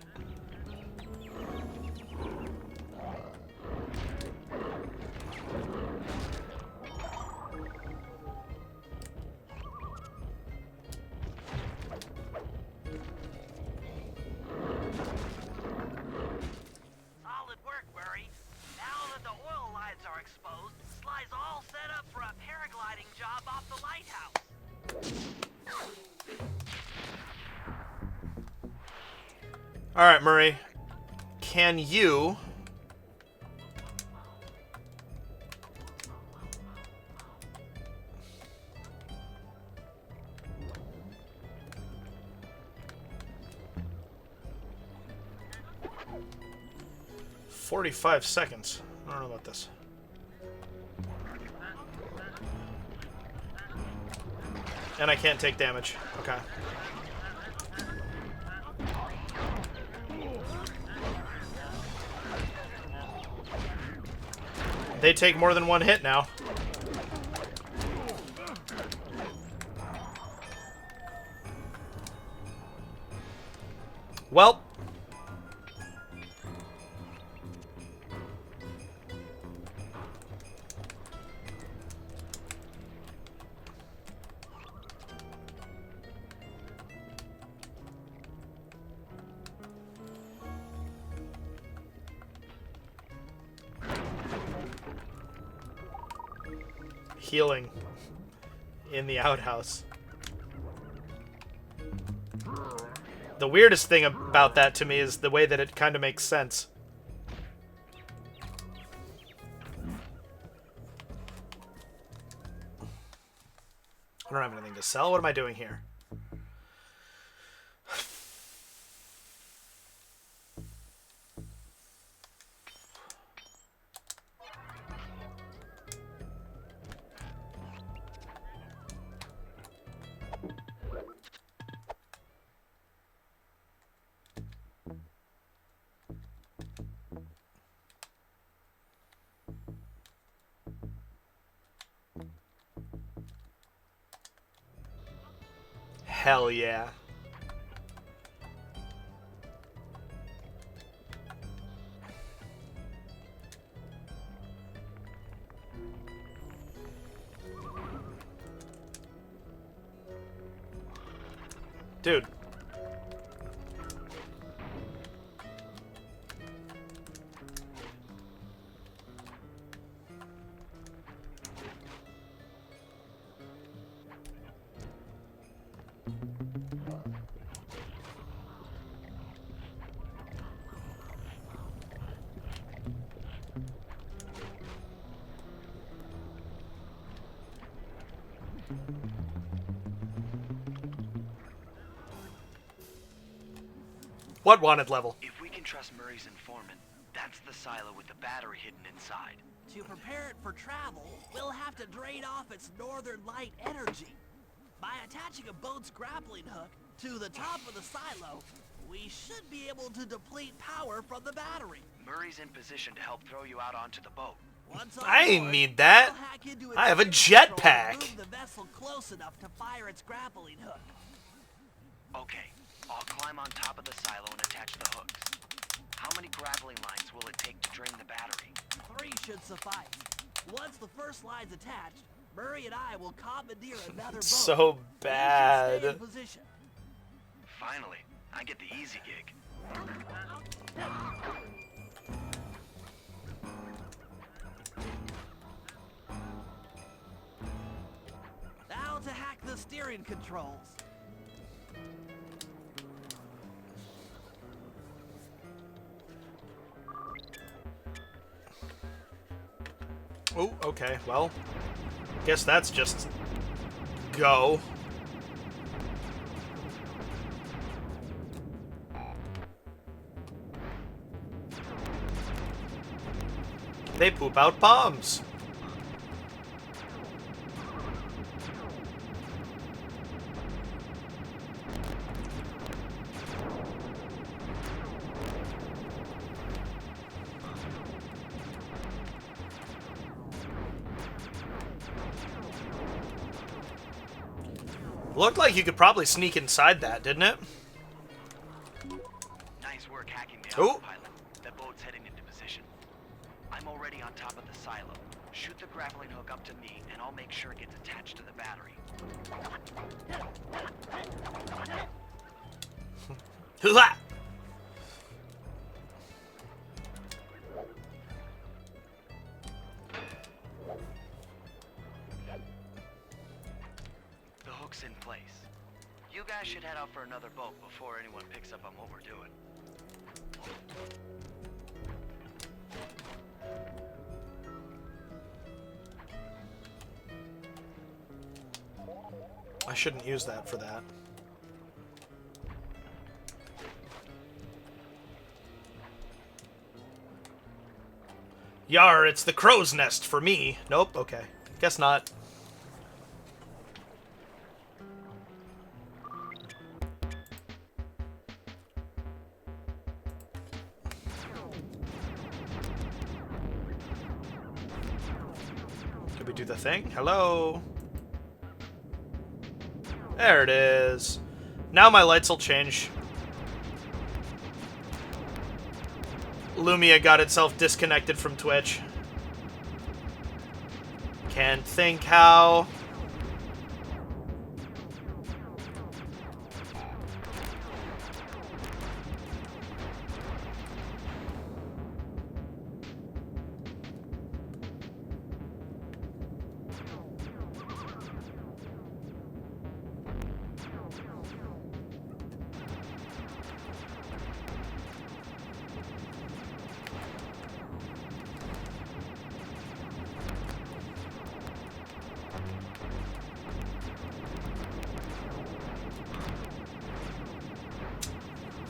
Speaker 2: Solid work, Murray. Now that the oil lines are exposed, Sly's all set up for a paragliding job off the lighthouse.
Speaker 1: Alright, Murray. Can you... "45 seconds. I don't know about this. And I can't take damage. Okay. They take more than one hit now. Well. Healing in the outhouse. The weirdest thing about that to me is the way that it kind of makes sense. I don't have anything to sell. What am I doing here? Hell yeah. Dude. What wanted level?
Speaker 11: If we can trust Murray's informant, that's the silo with the battery hidden inside.
Speaker 3: To prepare it for travel, we'll have to drain off its northern light energy. By attaching a boat's grappling hook to the top of the silo, we should be able to deplete power from the battery.
Speaker 11: Murray's in position to help throw you out onto the boat.
Speaker 3: Once on
Speaker 1: I
Speaker 3: board,
Speaker 1: need that.
Speaker 3: we'll hack into its
Speaker 1: I have a
Speaker 3: steering control
Speaker 1: jetpack.
Speaker 3: and move the vessel close enough to fire its grappling hook.
Speaker 11: Okay, I'll climb on top of the silo and attach the hooks. How many grappling lines will it take to drain the battery?
Speaker 3: 3 should suffice. Once the first line's attached, Murray and I will commandeer another boat.
Speaker 1: So
Speaker 3: We should
Speaker 1: bad.
Speaker 3: stay in position.
Speaker 11: Finally, I get the easy gig.
Speaker 3: Now to hack the steering controls.
Speaker 1: Oh, okay. Well, guess that's just go. They poop out bombs. Looked like you could probably sneak inside that, didn't it?
Speaker 11: Nice work hacking the
Speaker 1: Oh.
Speaker 11: autopilot. That boat's heading into position. I'm already on top of the silo. Shoot the grappling hook up to me, and I'll make sure it gets attached to the battery.
Speaker 1: Hoo-ha!
Speaker 11: The hook's in place. You guys should head out for another boat before anyone picks up on what we're doing.
Speaker 1: I shouldn't use that for that. Yar, it's the crow's nest for me. Nope, okay. Guess not. we do the thing? Hello? There it is. Now my lights will change. Lumia got itself disconnected from Twitch. Can't think how.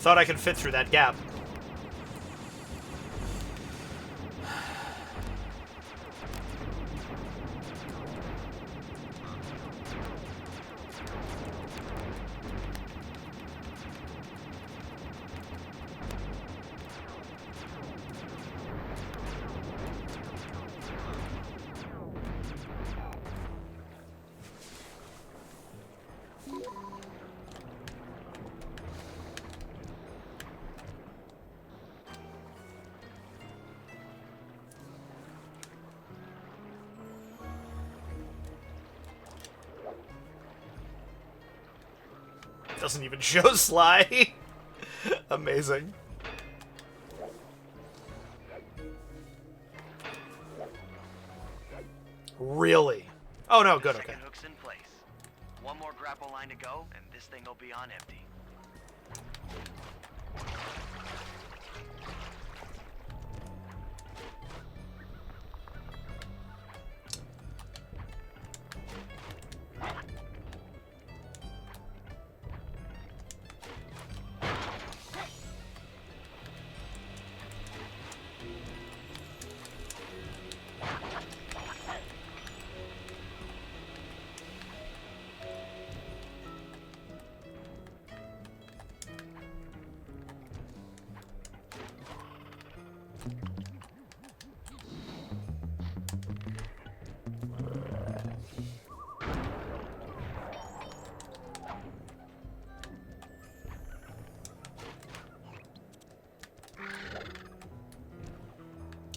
Speaker 1: Thought I could fit through that gap. Doesn't even show Sly. Amazing. Really? Oh no, good, okay.
Speaker 11: Second hook's in place. One more grapple line to go, and this thing will be on empty.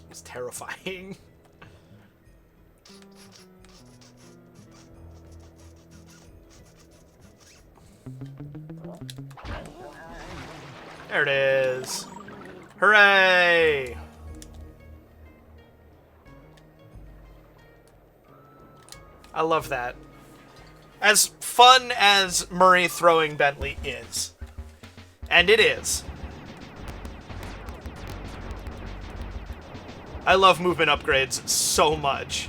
Speaker 1: It's terrifying. There it is. Hooray! I love that. As fun as Murray throwing Bentley is. And it is. I love movement upgrades so much.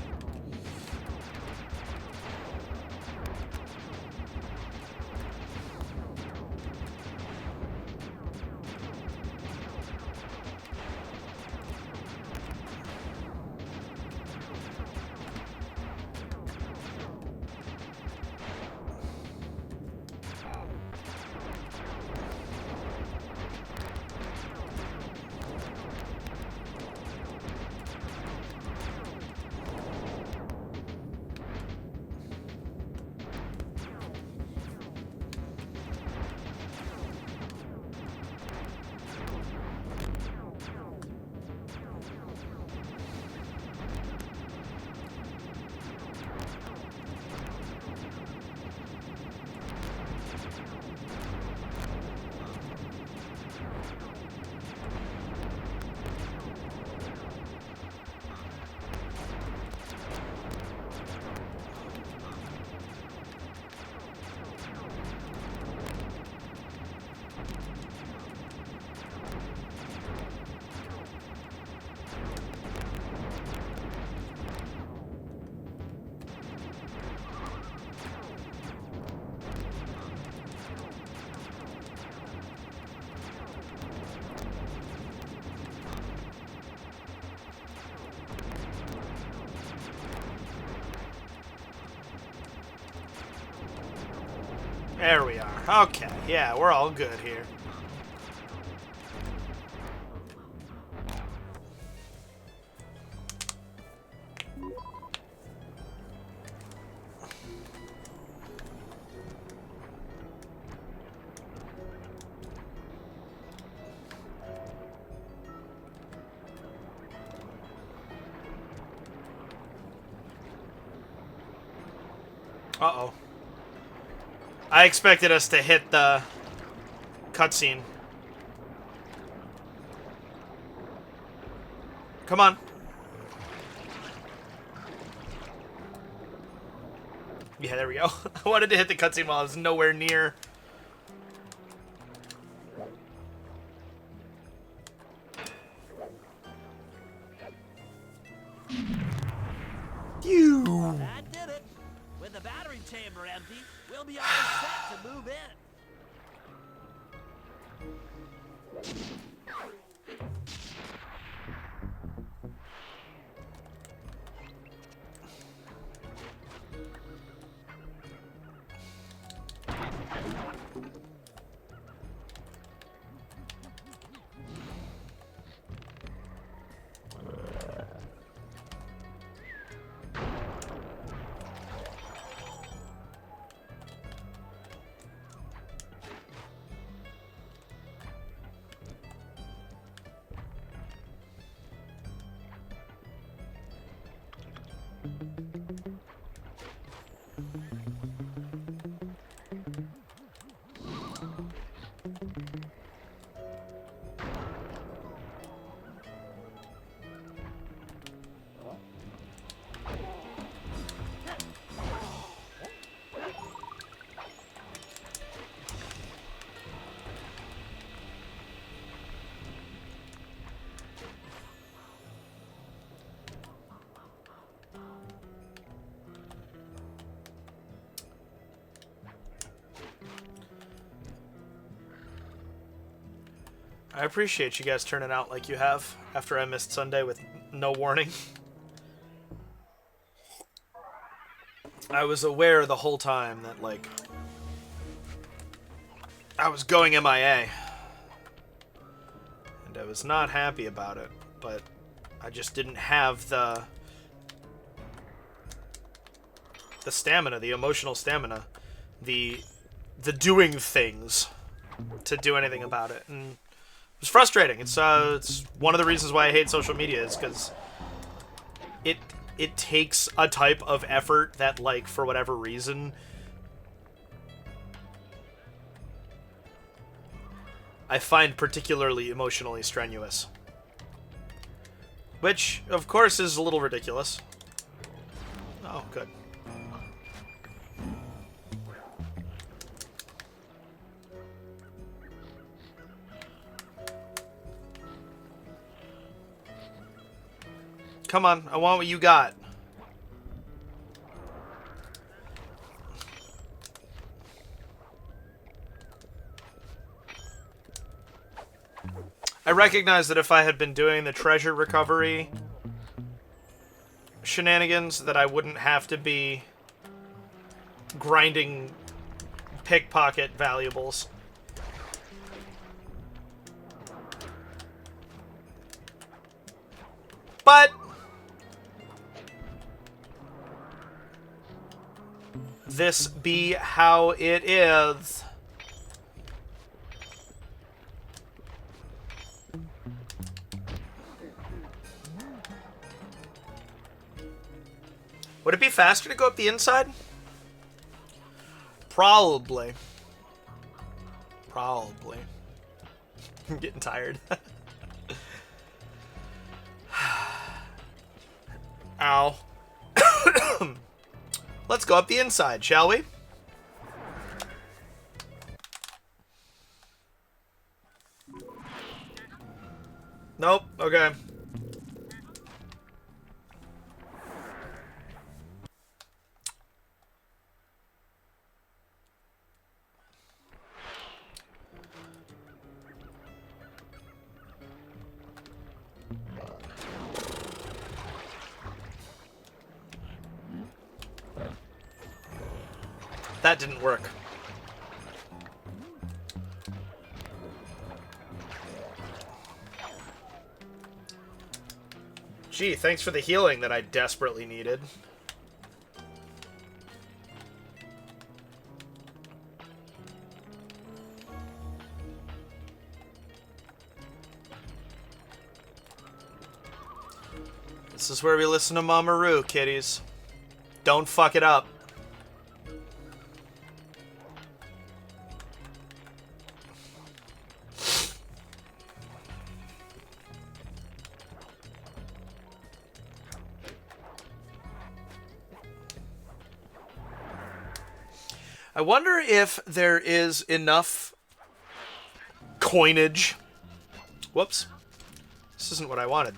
Speaker 1: There we are. Okay, yeah, we're all good here. Uh-oh. I expected us to hit the cutscene. Come on. Yeah, there we go. I wanted to hit the cutscene while I was nowhere near.
Speaker 3: That did it. With the battery chamber empty, we'll be all set to move in.
Speaker 1: I appreciate you guys turning out like you have after I missed Sunday with no warning. I was aware the whole time that, like, I was going MIA. And I was not happy about it, but I just didn't have the stamina, the emotional stamina, the doing things to do anything about it. And it's frustrating. It's one of the reasons why I hate social media, is because it takes a type of effort that, like, for whatever reason, I find particularly emotionally strenuous. Which, of course, is a little ridiculous. Oh, good. Come on, I want what you got. I recognize that if I had been doing the treasure recovery shenanigans, that I wouldn't have to be grinding pickpocket valuables. But this be how it is. Would it be faster to go up the inside? Probably. Probably. I'm getting tired. Ow. Let's go up the inside, shall we? Nope. Okay. That didn't work. Gee, thanks for the healing that I desperately needed. This is where we listen to Mama Roo, kiddies. Don't fuck it up. I wonder if there is enough coinage. Whoops. This isn't what I wanted.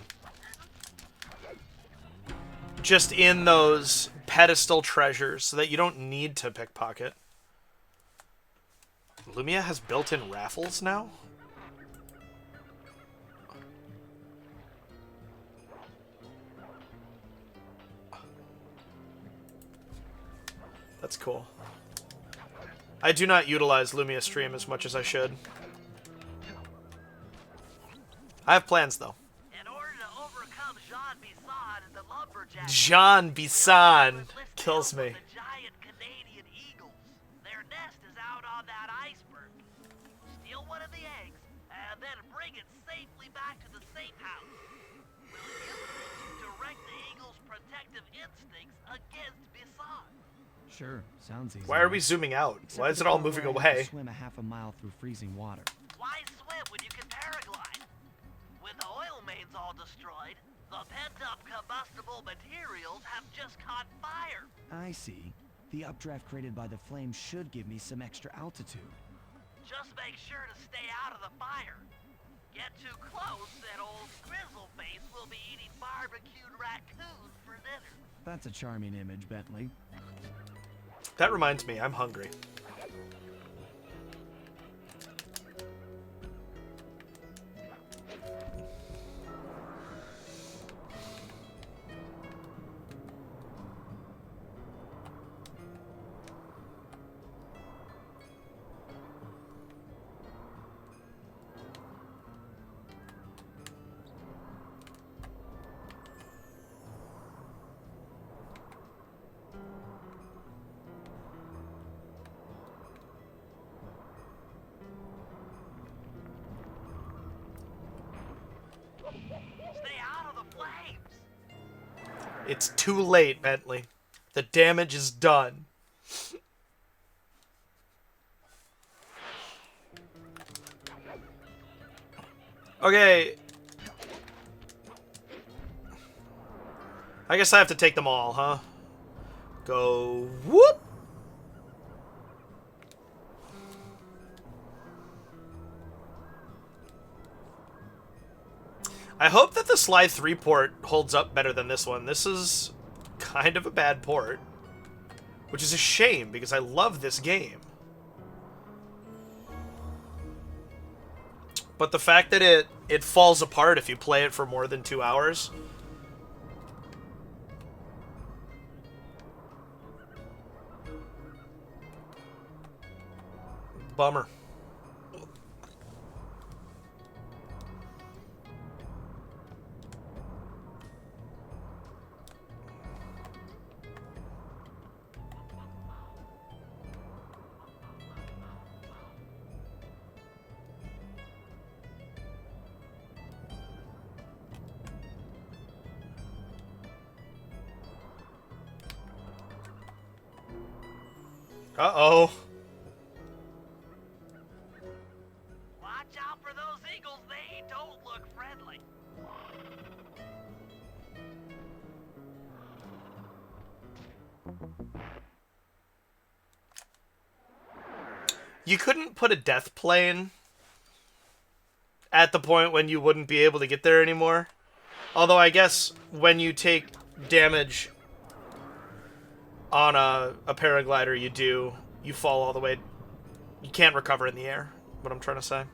Speaker 1: Just in those pedestal treasures so that you don't need to pickpocket. Lumia has built-in raffles now? That's cool. I do not utilize Lumia Stream as much as I should. I have plans, though.
Speaker 2: In order to overcome Jean Bisson and the lumberjacks,
Speaker 1: Jean Bisson kills me.
Speaker 2: the giant Canadian eagles. Their nest is out on that iceberg. Steal one of the eggs, and then bring it safely back to the safe house. We'll use it to direct the eagles' protective instincts against Bisson.
Speaker 8: Sure, sounds easy.
Speaker 1: Why are we zooming out?
Speaker 8: Except
Speaker 1: Why
Speaker 8: for
Speaker 1: is
Speaker 8: the
Speaker 1: it all
Speaker 8: part
Speaker 1: moving
Speaker 8: where I have
Speaker 1: away?
Speaker 8: to swim a half a mile through freezing water.
Speaker 2: Why swim when you can paraglide? With the oil mains all destroyed, the pent-up combustible materials have just caught fire.
Speaker 8: I see. The updraft created by the flame should give me some extra altitude.
Speaker 2: Just make sure to stay out of the fire. Get too close and old Grizzleface will be eating barbecued raccoon for dinner.
Speaker 8: That's a charming image, Bentley.
Speaker 1: That reminds me, I'm hungry.
Speaker 2: Stay out of the flames.
Speaker 1: It's too late, Bentley. The damage is done. Okay. I guess I have to take them all, huh? Go whoop! I hope that the Sly 3 port holds up better than this one. This is kind of a bad port. Which is a shame, because I love this game. But the fact that it falls apart if you play it for more than 2 hours... Bummer. Uh-oh.
Speaker 2: Watch out for those eagles, they don't look friendly.
Speaker 1: You couldn't put a death plane at the point when you wouldn't be able to get there anymore. Although I guess when you take damage on a paraglider, you fall all the way. You can't recover in the air, what I'm trying to say.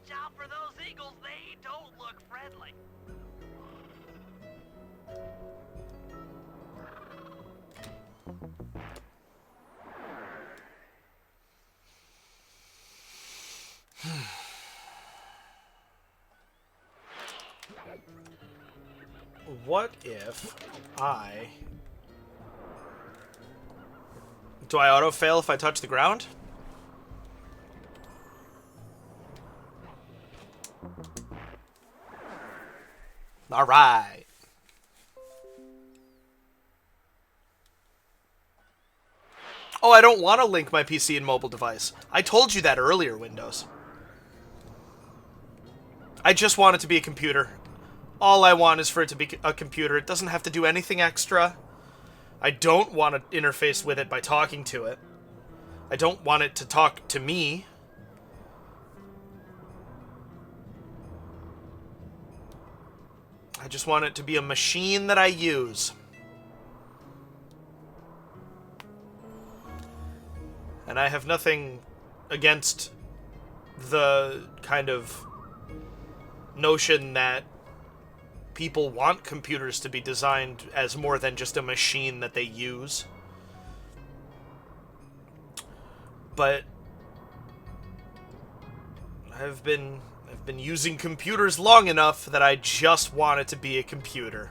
Speaker 2: Watch out for those eagles, they don't look friendly.
Speaker 1: What if I... Do I auto-fail if I touch the ground? Alright. Oh, I don't want to link my PC and mobile device. I told you that earlier, Windows. I just want it to be a computer. All I want is for it to be a computer. It doesn't have to do anything extra. I don't want to interface with it by talking to it. I don't want it to talk to me. I just want it to be a machine that I use. And I have nothing against the kind of notion that people want computers to be designed as more than just a machine that they use. But I've been using computers long enough that I just want it to be a computer.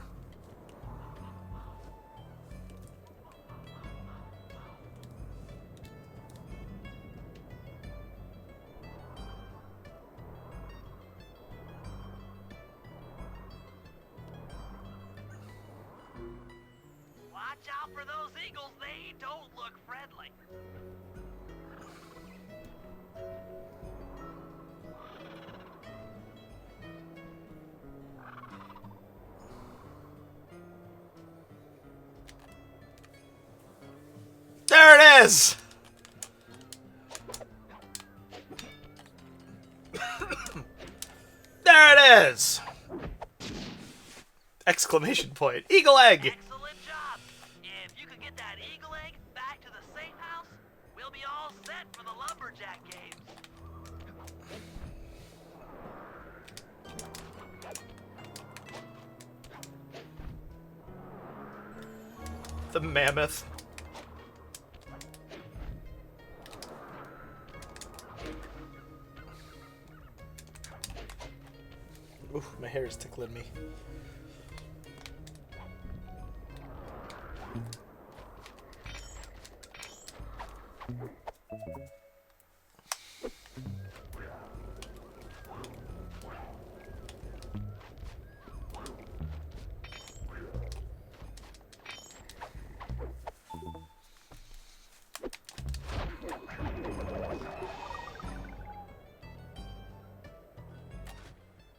Speaker 2: Watch out for those eagles, they don't look friendly.
Speaker 1: There it is! There it is! Exclamation point. Eagle egg!
Speaker 2: Excellent job. If you could get that eagle egg back to the safe house, we'll be all set for the lumberjack games.
Speaker 1: The mammoth. Ooh, my hair is tickling me.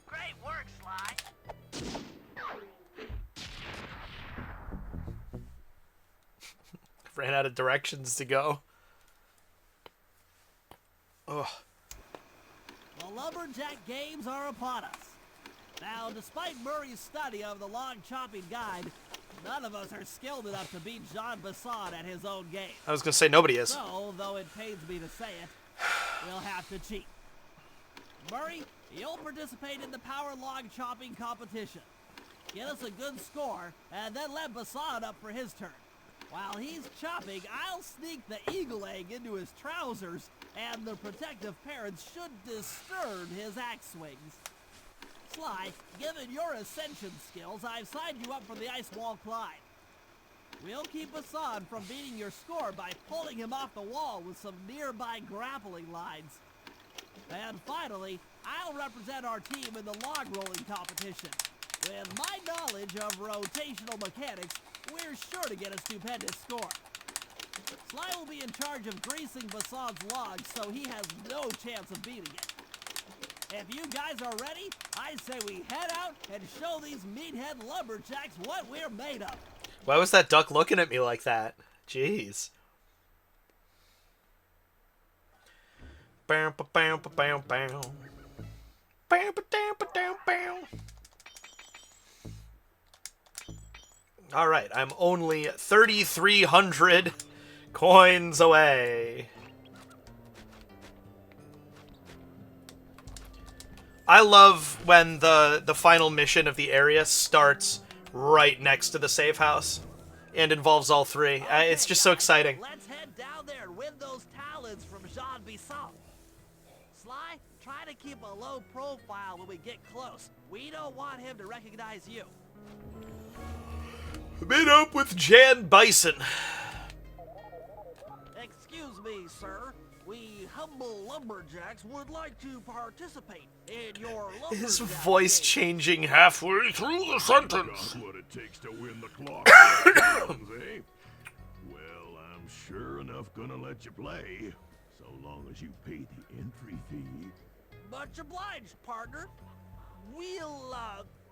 Speaker 2: Great work, Sly.
Speaker 1: Ran out of directions to go. Ugh.
Speaker 3: The lumberjack games are upon us. Now, despite Murray's study of the log chopping guide, none of us are skilled enough to beat Jean Bassan at his own game.
Speaker 1: I was gonna say nobody is.
Speaker 3: So, though it pains me to say it, we'll have to cheat. Murray, you'll participate in the power log chopping competition. Get us a good score, and then let Bassan up for his turn. While he's chopping, I'll sneak the eagle egg into his trousers, and the protective parents should discern his axe swings. Sly, given your ascension skills, I've signed you up for the ice wall climb. We'll keep Bassan from beating your score by pulling him off the wall with some nearby grappling lines. And finally, I'll represent our team in the log rolling competition. With my knowledge of rotational mechanics, we're sure to get a stupendous score. Sly will be in charge of greasing Bassan's logs, so he has no chance of beating it. If you guys are ready, I say we head out and show these meathead lumberjacks what we're made of.
Speaker 1: Why was that duck looking at me like that? Jeez. Bam, ba, bam, ba, bam, bam. Bam, ba, bam, ba, bam, bam. All right, I'm only 3,300 coins away. I love when the final mission of the area starts right next to the safe house and involves all three. It's just so exciting.
Speaker 3: Let's head down there and win those talons from Jean Bisson. Sly, try to keep a low profile when we get close. We don't want him to recognize you.
Speaker 1: Meet up with Jan Bison.
Speaker 3: Excuse me, sir. We humble lumberjacks would like to participate in your lumberjack
Speaker 1: His voice
Speaker 3: game.
Speaker 1: changing halfway through the sentence.
Speaker 9: That's what it takes to win the clock. Eh? Well, I'm sure enough gonna let you play, so long as you pay the entry fee.
Speaker 3: Much obliged, partner. We'll,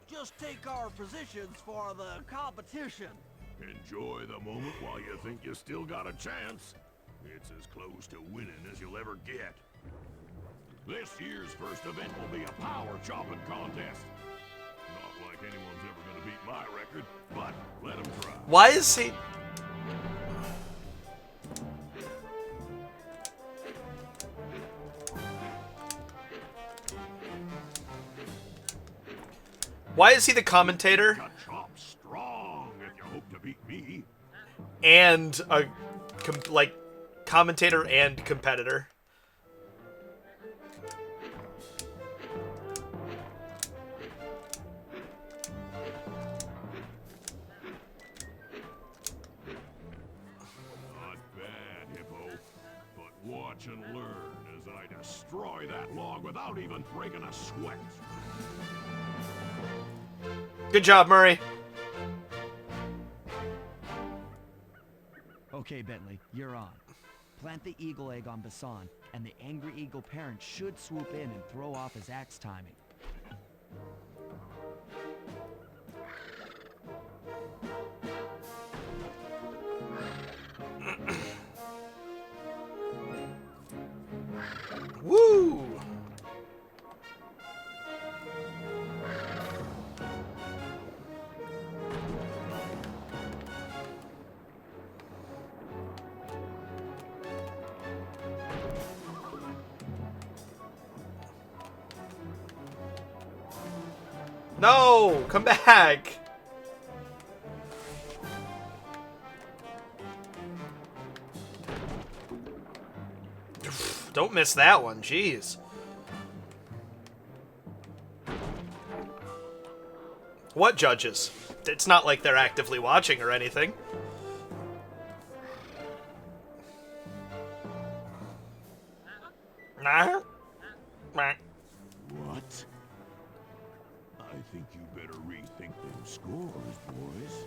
Speaker 3: just take our positions for the competition.
Speaker 9: Enjoy the moment while you think you still got a chance. It's as close to winning as you'll ever get. This year's first event will be a power chopping contest. Not like anyone's ever gonna beat my record, but let 'em try.
Speaker 1: Why is he... Why is he the commentator
Speaker 9: Got chop strong if you hope to beat me.
Speaker 1: and a commentator and competitor?
Speaker 9: Not bad, Hippo. But watch and learn as I destroy that log without even breaking a sweat.
Speaker 1: Good job, Murray.
Speaker 8: Okay, Bentley, you're on. Plant the eagle egg on Bassan, and the angry eagle parent should swoop in and throw off his axe timing.
Speaker 1: Woo! No! Come back! Don't miss that one, jeez. What judges? It's not like they're actively watching or anything. Nah. Nah.
Speaker 9: What? I think you better rethink them scores, boys.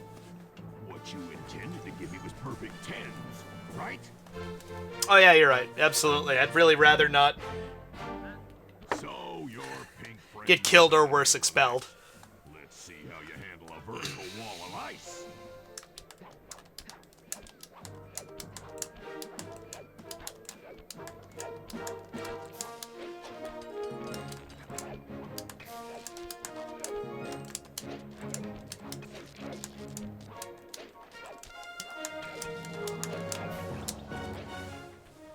Speaker 9: What you intended to give me was perfect tens, right?
Speaker 1: Oh yeah, you're right. Absolutely. I'd really rather not
Speaker 9: So your pink friend
Speaker 1: get killed or worse, expelled.
Speaker 9: Let's see how you handle a vertical wall of ice.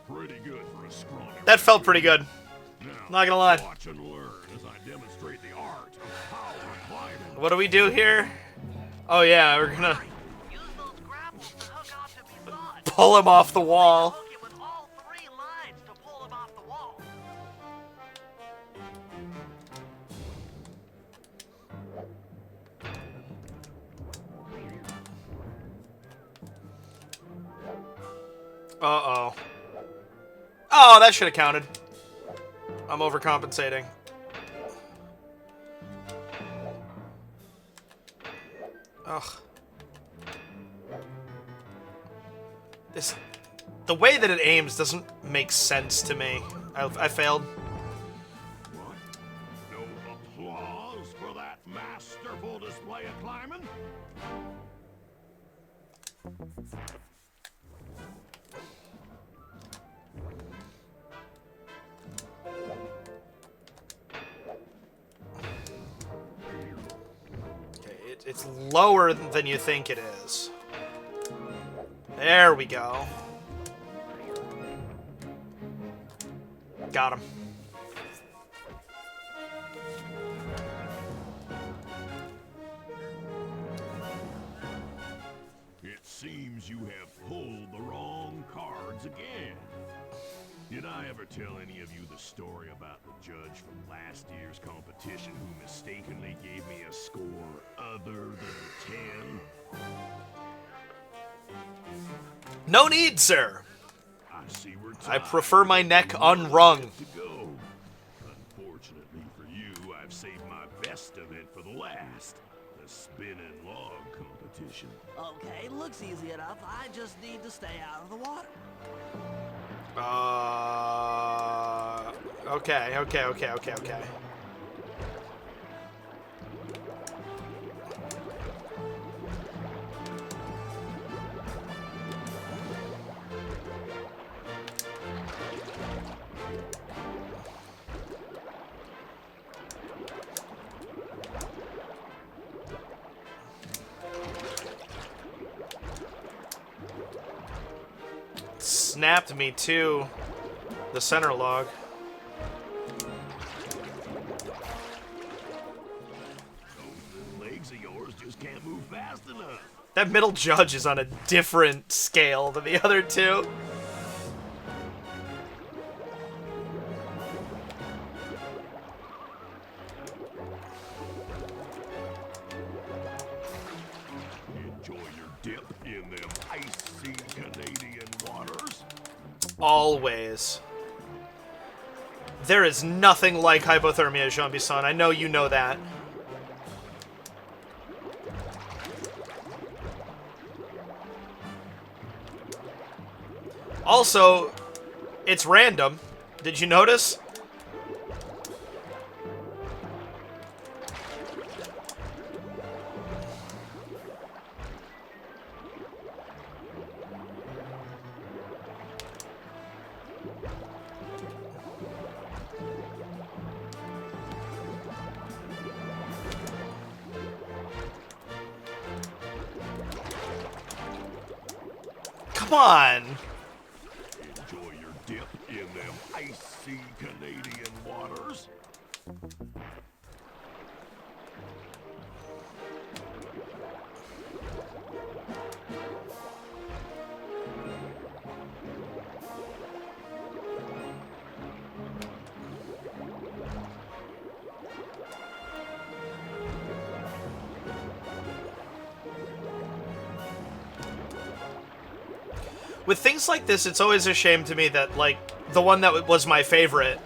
Speaker 9: Pretty good for a scrawny.
Speaker 1: That felt pretty good.
Speaker 9: Now,
Speaker 1: Not gonna lie.
Speaker 9: watch and learn as I demonstrate the art of power climbing.
Speaker 1: What do we do here? Oh yeah, we're gonna
Speaker 2: Use those grapples to hook onto Bisson.
Speaker 1: pull him off the wall.
Speaker 2: Hook him with all three lines to pull him off the wall.
Speaker 1: Uh-oh. Oh, that should have counted. I'm overcompensating. Ugh. The way that it aims doesn't make sense to me. I failed.
Speaker 9: What? No applause for that masterful display of climbing?
Speaker 1: Okay, it's lower than you think it is. There we go. Got him.
Speaker 9: means you have pulled the wrong cards again. Did I ever tell any of you the story about the judge from last year's competition who mistakenly gave me a score other than 10?
Speaker 1: No need, sir.
Speaker 9: I see we're
Speaker 1: I
Speaker 9: tied.
Speaker 1: prefer my neck unwrung.
Speaker 9: To go. Unfortunately for you, I've saved my best event for the last. The spinning log competition.
Speaker 3: Okay, looks easy enough. I just need to stay out of the water.
Speaker 1: Okay. Snapped me to the center log.
Speaker 9: Those legs of yours just can't move fast enough.
Speaker 1: That middle judge is on a different scale than the other two.
Speaker 9: Enjoy your dip in them icy Canadian waters.
Speaker 1: Always. There is nothing like hypothermia, Jean Bisson. I know you know that. Also, it's random. Did you notice? Come on.
Speaker 9: Enjoy your dip in them icy Canadian waters.
Speaker 1: With things like this, it's always a shame to me that, like, the one that was my favorite,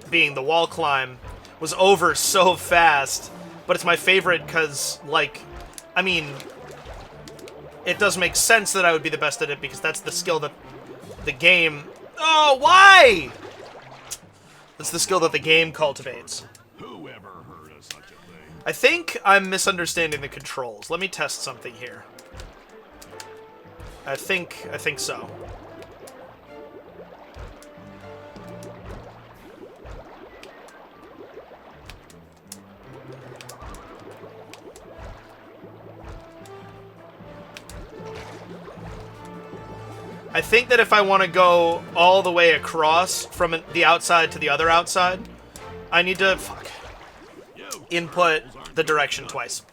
Speaker 1: being the wall climb, was over so fast. But it's my favorite because, like, I mean, it does make sense that I would be the best at it because that's the skill that the game... Oh, why? That's the skill that the game cultivates.
Speaker 9: Whoever heard of such a thing?
Speaker 1: I think I'm misunderstanding the controls. Let me test something here. I think so. I think that if I want to go all the way across from the outside to the other outside, I need to input the direction twice.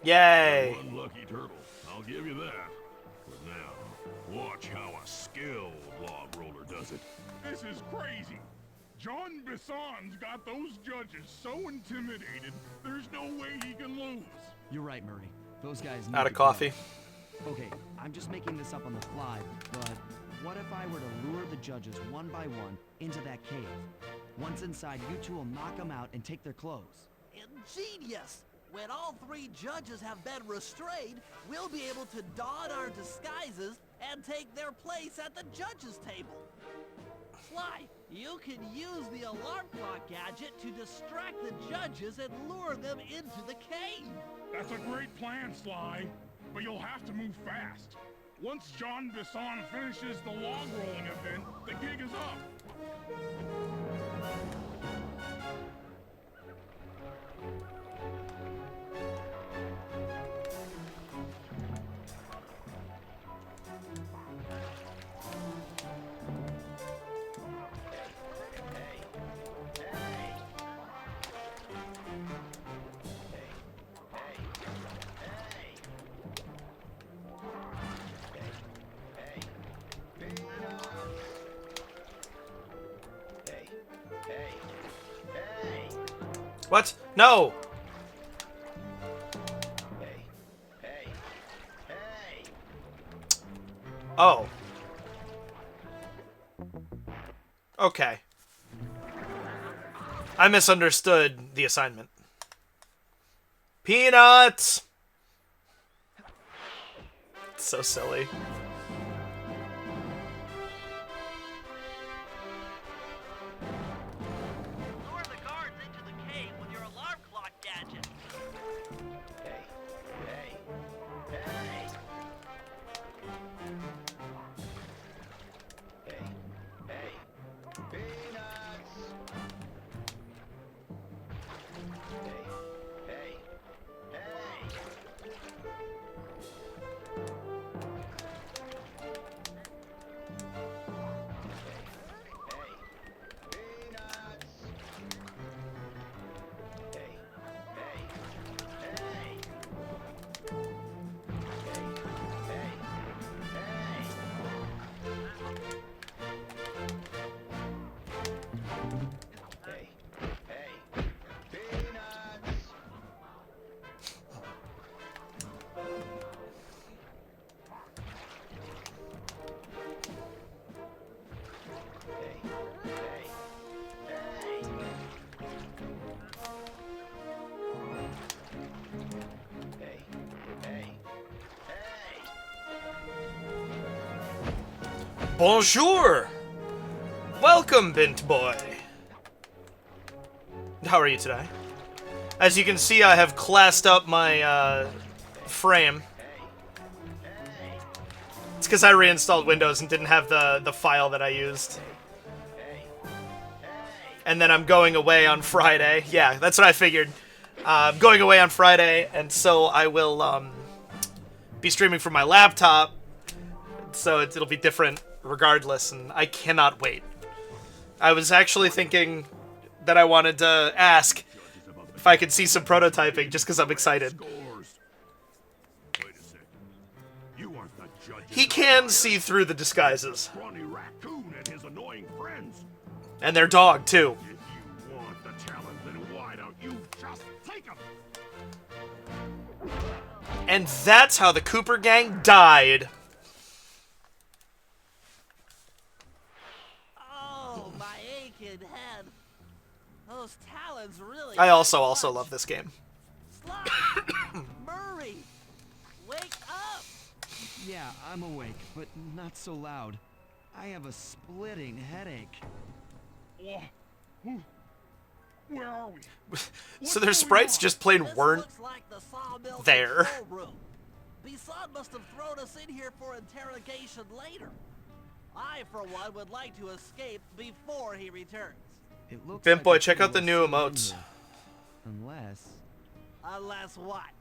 Speaker 1: Yay!
Speaker 9: Unlucky turtle, I'll give you that. But now, watch how a skilled log roller does it.
Speaker 10: This is crazy. John Bisson's got those judges so intimidated, there's no way he can lose.
Speaker 8: You're right, Murray. Those guys need
Speaker 1: Out
Speaker 8: to
Speaker 1: of coffee.
Speaker 8: go. Okay, I'm just making this up on the fly, but what if I were to lure the judges one by one into that cave? Once inside, you two will knock them out and take their clothes.
Speaker 3: Ingenious! When all 3 judges have been restrained, we'll be able to don our disguises and take their place at the judges' table. Sly, you can use the alarm clock gadget to distract the judges and lure them into the cave.
Speaker 10: That's a great plan, Sly. But you'll have to move fast. Once John Bisson finishes the log rolling event, the gig is up.
Speaker 1: What? No! Oh. Okay. I misunderstood the assignment. Peanuts! So silly.
Speaker 2: Lure the guards into the cave with your alarm clock gadget.
Speaker 1: Bonjour! Welcome, Bint Boy. How are you today? As you can see, I have classed up my frame. It's because I reinstalled Windows and didn't have the file that I used. And then I'm going away on Friday. Yeah, that's what I figured. I'm going away on Friday, and so I will be streaming from my laptop. So it'll be different regardless, and I cannot wait. I was actually thinking that I wanted to ask if I could see some prototyping, just because I'm excited. He can see through the disguises.
Speaker 9: Ronnie Raccoon and his annoying friends.
Speaker 1: And their dog, too.
Speaker 9: If you want the talent, then why don't you just take them?
Speaker 1: And that's how the Cooper gang died.
Speaker 3: Oh, my aching head. Those talons really...
Speaker 1: I also love this game.
Speaker 3: Sly! Murray! Wake up!
Speaker 8: Yeah, I'm awake, but not so loud. I have a splitting headache.
Speaker 10: Where are we?
Speaker 1: So their sprites just plain
Speaker 3: This
Speaker 1: weren't
Speaker 3: looks like the sawmill
Speaker 1: there.
Speaker 3: control room. Bisson must have thrown us in here for interrogation later. I, for one, would like to escape before he returns.
Speaker 8: It looks
Speaker 1: Bimp
Speaker 8: like
Speaker 1: Boy,
Speaker 8: the
Speaker 1: check out the
Speaker 8: tunnel
Speaker 1: new
Speaker 8: is still
Speaker 1: emotes.
Speaker 8: in here.
Speaker 3: Unless what?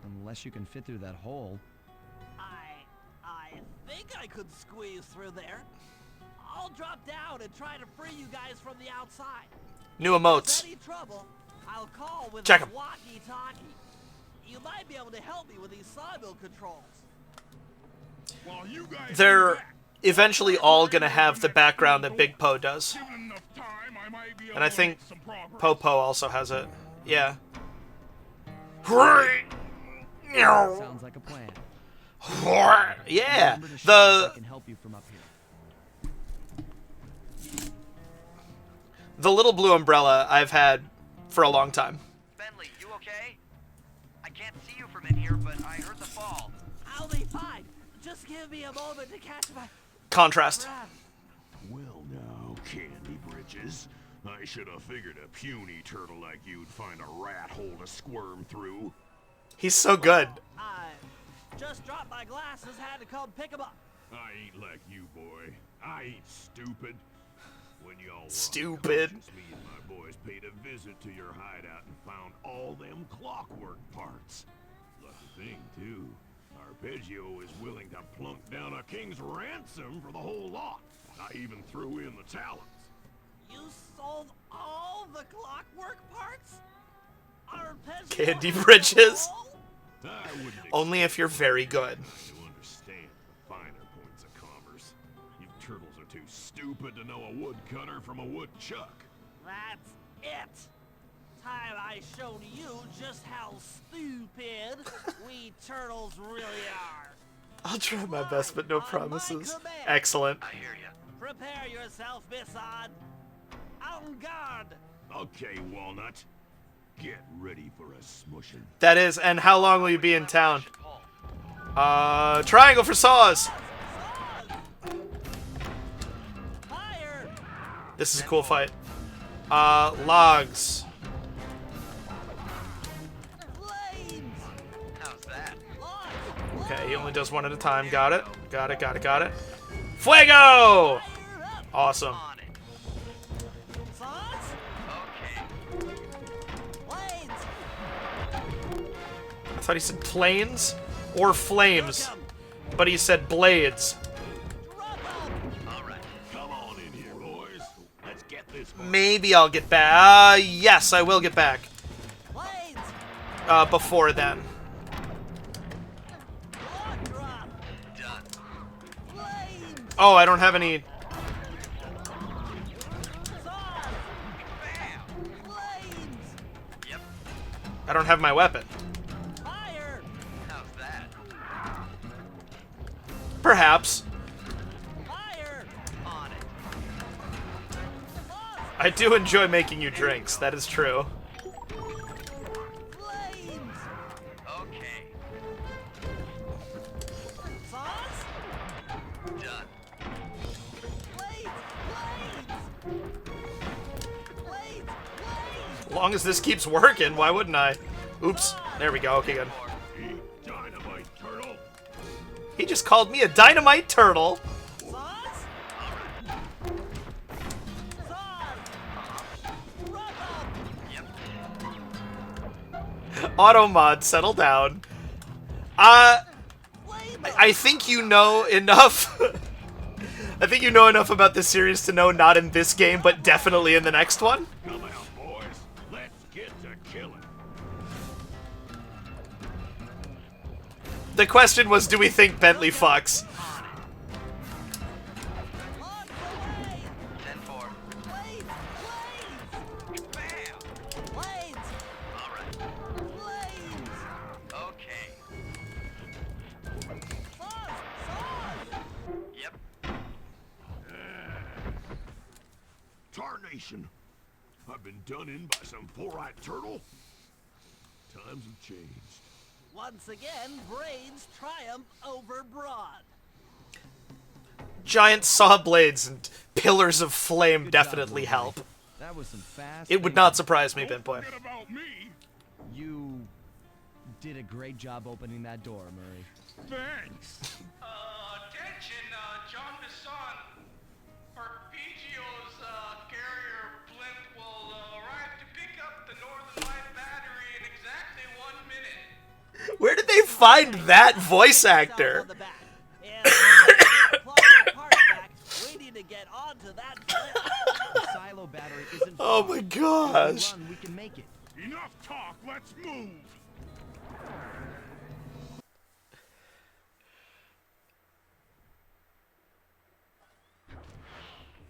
Speaker 8: Unless you can fit through that hole.
Speaker 3: I think I could squeeze through there. I'll drop down and try to free you guys from the outside.
Speaker 1: New emotes.
Speaker 3: If there's any trouble, I'll call with
Speaker 1: Check
Speaker 3: a
Speaker 1: 'em.
Speaker 3: walkie-talkie. You might be able to help me with these sawmill controls.
Speaker 10: While you guys
Speaker 1: They're
Speaker 10: do that,
Speaker 1: eventually all gonna have the background that Big Po does.
Speaker 10: given enough time, I might be able
Speaker 1: And I
Speaker 10: to
Speaker 1: think
Speaker 10: make some progress.
Speaker 1: Popo also has it. Yeah.
Speaker 8: Sounds like a plan.
Speaker 1: Yeah.
Speaker 8: Remember to shout if I
Speaker 1: The
Speaker 8: can help you from up here.
Speaker 1: The little blue umbrella I've had for a long time.
Speaker 11: Bentley, you okay? I can't see you from in here, but I heard the fall.
Speaker 3: I'll be fine. Just give me a moment to catch my
Speaker 1: Contrast.
Speaker 3: breath.
Speaker 9: Well now, Candy Britches. I should have figured a puny turtle like you'd find a rat hole to squirm through.
Speaker 1: He's so good.
Speaker 3: I just dropped my glasses, had to come pick 'em up.
Speaker 9: I ain't like you, boy. I ain't stupid. When y'all were
Speaker 1: Stupid.
Speaker 9: unconscious, me and my boys paid a visit to your hideout and found all them clockwork parts. Lucky thing, too. Arpeggio is willing to plunk down a king's ransom for the whole lot. I even threw in the talons.
Speaker 3: You sold all the clockwork parts? Arpeggio
Speaker 1: Candy
Speaker 3: has
Speaker 1: Britches.
Speaker 3: all?
Speaker 9: I wouldn't
Speaker 1: Only if you're very good.
Speaker 9: to understand the finer points of commerce. You turtles are too stupid to know a woodcutter from a woodchuck.
Speaker 3: That's it. Time I showed you just how stupid we turtles really are.
Speaker 1: I'll try my best, but no
Speaker 3: On my
Speaker 1: promises.
Speaker 3: command.
Speaker 1: Excellent.
Speaker 11: I hear ya.
Speaker 3: Prepare yourself, Bisson. En garde.
Speaker 9: Okay, Walnut. Get ready for a smushing.
Speaker 1: That is, and how long will you be in town?
Speaker 11: Should pull.
Speaker 1: Triangle for saws.
Speaker 3: Fire.
Speaker 1: This is a cool fight. Logs.
Speaker 3: Flames.
Speaker 11: How's that?
Speaker 3: Logs.
Speaker 1: Okay, he only does one at a time. Got it. Got it, got it, got it. Fuego!
Speaker 3: Fire up.
Speaker 1: Awesome.
Speaker 11: On it.
Speaker 3: Sauce.
Speaker 11: Okay.
Speaker 3: Blades.
Speaker 1: I thought he said planes or flames,
Speaker 3: Cook 'em.
Speaker 1: but he said blades.
Speaker 3: Drop 'em.
Speaker 11: All right.
Speaker 9: Come on in here, boys. Let's get this one.
Speaker 1: Maybe I'll get back. Yes, I will get back.
Speaker 3: Blades.
Speaker 1: Before then.
Speaker 3: Log drop.
Speaker 11: Done.
Speaker 3: Flames.
Speaker 1: Oh, I don't have any.
Speaker 3: Sauce.
Speaker 11: Bam.
Speaker 3: Flames.
Speaker 11: Yep.
Speaker 1: I don't have my weapon.
Speaker 3: Fire.
Speaker 11: How's that?
Speaker 1: Perhaps.
Speaker 3: Fire.
Speaker 11: On it.
Speaker 3: Sauce.
Speaker 1: I do enjoy making you drinks. That is true.
Speaker 3: Flames.
Speaker 11: Okay.
Speaker 3: Sauce.
Speaker 11: Done.
Speaker 3: Blades. Blades. Blades.
Speaker 1: As long as this keeps working, why wouldn't I? Oops. There we go. Okay, good.
Speaker 9: Hey, dynamite turtle.
Speaker 1: He just called me a dynamite turtle.
Speaker 3: Sauce. Sauce. Rub 'em.
Speaker 11: Yep.
Speaker 1: Automod, settle down. I think you know enough. I think you know enough about this series to know not in this game, but definitely in the next one.
Speaker 9: Come out, boys. Let's get to killing.
Speaker 1: The question was, do we think Bentley fucks?
Speaker 3: Logs away.
Speaker 11: 10-4.
Speaker 3: Blades. Blades.
Speaker 11: Bam.
Speaker 3: Blades.
Speaker 11: All right.
Speaker 3: Blades.
Speaker 11: Okay.
Speaker 3: Sauce. Sauce.
Speaker 11: Yep.
Speaker 9: Tarnation. I've been done in by some four-eyed turtle. Times have changed.
Speaker 3: Once again, brains triumph over brawn.
Speaker 1: Giant saw blades and pillars of flame definitely help.
Speaker 8: That was some fast.
Speaker 1: It would not surprise me, Pinpoint.
Speaker 10: Forget about me.
Speaker 8: You did a great job opening that door, Murray.
Speaker 10: Thanks.
Speaker 12: Attention, John Bisson. Arpeggio's carrier blimp will arrive to pick up the Northern Light battery in exactly 1 minute.
Speaker 1: Where did they find that voice actor?
Speaker 3: On the back. And clockwork parts back. We need to get onto that flip.
Speaker 8: The silo battery isn't.
Speaker 1: Oh
Speaker 8: far.
Speaker 1: my
Speaker 8: If we
Speaker 1: gosh.
Speaker 8: run, we can make it.
Speaker 10: Enough talk. Let's move.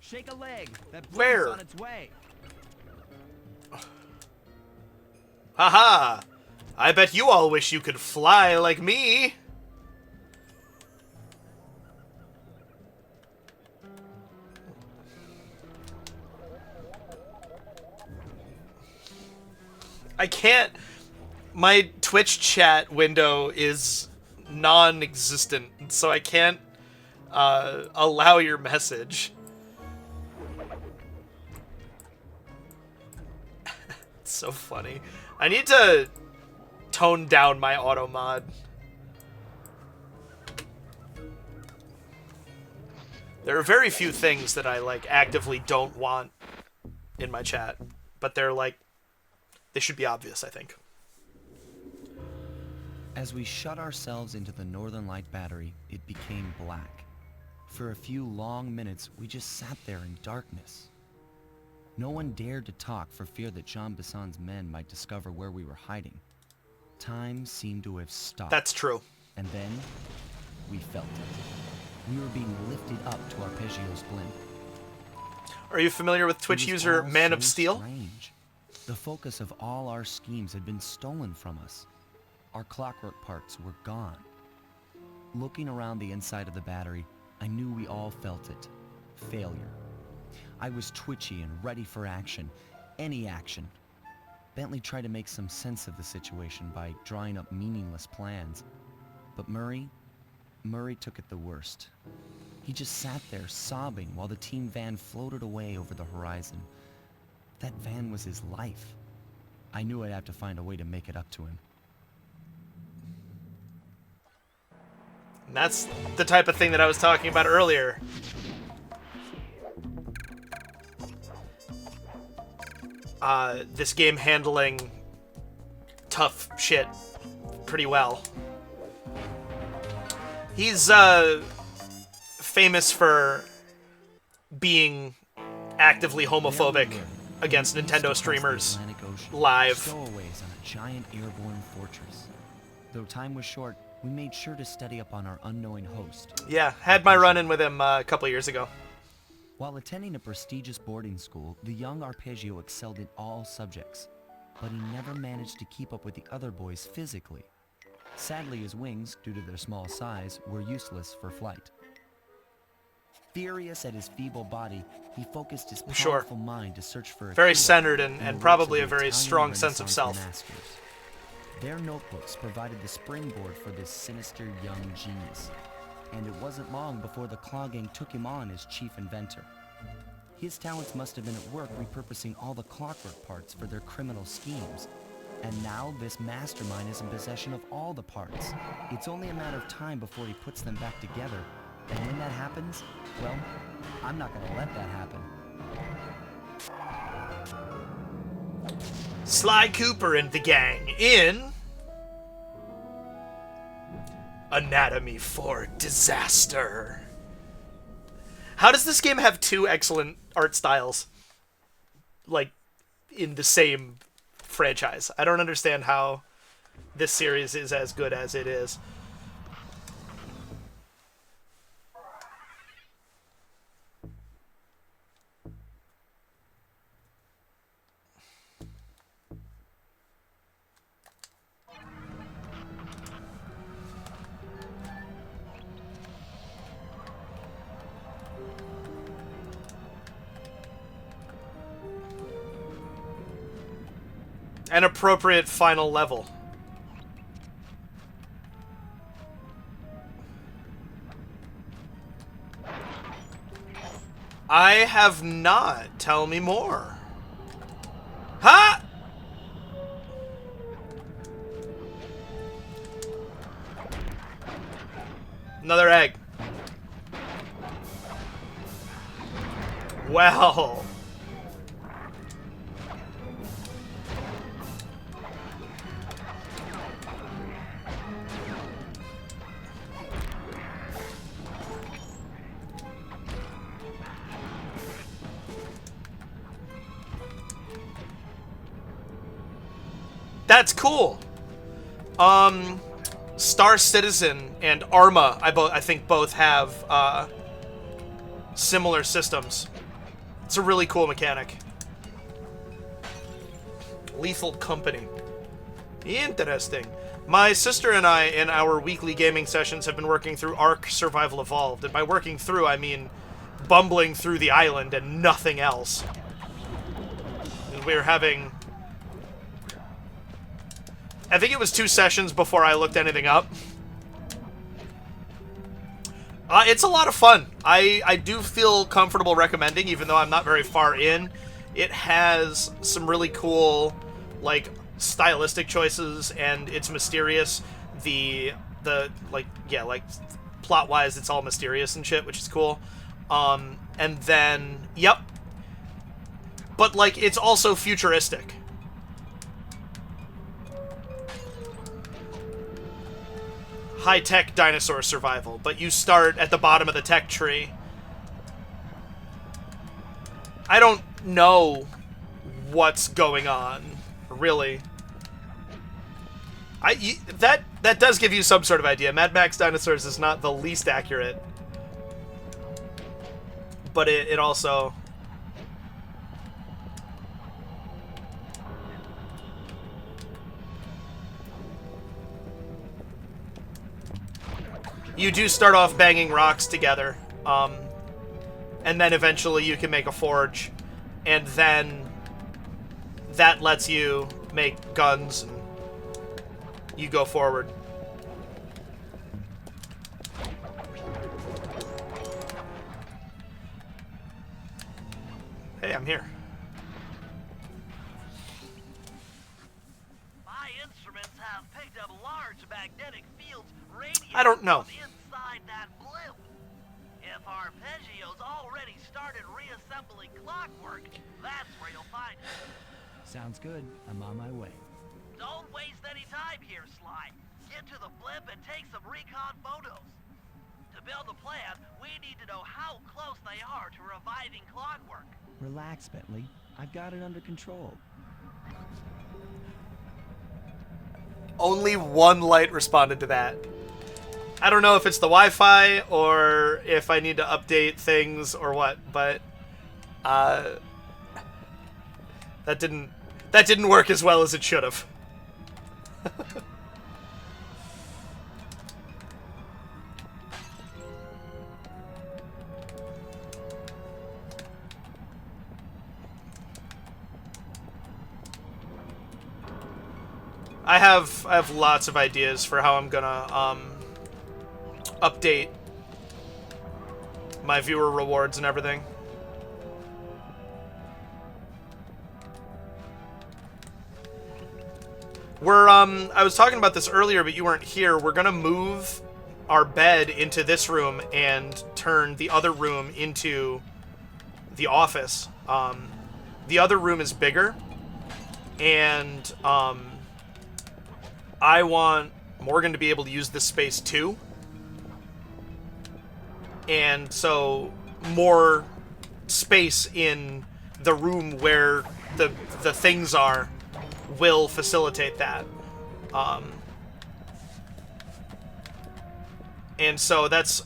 Speaker 8: Shake a leg. That blimp's
Speaker 1: Where?
Speaker 8: on its way.
Speaker 1: Haha! I bet you all wish you could fly like me. I can't. My Twitch chat window is non-existent, so I can't allow your message. It's so funny. I need to tone down my auto mod. There are very few things that I like actively don't want in my chat, but they're like, they should be obvious, I think.
Speaker 6: As we shut ourselves into the Northern Light Battery, it became black. For a few long minutes, we just sat there in darkness. No one dared to talk for fear that Jean Bisson's men might discover where we were hiding. Time seemed to have stopped.
Speaker 1: That's true.
Speaker 6: And then, we felt it. We were being lifted up to Arpeggio's blimp.
Speaker 1: Are you familiar with Twitch user Man of Steel?
Speaker 6: Strange. The focus of all our schemes had been stolen from us. Our clockwork parts were gone. Looking around the inside of the battery, I knew we all felt it. Failure. I was twitchy and ready for action. Any action. Bentley tried to make some sense of the situation by drawing up meaningless plans. But Murray took it the worst. He just sat there sobbing while the team van floated away over the horizon. That van was his life. I knew I'd have to find a way to make it up to him.
Speaker 1: And that's the type of thing that I was talking about earlier. This game handling tough shit pretty well. He's famous for being actively homophobic against Nintendo streamers live.
Speaker 6: Stowaways on a giant airborne fortress. Though time was short, we made sure to study up on our unknowing host.
Speaker 1: Yeah, had my run-in with him a couple years ago.
Speaker 6: While attending a prestigious boarding school, the young Arpeggio excelled in all subjects, but he never managed to keep up with the other boys physically. Sadly, his wings, due to their small size, were useless for flight. Furious at his feeble body, he focused his powerful mind to search for a
Speaker 1: very
Speaker 6: cure
Speaker 1: centered
Speaker 6: in
Speaker 1: and
Speaker 6: the
Speaker 1: probably a
Speaker 6: works of the
Speaker 1: very
Speaker 6: Italian
Speaker 1: strong sense of
Speaker 6: Renaissance
Speaker 1: self.
Speaker 6: masters. Their notebooks provided the springboard for this sinister young genius, and it wasn't long before the Claw Gang took him on as chief inventor. His talents must have been at work repurposing all the clockwork parts for their criminal schemes. And now this mastermind is in possession of all the parts. It's only a matter of time before he puts them back together. And when that happens, well, I'm not gonna let that happen.
Speaker 1: Sly Cooper and the gang in Anatomy for Disaster. How does this game have two excellent art styles, like, in the same franchise? I don't understand how this series is as good as it is. An appropriate final level. I have not. Tell me more. Ha! Another egg. Well. That's cool. Star Citizen and Arma, I think both have similar systems. It's a really cool mechanic. Lethal Company. Interesting. My sister and I, in our weekly gaming sessions, have been working through Ark Survival Evolved. And by working through, I mean bumbling through the island and nothing else. And we're having I think it was 2 sessions before I looked anything up. It's a lot of fun. I do feel comfortable recommending, even though I'm not very far in. It has some really cool, like, stylistic choices, and it's mysterious. Plot-wise, it's all mysterious and shit, which is cool. And then, yep. But, like, it's also futuristic. High-tech dinosaur survival, but you start at the bottom of the tech tree. I don't know what's going on, really. That does give you some sort of idea. Mad Max Dinosaurs is not the least accurate, but it also... You do start off banging rocks together, and then eventually you can make a forge, and then that lets you make guns, and you go forward. Hey, I'm here.
Speaker 2: My instruments have picked up large magnetic fields radiating
Speaker 1: I don't know.
Speaker 2: from inside that blimp. If Arpeggio's already started reassembling clockwork, that's where you'll find it.
Speaker 8: Sounds good. I'm on my way.
Speaker 2: Don't waste any time here, Sly. Get to the blimp and take some recon photos. To build a plan, we need to know how close they are to reviving clockwork.
Speaker 8: Relax, Bentley. I've got it under control.
Speaker 1: Only one light responded to that. I don't know if it's the Wi-Fi or if I need to update things or what, but that didn't work as well as it should have. I have lots of ideas for how I'm gonna update my viewer rewards and everything. We're I was talking about this earlier, but you weren't here. We're gonna move our bed into this room and turn the other room into the office. The other room is bigger, and I want Morgan to be able to use this space too. And so more space in the room where the things are will facilitate that. And so that's,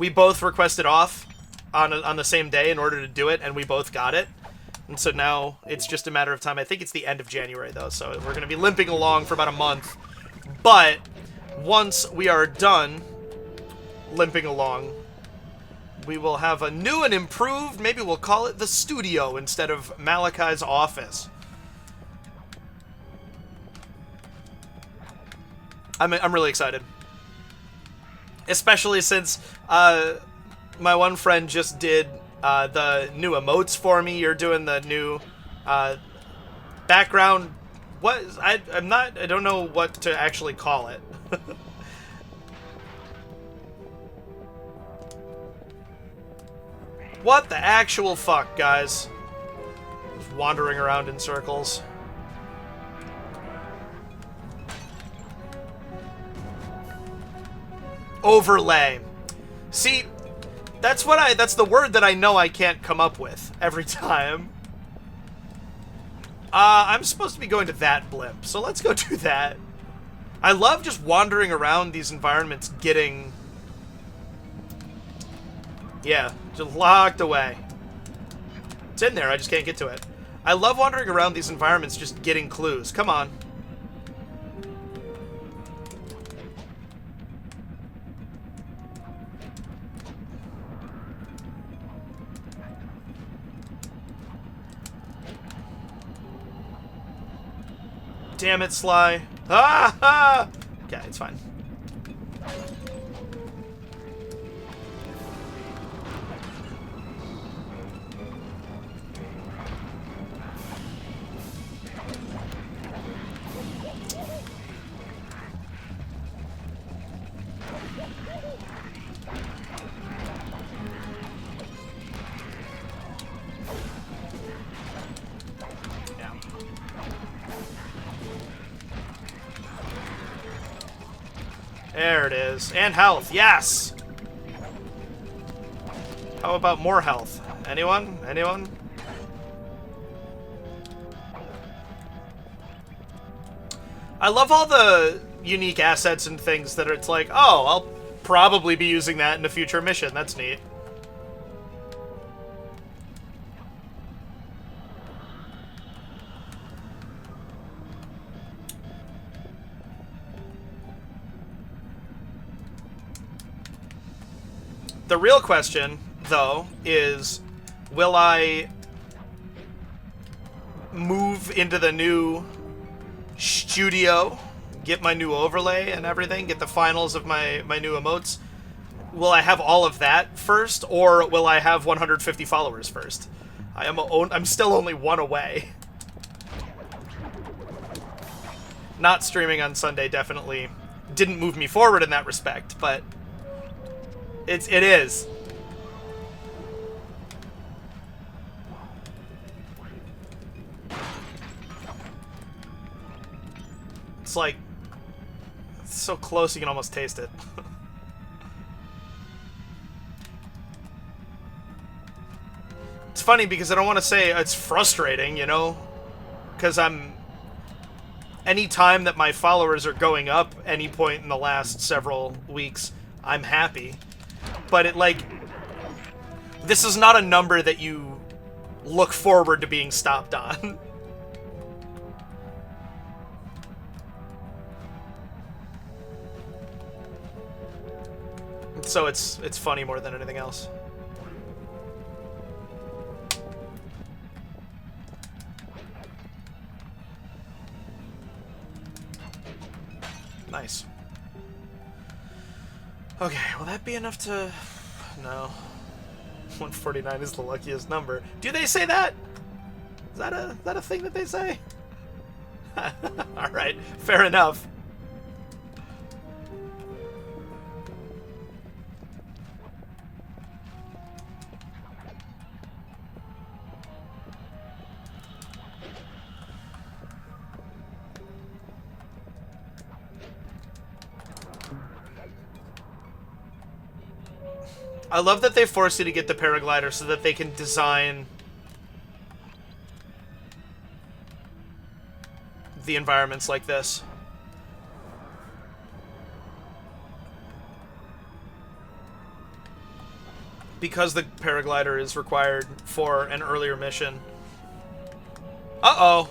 Speaker 1: we both requested off on the same day in order to do it, and we both got it. And so now it's just a matter of time. I think it's the end of January, though, so we're going to be limping along for about a month. But once we are done limping along, we will have a new and improved, maybe we'll call it the studio instead of Malachi's office. I'm really excited. Especially since my one friend just did the new emotes for me. You're doing the new background. I don't know what to actually call it. What the actual fuck, guys? Just wandering around in circles. Overlay. See, that's the word that I know I can't come up with every time. I'm supposed to be going to that blimp, so let's go do that. I love just wandering around these environments getting... Yeah, just locked away. It's in there, I just can't get to it. I love wandering around these environments just getting clues. Come on. Damn it, Sly. Ah! Ah! Okay, it's fine. There it is. And health. Yes! How about more health? Anyone? Anyone? I love all the unique assets and things that are, it's like, oh, I'll probably be using that in a future mission. That's neat. The real question, though, is will I move into the new studio, get my new overlay and everything, get the finals of my new emotes? Will I have all of that first, or will I have 150 followers first? I'm still only one away. Not streaming on Sunday definitely didn't move me forward in that respect, but it is. It's like, it's so close you can almost taste it. It's funny because I don't want to say it's frustrating, you know? Because any time that my followers are going up any point in the last several weeks, I'm happy. But this is not a number that you look forward to being stopped on. So it's funny more than anything else. Nice. Okay, will that be enough to... No. 149 is the luckiest number. Do they say that? Is that a thing that they say? Alright, fair enough. I love that they force you to get the paraglider so that they can design the environments like this. Because the paraglider is required for an earlier mission. Uh-oh.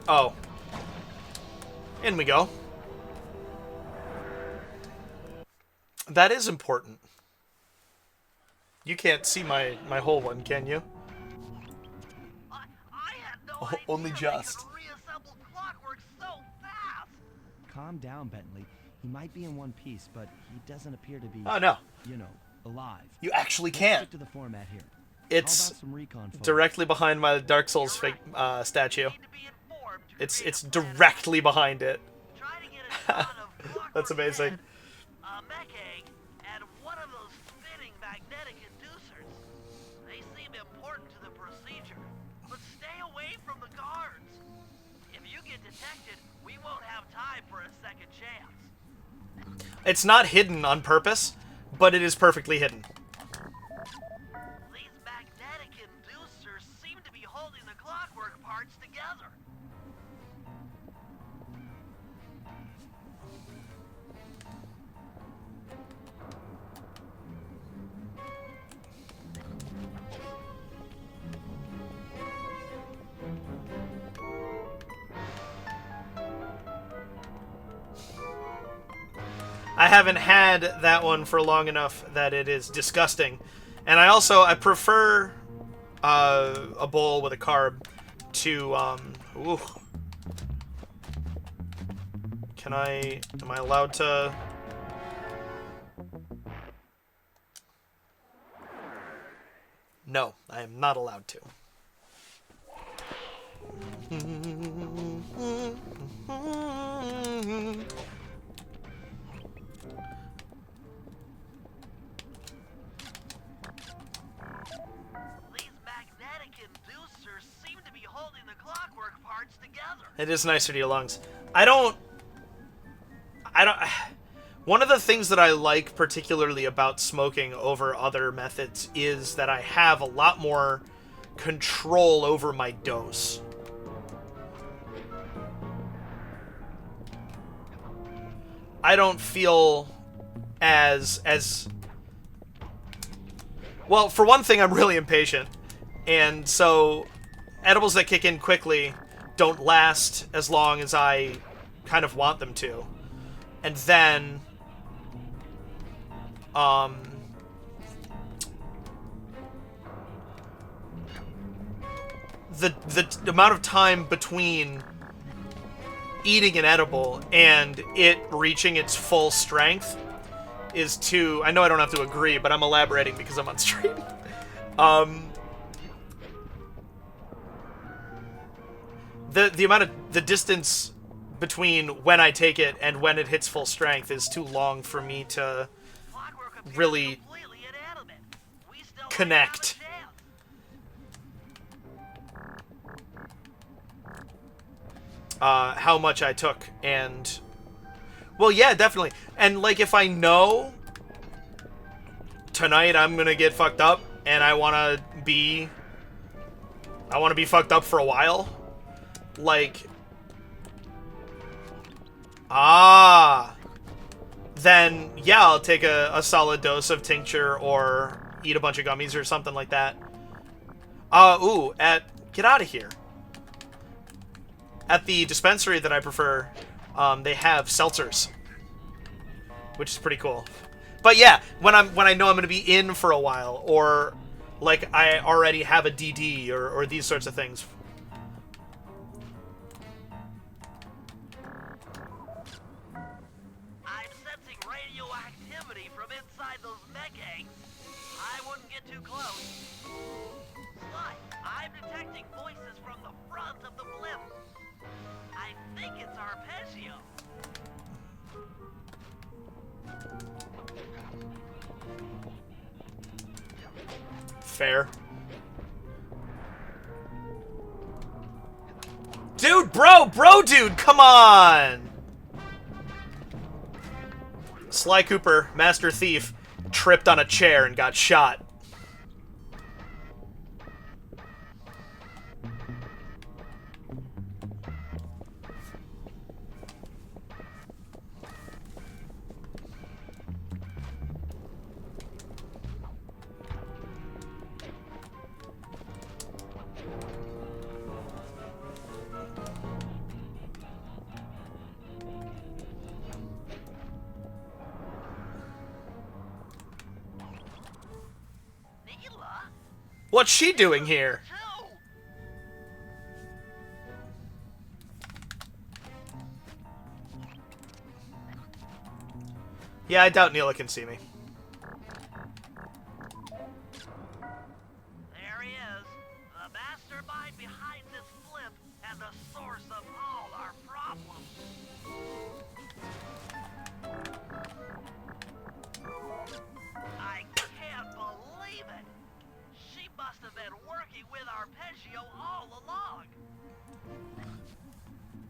Speaker 1: Oh. In we go. That is important. You can't see my whole one, can you?
Speaker 2: I had no idea
Speaker 1: Only just.
Speaker 2: they could reassemble clockwork so fast.
Speaker 8: Calm down, Bentley. He might be in one piece, but he doesn't appear to be,
Speaker 1: Oh, no.
Speaker 8: you know, alive.
Speaker 1: You actually
Speaker 8: Let's
Speaker 1: can't.
Speaker 8: stick to the format here.
Speaker 1: It's
Speaker 8: How about some recon photos?
Speaker 1: directly behind my Dark Souls fake statue. It's directly behind it. That's amazing.
Speaker 2: A mech egg and one of those spinning magnetic inducers. They seem important to the procedure, but stay away from the guards. If you get detected, we won't have time for a second chance.
Speaker 1: It's not hidden on purpose, but it is perfectly hidden.
Speaker 2: These magnetic inducers seem to be holding the clockwork parts together.
Speaker 1: I haven't had that one for long enough that it is disgusting, And I prefer a bowl with a carb to ooh. Am I allowed to? No, I am not allowed to. It is nicer to your lungs. I don't... One of the things that I like particularly about smoking over other methods is that I have a lot more control over my dose. I don't feel as... Well, for one thing, I'm really impatient. And so, edibles that kick in quickly don't last as long as I kind of want them to. And then... The amount of time between eating an edible and it reaching its full strength is too... I know I don't have to agree, but I'm elaborating because I'm on stream. The amount of... The distance between when I take it and when it hits full strength is too long for me to really connect. How much I took, and... Well, yeah, definitely. And, like, if I know tonight I'm gonna get fucked up, and I wanna be fucked up for a while, like... Then, yeah, I'll take a solid dose of tincture or eat a bunch of gummies or something like that. Get out of here. At the dispensary that I prefer, they have seltzers, which is pretty cool. But yeah, when I know I'm going to be in for a while, or like I already have a DD or these sorts of things.
Speaker 2: I'm sensing radioactivity from inside those mech eggs. I wouldn't get too close. Sly, I'm detecting voices from the front of the blimp. I think it's Arpeggio.
Speaker 1: Fair. Dude, bro, dude, come on! Sly Cooper, Master Thief, tripped on a chair and got shot. What's she doing here? Yeah, I doubt Neela can see me.
Speaker 2: There he is, the mastermind behind this flip and the source of all our problems. I can't believe it. She must have been working with Arpeggio all along.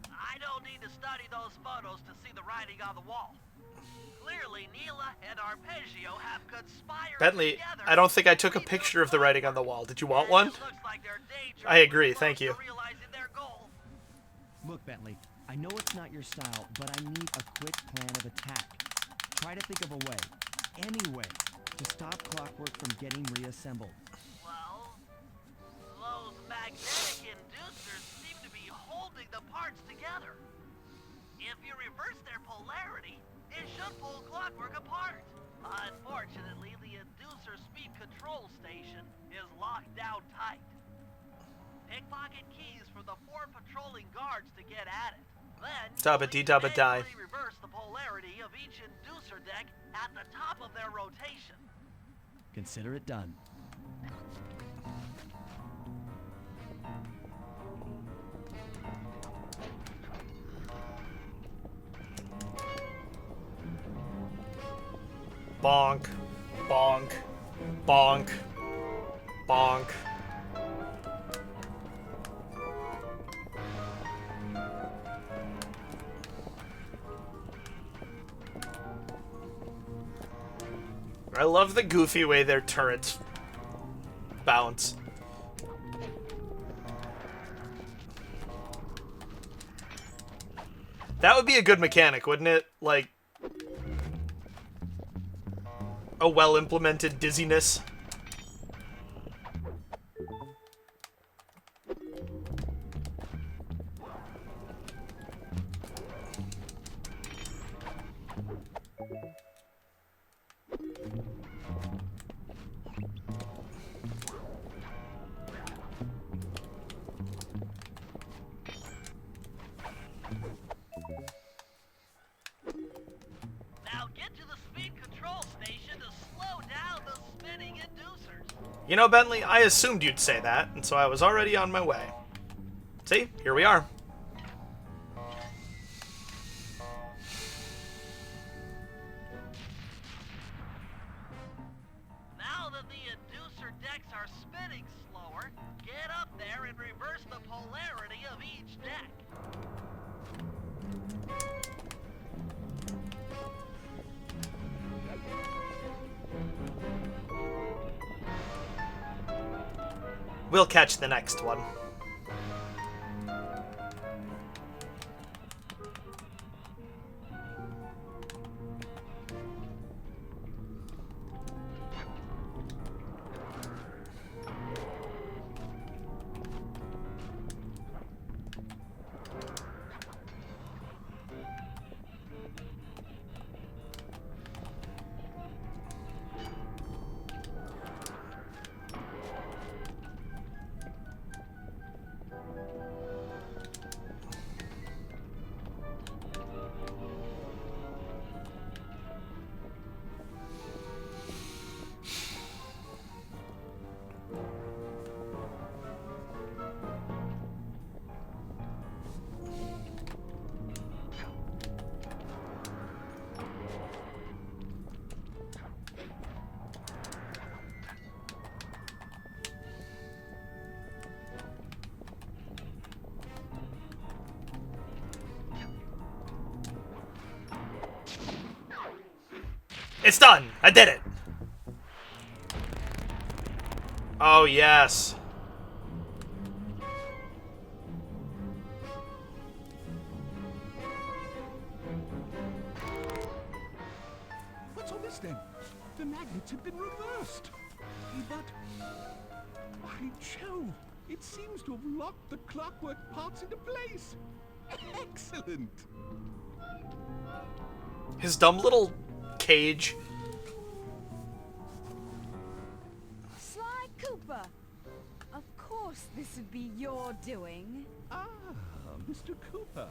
Speaker 2: I don't need to study those photos to see the writing on the wall. Clearly, Neela and Arpeggio have conspired
Speaker 1: Bentley,
Speaker 2: together.
Speaker 1: I don't think I took a picture of the writing on the wall. Did you want one? I agree, thank you.
Speaker 8: Look, Bentley, I know it's not your style, but I need a quick plan of attack. Try to think of a way, any way, to stop Clockwork from getting reassembled.
Speaker 2: Well, those magnetic inducers seem to be holding the parts together. If you reverse their polarity, it should pull Clockwork apart. Unfortunately, the inducer speed control station is locked down tight. Pickpocket keys for the 4 patrolling guards to get at it. Then,
Speaker 1: Dabba-dee-dabba-die.
Speaker 2: manually reverse the polarity of each inducer deck at the top of their rotation.
Speaker 8: Consider it done.
Speaker 1: Bonk. Bonk. Bonk. Bonk. I love the goofy way their turrets bounce. That would be a good mechanic, wouldn't it? Like, a well-implemented dizziness.
Speaker 2: Now get to the speed control station to slow down the spinning inducers.
Speaker 1: You know, Bentley, I assumed you'd say that, and so I was already on my way. See? Here we are.
Speaker 2: Now that the inducer decks are spinning slower, get up there and reverse the polarity of each deck.
Speaker 1: We'll catch the next one. It's done! I did it! Oh, yes.
Speaker 10: What's all this then? The magnets have been reversed. But, by Jove, it seems to have locked the clockwork parts into place. Excellent.
Speaker 1: His dumb little cage.
Speaker 7: Sly Cooper! Of course this would be your doing.
Speaker 10: Ah, Mr. Cooper.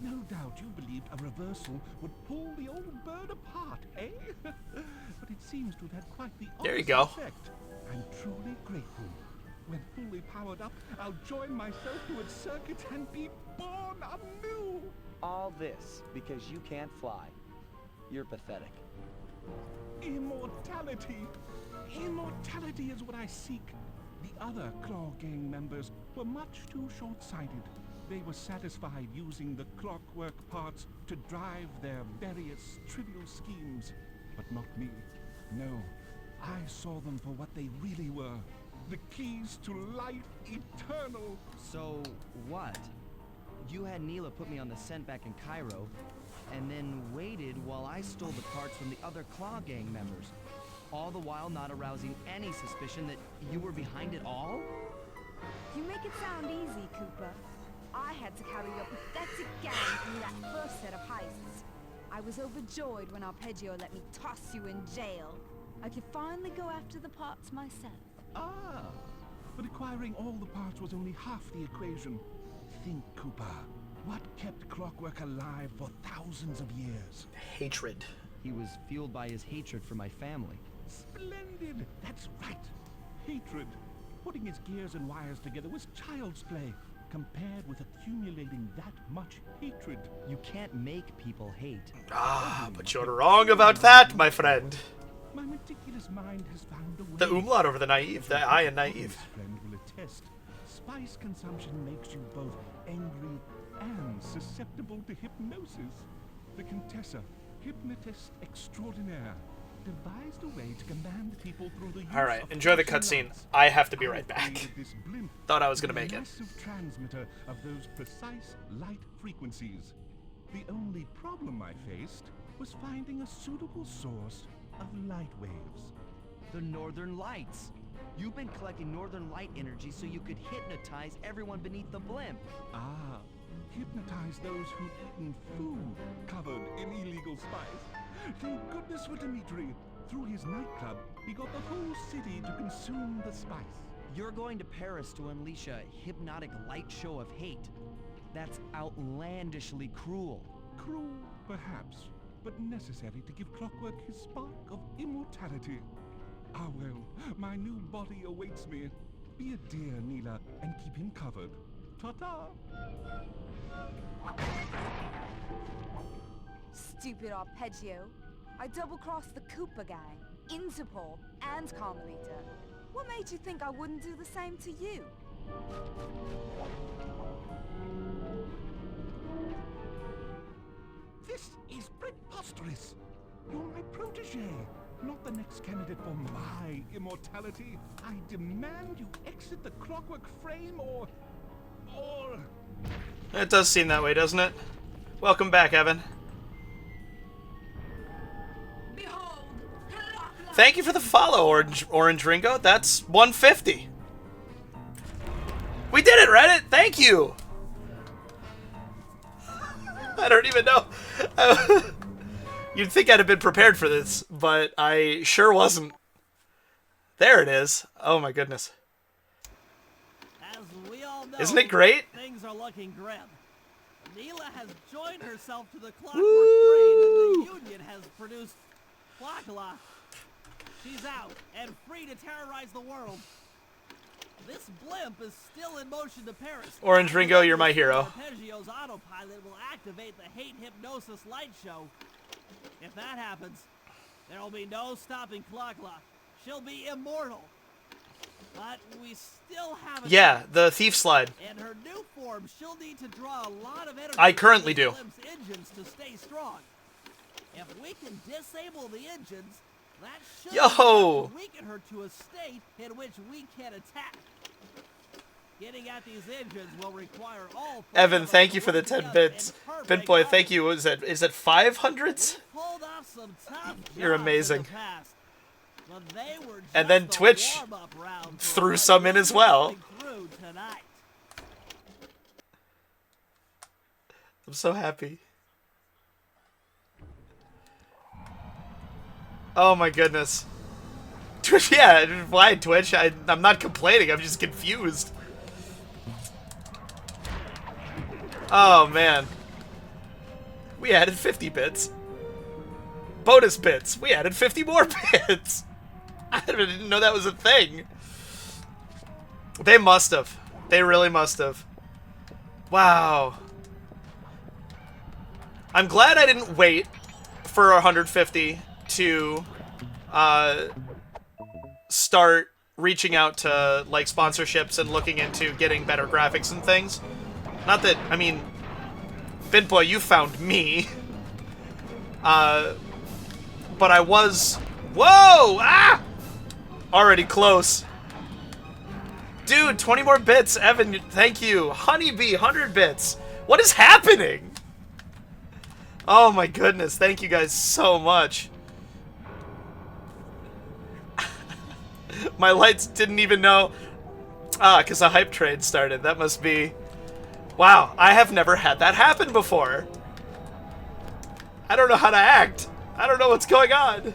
Speaker 10: No doubt you believed a reversal would pull the old bird apart, eh? But it seems to have had quite the opposite
Speaker 1: There you go.
Speaker 10: effect. I'm truly grateful. When fully powered up, I'll join myself to its circuit and be born anew.
Speaker 13: All this because you can't fly. You're pathetic.
Speaker 10: Immortality! Immortality is what I seek. The other Claw Gang members were much too short-sighted. They were satisfied using the clockwork parts to drive their various trivial schemes. But not me. No, I saw them for what they really were. The keys to life eternal.
Speaker 8: So, what? You had Neela put me on the scent back in Cairo, and then waited while I stole the parts from the other Claw Gang members, all the while not arousing any suspicion that you were behind it all?
Speaker 7: You make it sound easy, Cooper. I had to carry your pathetic gang through that first set of heists. I was overjoyed when Arpeggio let me toss you in jail. I could finally go after the parts myself.
Speaker 10: Ah, but acquiring all the parts was only half the equation. Think, Cooper. What kept Clockwork alive for thousands of years?
Speaker 1: Hatred.
Speaker 8: He was fueled by his hatred for my family.
Speaker 10: Splendid! That's right. Hatred. Putting his gears and wires together was child's play, compared with accumulating that much hatred.
Speaker 8: You can't make people hate.
Speaker 1: Ah, but you're wrong about that, my friend.
Speaker 10: My meticulous mind has found a way.
Speaker 1: The umlaut over the naive, the I in naive.
Speaker 10: Friend will attest. Spice consumption makes you both angry and susceptible to hypnosis. The Contessa, hypnotist extraordinaire, devised a way to command people through the use
Speaker 1: Alright,
Speaker 10: of
Speaker 1: enjoy the
Speaker 10: flashing
Speaker 1: cutscene.
Speaker 10: lights.
Speaker 1: I have to be
Speaker 10: I
Speaker 1: right back.
Speaker 10: created this blimp,
Speaker 1: Thought I was gonna make
Speaker 10: a
Speaker 1: it.
Speaker 10: massive transmitter of those precise light frequencies. The only problem I faced was finding a suitable source of light waves.
Speaker 8: The Northern Lights. You've been collecting Northern Light energy so you could hypnotize everyone beneath the blimp.
Speaker 10: Ah, hypnotize those who'd eaten food covered in illegal spice. Thank goodness for Dimitri. Through his nightclub, he got the whole city to consume the spice.
Speaker 8: You're going to Paris to unleash a hypnotic light show of hate. That's outlandishly cruel.
Speaker 10: Cruel, perhaps, but necessary to give Clockwork his spark of immortality. Ah well, my new body awaits me. Be a dear, Neela, and keep him covered. Ta-ta!
Speaker 7: Stupid Arpeggio. I double-crossed the Cooper gang, Interpol, and Carmelita. What made you think I wouldn't do the same to you?
Speaker 10: This is preposterous! You're my protege, not the next candidate for my immortality. I demand you exit the Clockwork frame or...
Speaker 1: It does seem that way, doesn't it? Welcome back, Evan. Thank you for the follow, Orange Ringo. That's 150. We did it, Reddit! Thank you! I don't even know. You'd think I'd have been prepared for this, but I sure wasn't. There it is. Oh my goodness.
Speaker 3: As we all know,
Speaker 1: Isn't it great?
Speaker 3: Things are looking grim. Neela has joined herself to the Clockwork Train, and the Union has produced Flocula. She's out and free to terrorize the world. This blimp is still in motion to Paris.
Speaker 1: Orange Ringo, you're my hero.
Speaker 3: Arpeggio's autopilot will activate the hate hypnosis light show. If that happens, there will be no stopping Flocula. She'll be immortal. But we still have a
Speaker 1: Yeah,
Speaker 3: chance.
Speaker 1: the thief slide.
Speaker 3: In her new form, she'll need to draw a lot of energy.
Speaker 1: I currently do.
Speaker 3: from the engines to stay strong. If we can disable the engines, that should
Speaker 1: Yo!
Speaker 3: weaken her to a state in which we can attack. Getting at these engines will require all.
Speaker 1: Evan, thank you for the 10 bits. Bitboy, thank you. Is it 500s?
Speaker 3: Pulled off some tough
Speaker 1: You're
Speaker 3: jobs in
Speaker 1: amazing.
Speaker 3: the past, but they were
Speaker 1: And then
Speaker 3: just a
Speaker 1: Twitch
Speaker 3: warm-up round for
Speaker 1: threw
Speaker 3: what
Speaker 1: some in
Speaker 3: we're
Speaker 1: as well.
Speaker 3: going through tonight.
Speaker 1: I'm so happy. Oh my goodness. Twitch, yeah, why Twitch? I'm not complaining, I'm just confused. Oh man. We added 50 bits. Bonus bits. We added 50 more bits. I didn't know that was a thing. They must have. They really must have. Wow. I'm glad I didn't wait for 150 to start reaching out to like sponsorships and looking into getting better graphics and things. Not that, I mean, Bintboy, you found me. But I was, whoa, already close. Dude, 20 more bits, Evan, thank you. Honeybee, 100 bits. What is happening? Oh my goodness, thank you guys so much. My lights didn't even know. Because a hype trade started. That must be... Wow, I have never had that happen before. I don't know how to act. I don't know what's going on.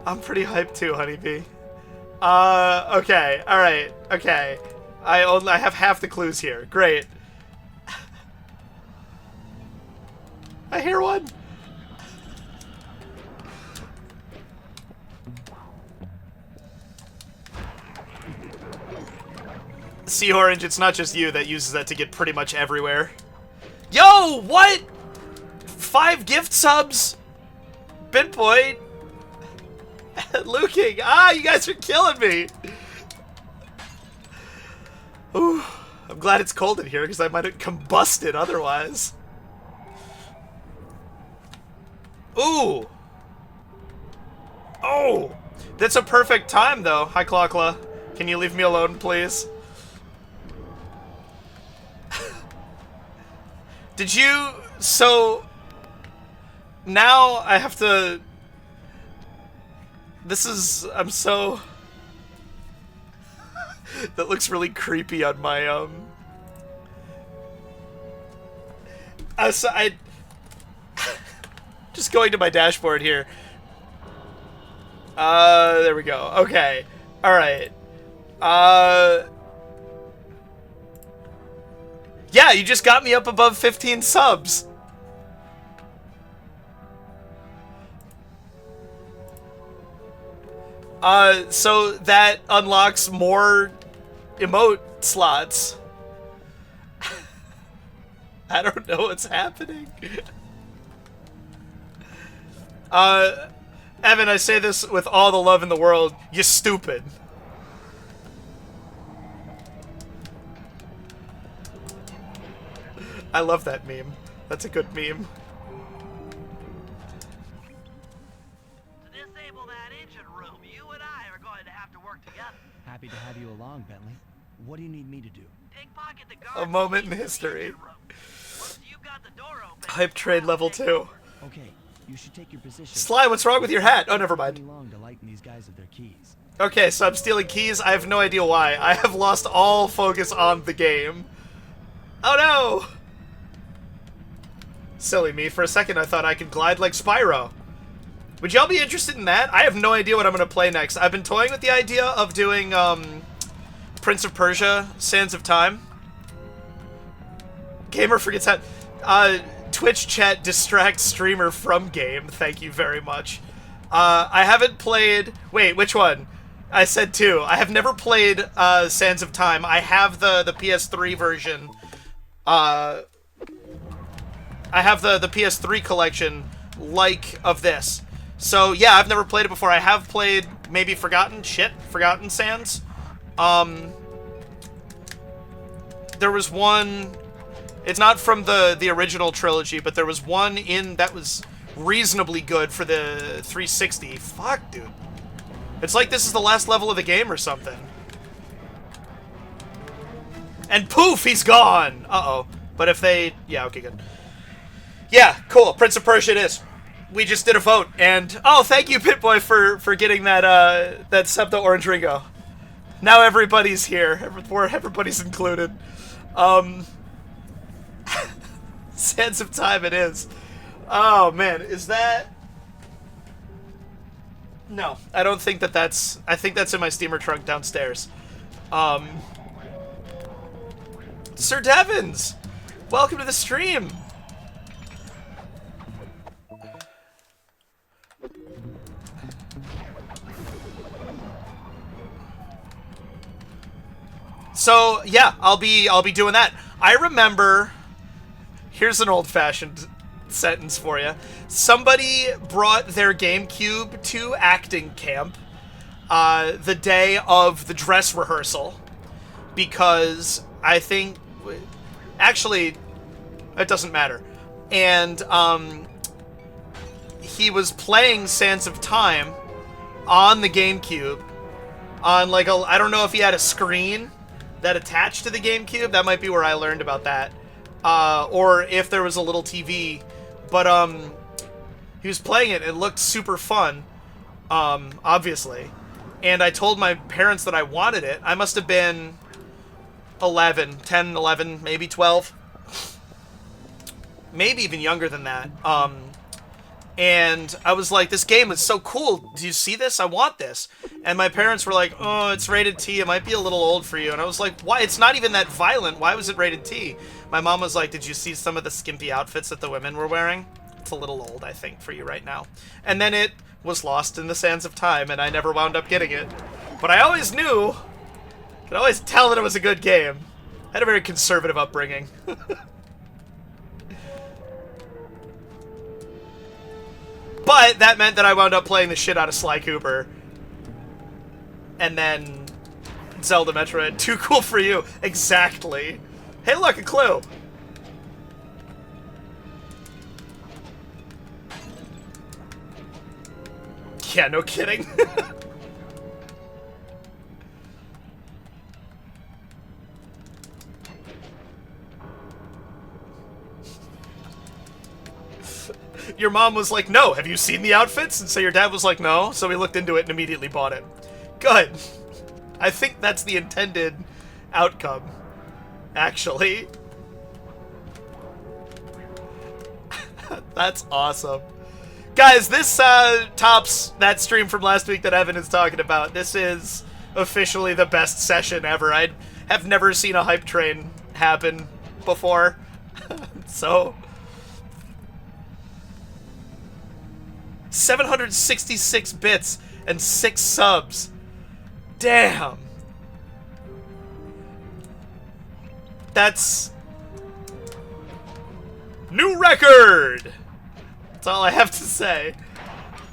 Speaker 1: I'm pretty hyped too, Honeybee. Okay, alright, okay. I have half the clues here. Great. I hear one. Sea Orange, it's not just you that uses that to get pretty much everywhere. Yo, what? 5 gift subs? Bitboy. Luking. Ah, you guys are killing me. Ooh, I'm glad it's cold in here because I might have combusted otherwise. Ooh. Oh. That's a perfect time, though. Hi, Clockla. Can you leave me alone, please? Did you... So... Now I have to... This is... I'm so... That looks really creepy on my, so just going to my dashboard here. There we go. Okay. Alright. Yeah, you just got me up above 15 subs. So that unlocks more emote slots. I don't know what's happening. Evan, I say this with all the love in the world. You stupid. I love that meme. That's a good meme.
Speaker 2: To disable that engine room, you and I are going to have to work together.
Speaker 8: Happy to have you along, Bentley. What do you need me to do?
Speaker 2: Pickpocket the
Speaker 1: A
Speaker 2: guard.
Speaker 1: moment in history.
Speaker 2: Once you've got the door open,
Speaker 1: Hype trade level 2.
Speaker 8: Okay, you should take your position.
Speaker 1: Sly, what's wrong with your hat? Oh, never mind.
Speaker 8: Long to lighten these guys of their keys.
Speaker 1: Okay, so I'm stealing keys. I have no idea why. I have lost all focus on the game. Oh no! Silly me. For a second, I thought I could glide like Spyro. Would y'all be interested in that? I have no idea what I'm going to play next. I've been toying with the idea of doing, Prince of Persia, Sands of Time. Gamer forgets how... Twitch chat distracts streamer from game. Thank you very much. I haven't played... Wait, which one? I said 2. I have never played, Sands of Time. I have the PS3 version. I have the PS3 collection, like, of this. So, yeah, I've never played it before. I have played, maybe Forgotten Sands. There was one... It's not from the original trilogy, but there was one in that was reasonably good for the 360. Fuck, dude. It's like this is the last level of the game or something. And poof, he's gone! Uh-oh. But if they... Yeah, okay, good. Yeah, cool. Prince of Persia it is. We just did a vote, and... Oh, thank you, Pitboy, for getting that, that Septa Orange Ringo. Now everybody's here. Everybody's included. Sands of Time it is. Oh, man. Is that... No. I don't think that's... I think that's in my steamer trunk downstairs. Sir Devins! Welcome to the stream! So, yeah, I'll be doing that. I remember... Here's an old-fashioned sentence for you. Somebody brought their GameCube to acting camp the day of the dress rehearsal because I think... Actually, it doesn't matter. And he was playing Sands of Time on the GameCube on, like, I don't know if he had a screen that attached to the GameCube. That might be where I learned about that. Or if there was a little TV, but, he was playing it, it looked super fun, obviously, and I told my parents that I wanted it. I must have been 10, 11, maybe 12, maybe even younger than that, And I was like, this game is so cool. Do you see this? I want this. And my parents were like, oh, it's rated T. It might be a little old for you. And I was like, why? It's not even that violent. Why was it rated T? My mom was like, did you see some of the skimpy outfits that the women were wearing? It's a little old, I think, for you right now. And then it was lost in the sands of time, and I never wound up getting it. But I always knew, could always tell that it was a good game. I had a very conservative upbringing. But that meant that I wound up playing the shit out of Sly Cooper. And then Zelda Metroid. Too cool for you. Exactly. Hey, look, a clue. Yeah, no kidding. Your mom was like, no, have you seen the outfits? And so your dad was like, no. So we looked into it and immediately bought it. Good. I think that's the intended outcome, actually. That's awesome. Guys, this tops that stream from last week that Evan is talking about. This is officially the best session ever. I have never seen a hype train happen before. So... 766 bits and 6 subs. Damn. That's... new record! That's all I have to say.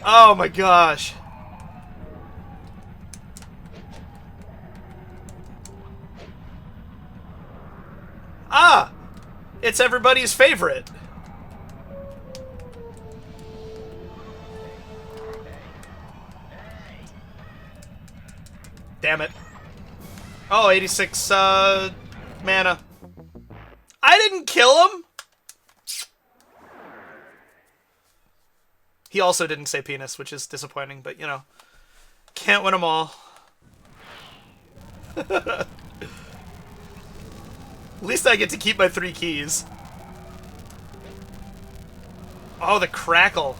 Speaker 1: Oh my gosh. Ah! It's everybody's favorite. Damn it. Oh, 86 mana. I didn't kill him! He also didn't say penis, which is disappointing, but you know. Can't win them all. At least I get to keep my 3 keys. Oh, the crackle.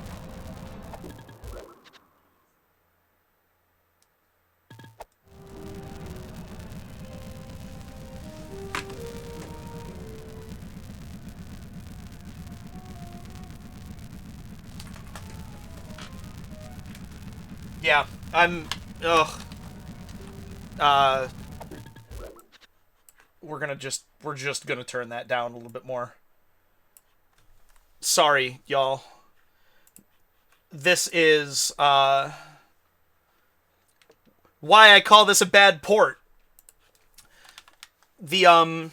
Speaker 1: Yeah, I'm... ugh. We're just gonna turn that down a little bit more. Sorry, y'all. This is, why I call this a bad port. The,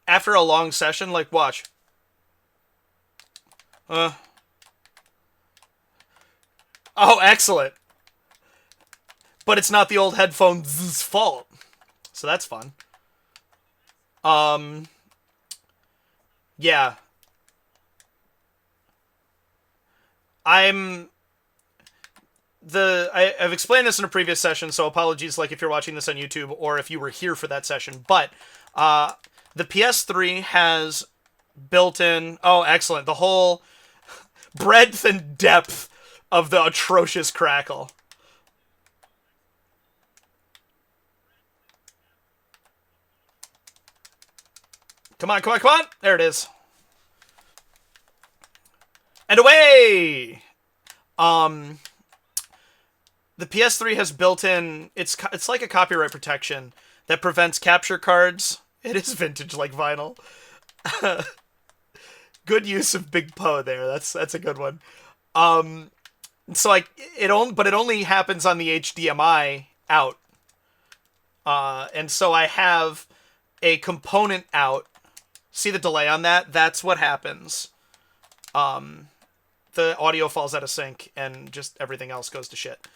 Speaker 1: after a long session, like, watch. Oh, excellent. But it's not the old headphones' fault. So that's fun. Yeah. I've explained this in a previous session, so apologies like if you're watching this on YouTube or if you were here for that session, but the PS3 has built-in... oh, excellent. The whole breadth and depth of the atrocious crackle. Come on, come on, come on! There it is. And away! The PS3 has built-in... It's like a copyright protection that prevents capture cards. It is vintage like vinyl. Good use of Big Poe there. That's a good one. So it only happens on the HDMI out. And so I have a component out. See the delay on that? That's what happens. The audio falls out of sync and just everything else goes to shit.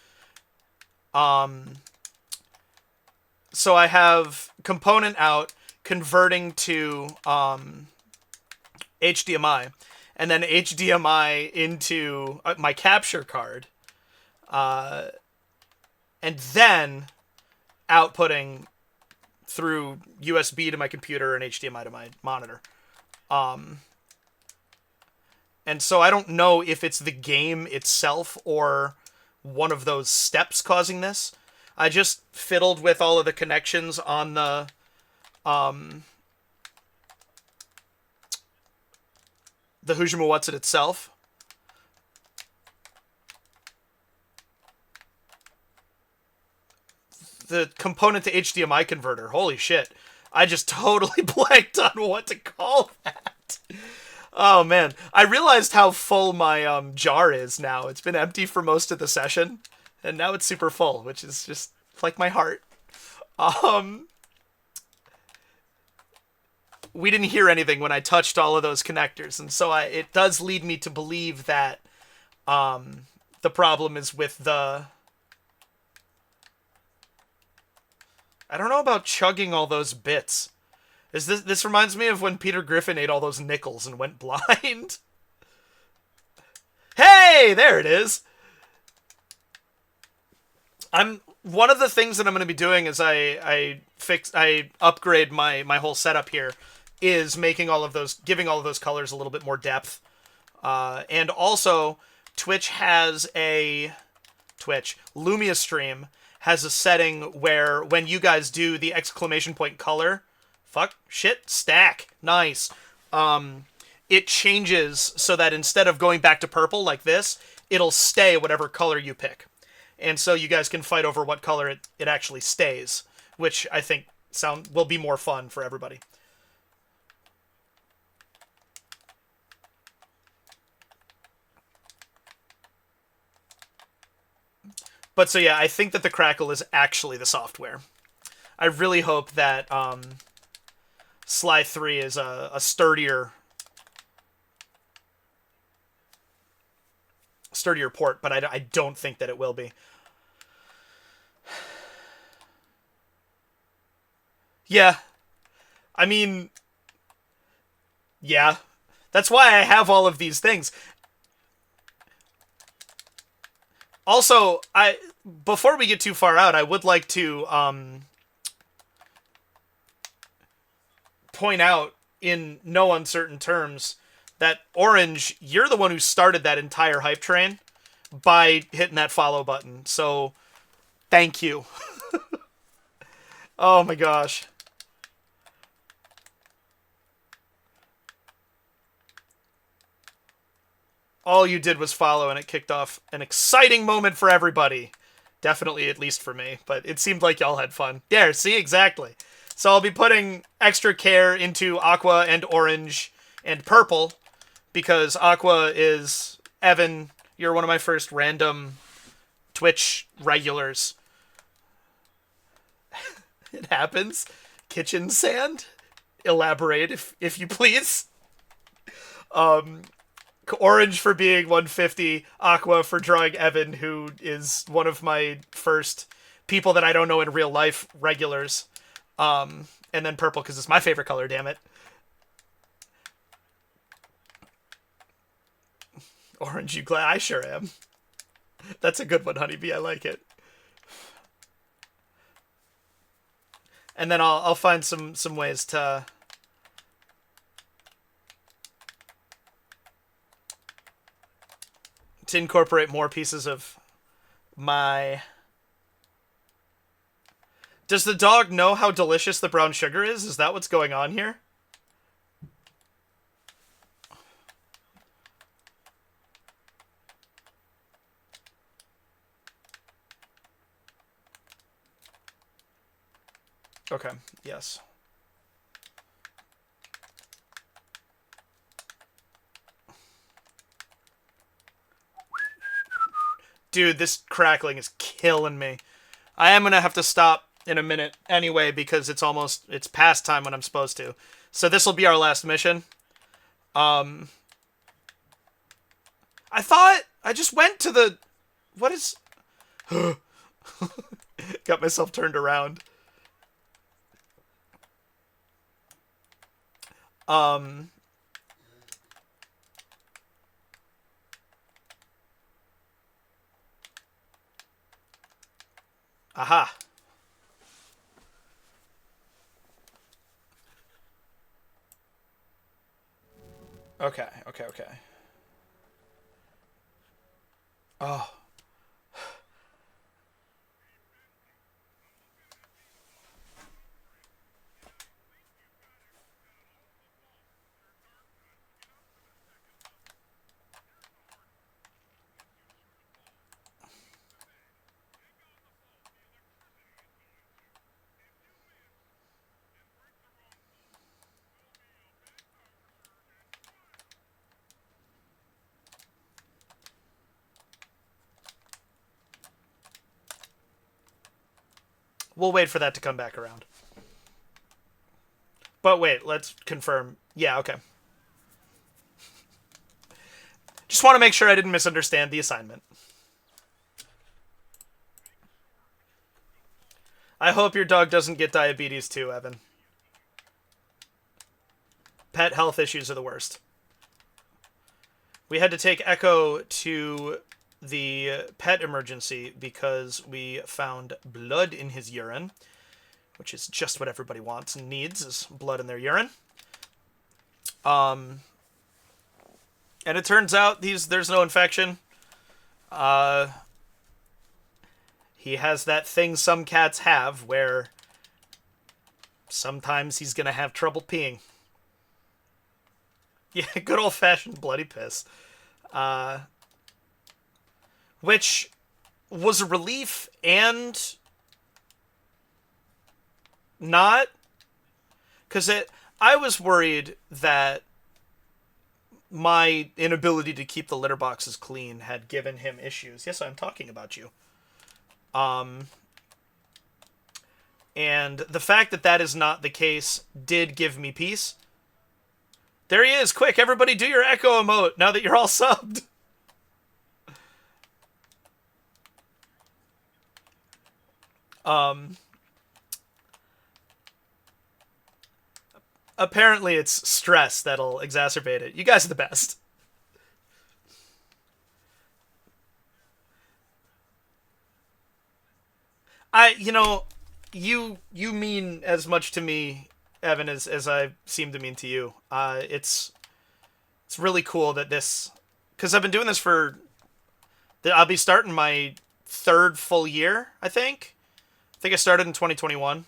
Speaker 1: So I have component out converting to HDMI, and then HDMI into my capture card, and then outputting through USB to my computer and HDMI to my monitor. And so I don't know if it's the game itself or one of those steps causing this. I just fiddled with all of the connections on the Hujima What's It itself. The component to HDMI converter. Holy shit. I just totally blanked on what to call that. Oh, man. I realized how full my jar is now. It's been empty for most of the session, and now it's super full, which is just like my heart. We didn't hear anything when I touched all of those connectors, and so it does lead me to believe that the problem is with the... I don't know about chugging all those bits. This reminds me of when Peter Griffin ate all those nickels and went blind. Hey, there it is. One of the things that I'm going to be doing as I upgrade my whole setup here is making giving all of those colors a little bit more depth. And also Lumia Stream has a setting where when you guys do the exclamation point color, stack, nice, it changes so that instead of going back to purple like this, it'll stay whatever color you pick. And so you guys can fight over what color it actually stays, which I think will be more fun for everybody. But so yeah, I think that the Crackle is actually the software. I really hope that Sly 3 is a sturdier port, but I don't think that it will be. Yeah. I mean, yeah. That's why I have all of these things. Also, before we get too far out, I would like to point out in no uncertain terms that Orange, you're the one who started that entire hype train by hitting that follow button. So, thank you. Oh my gosh. All you did was follow, and it kicked off an exciting moment for everybody. Definitely, at least for me, but it seemed like y'all had fun. Yeah, see, exactly. So I'll be putting extra care into Aqua and Orange and Purple, because Aqua is... Evan, you're one of my first random Twitch regulars. It happens. Kitchen sand? Elaborate, if you please. Orange for being 150, Aqua for drawing Evan, who is one of my first people that I don't know in real life regulars. And then Purple, because it's my favorite color, damn it. Orange, you glad? I sure am. That's a good one, Honeybee. I like it. And then I'll find some ways to incorporate more pieces of my... Does the dog know how delicious the brown sugar is? Is that what's going on here? Okay, yes. Dude, this crackling is killing me. I am gonna have to stop in a minute anyway, because it's past time when I'm supposed to. So this will be our last mission. I thought I just went to the... What is... Got myself turned around. Aha. Okay. Oh. We'll wait for that to come back around. But wait, let's confirm. Yeah, okay. Just want to make sure I didn't misunderstand the assignment. I hope your dog doesn't get diabetes too, Evan. Pet health issues are the worst. We had to take Echo to the pet emergency because we found blood in his urine, which is just what everybody wants and needs, is blood in their urine. And it turns out there's no infection. He has that thing some cats have where sometimes he's going to have trouble peeing. Yeah, good old-fashioned bloody piss. Which was a relief and not. Because I was worried that my inability to keep the litter boxes clean had given him issues. Yes, I'm talking about you. And the fact that that is not the case did give me peace. There he is. Quick, everybody do your Echo emote now that you're all subbed. Apparently it's stress that'll exacerbate it. You guys are the best. You mean as much to me, Evan, as I seem to mean to you. It's really cool that this, because I've been doing this I'll be starting my 3rd full year, I think. I think I started in 2021.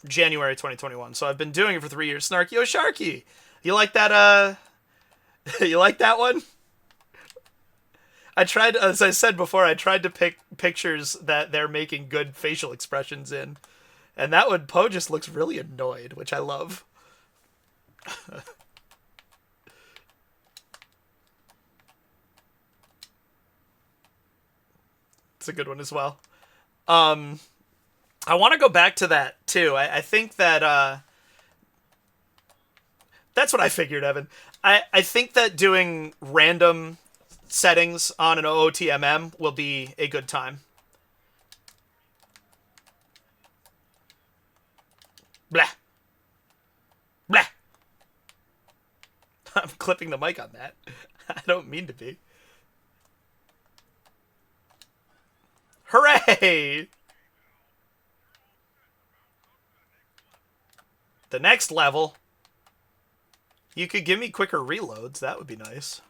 Speaker 1: January 2021. So I've been doing it for 3 years. Snarky O Sharky. You like that, you like that one? I tried, as I said before, I tried to pick pictures that they're making good facial expressions in. And that one, Poe just looks really annoyed, which I love. It's a good one as well. I want to go back to that, too. I think that, that's what I figured, Evan. I think that doing random settings on an OOTMM will be a good time. Blah. Blah. I'm clipping the mic on that. I don't mean to be. Hooray! The next level. You could give me quicker reloads. That would be nice.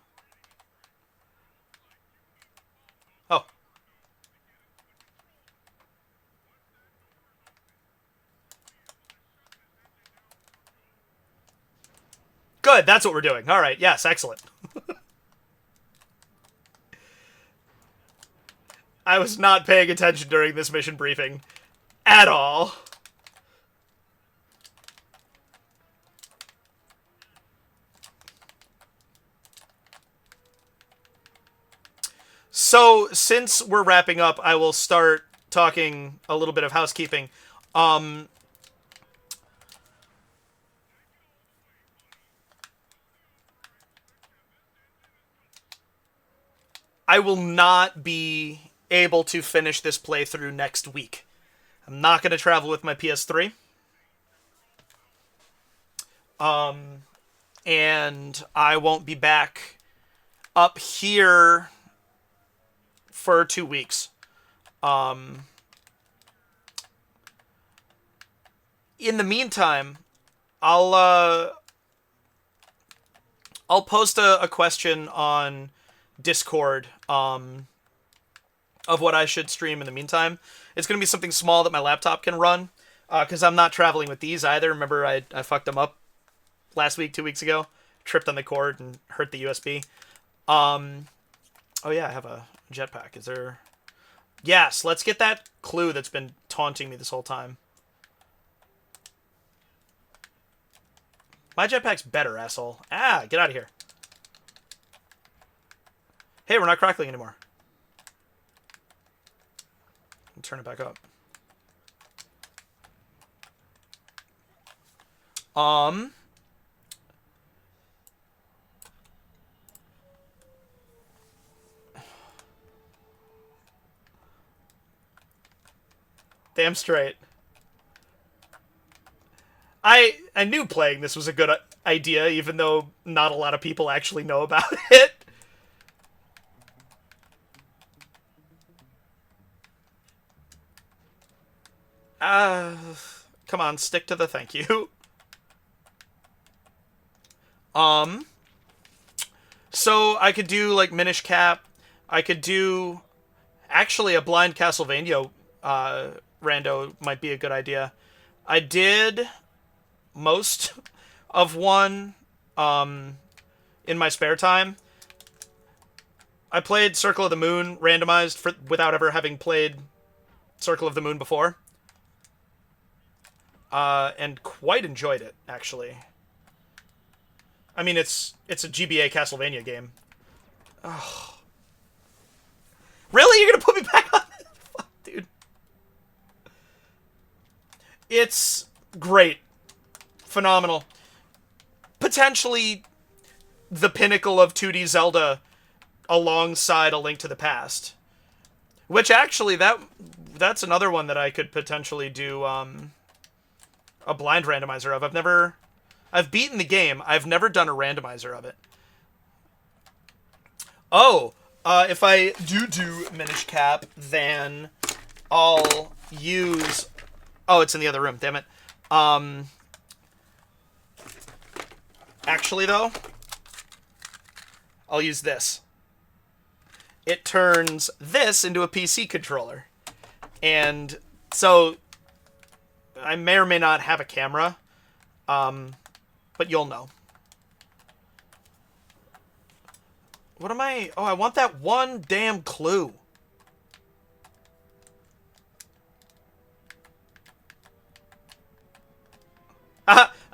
Speaker 1: Oh. Good, that's what we're doing. All right, yes, excellent. I was not paying attention during this mission briefing at all. So, since we're wrapping up, I will start talking a little bit of housekeeping. I will not be able to finish this playthrough next week. I'm not going to travel with my PS3. And I won't be back up here for 2 weeks. In the meantime, I'll post a question on Discord of what I should stream in the meantime. It's going to be something small that my laptop can run, because I'm not traveling with these either. Remember, I fucked them up last week, 2 weeks ago. Tripped on the cord and hurt the USB. Oh yeah, I have a jetpack. Is there... Yes, let's get that clue that's been taunting me this whole time. My jetpack's better, asshole. Ah, get out of here. Hey, we're not crackling anymore. Turn it back up. Damn straight. I knew playing this was a good idea, even though not a lot of people actually know about it. Come on, stick to the thank you. So I could do, like, Minish Cap. I could do... Actually, a blind Castlevania, rando might be a good idea. I did most of one, in my spare time. I played Circle of the Moon randomized without ever having played Circle of the Moon before. And quite enjoyed it, actually. I mean, it's a GBA Castlevania game. Oh. Really? You're gonna put me back on it? Fuck, dude. It's great. Phenomenal. Potentially the pinnacle of 2D Zelda alongside A Link to the Past. Which, actually, that's another one that I could potentially do, a blind randomizer of. I've beaten the game. I've never done a randomizer of it. Oh, if I do Minish Cap, then I'll use... Oh, it's in the other room, damn it. Actually, though, I'll use this. It turns this into a PC controller. And so... I may or may not have a camera, but you'll know. What am I... Oh, I want that one damn clue.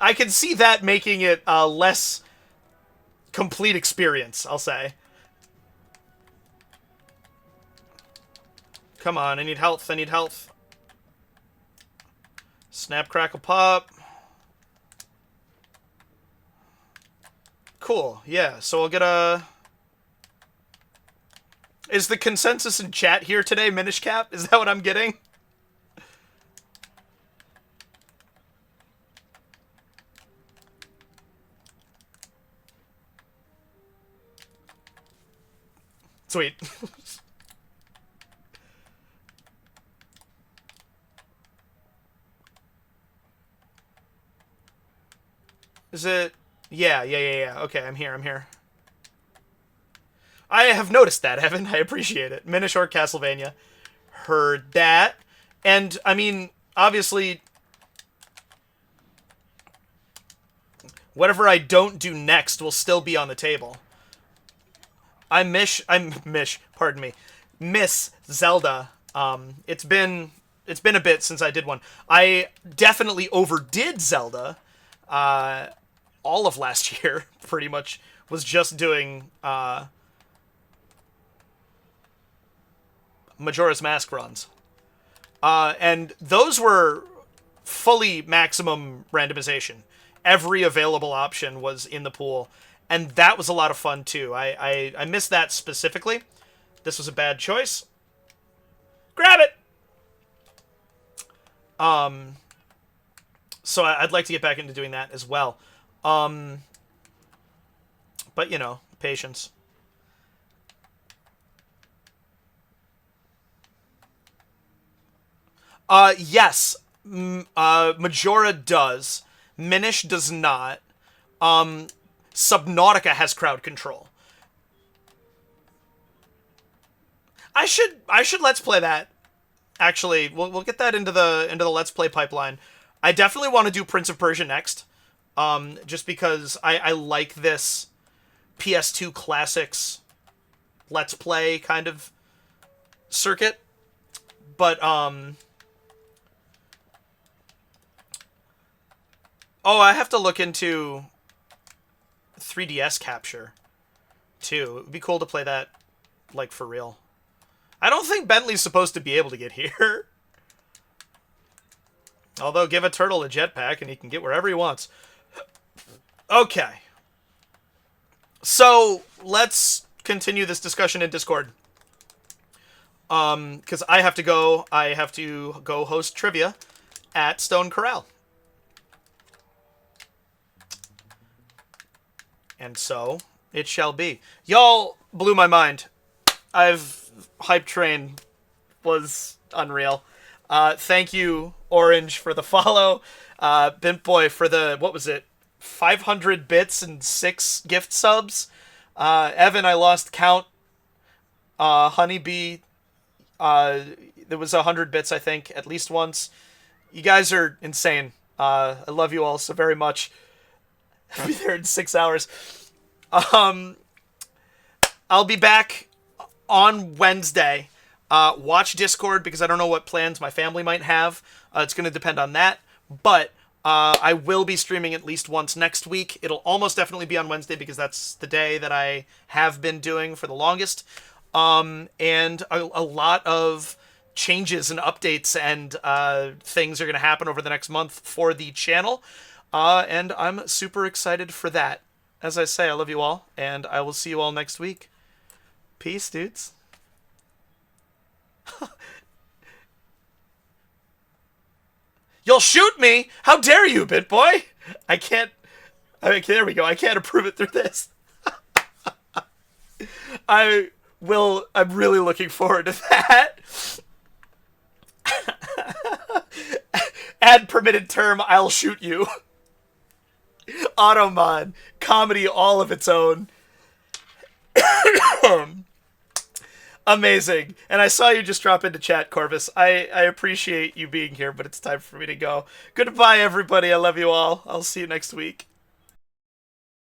Speaker 1: I can see that making it a less complete experience, I'll say. Come on, I need health, I need health. Snap, crackle, pop. Cool, yeah, so I'll get a... Is the consensus in chat here today Minish Cap? Is that what I'm getting? Sweet. Is it... Yeah. Okay, I'm here. I have noticed that, Evan. I appreciate it. Minish or Castlevania. Heard that. And, I mean, obviously... Whatever I don't do next will still be on the table. Miss Zelda. It's been a bit since I did one. I definitely overdid Zelda. All of last year, pretty much, was just doing Majora's Mask runs. And those were fully maximum randomization. Every available option was in the pool. And that was a lot of fun, too. I missed that specifically. This was a bad choice. Grab it! So I'd like to get back into doing that as well. But, you know, patience. Yes. Majora does. Minish does not. Subnautica has crowd control. I should let's play that. Actually, we'll get that into the let's play pipeline. I definitely want to do Prince of Persia next. Just because I like this PS2 classics let's play kind of circuit. But oh, I have to look into 3DS capture too. It would be cool to play that like for real. I don't think Bentley's supposed to be able to get here. Although, give a turtle a jetpack and he can get wherever he wants. Okay. So, let's continue this discussion in Discord. Because I have to go host trivia at Stone Corral. And so, it shall be. Y'all blew my mind. Hype Train was unreal. Thank you, Orange, for the follow. Bint Boy for the, what was it? 500 bits and 6 gift subs. Evan, I lost count. Honeybee, there was 100 bits, I think, at least once. You guys are insane. I love you all so very much. I'll be there in 6 hours. I'll be back on Wednesday. Watch Discord because I don't know what plans my family might have. It's going to depend on that. But I will be streaming at least once next week. It'll almost definitely be on Wednesday because that's the day that I have been doing for the longest. And a lot of changes and updates and things are going to happen over the next month for the channel. And I'm super excited for that. As I say, I love you all, and I will see you all next week. Peace, dudes. You'll shoot me? How dare you, BitBoy? I can't... there we go. I can't approve it through this. I'm really looking forward to that. Add permitted term, I'll shoot you. Automon. Comedy all of its own. Amazing. And I saw you just drop into chat, Corvus. I appreciate you being here, but it's time for me to go. Goodbye, everybody. I love you all. I'll see you next week.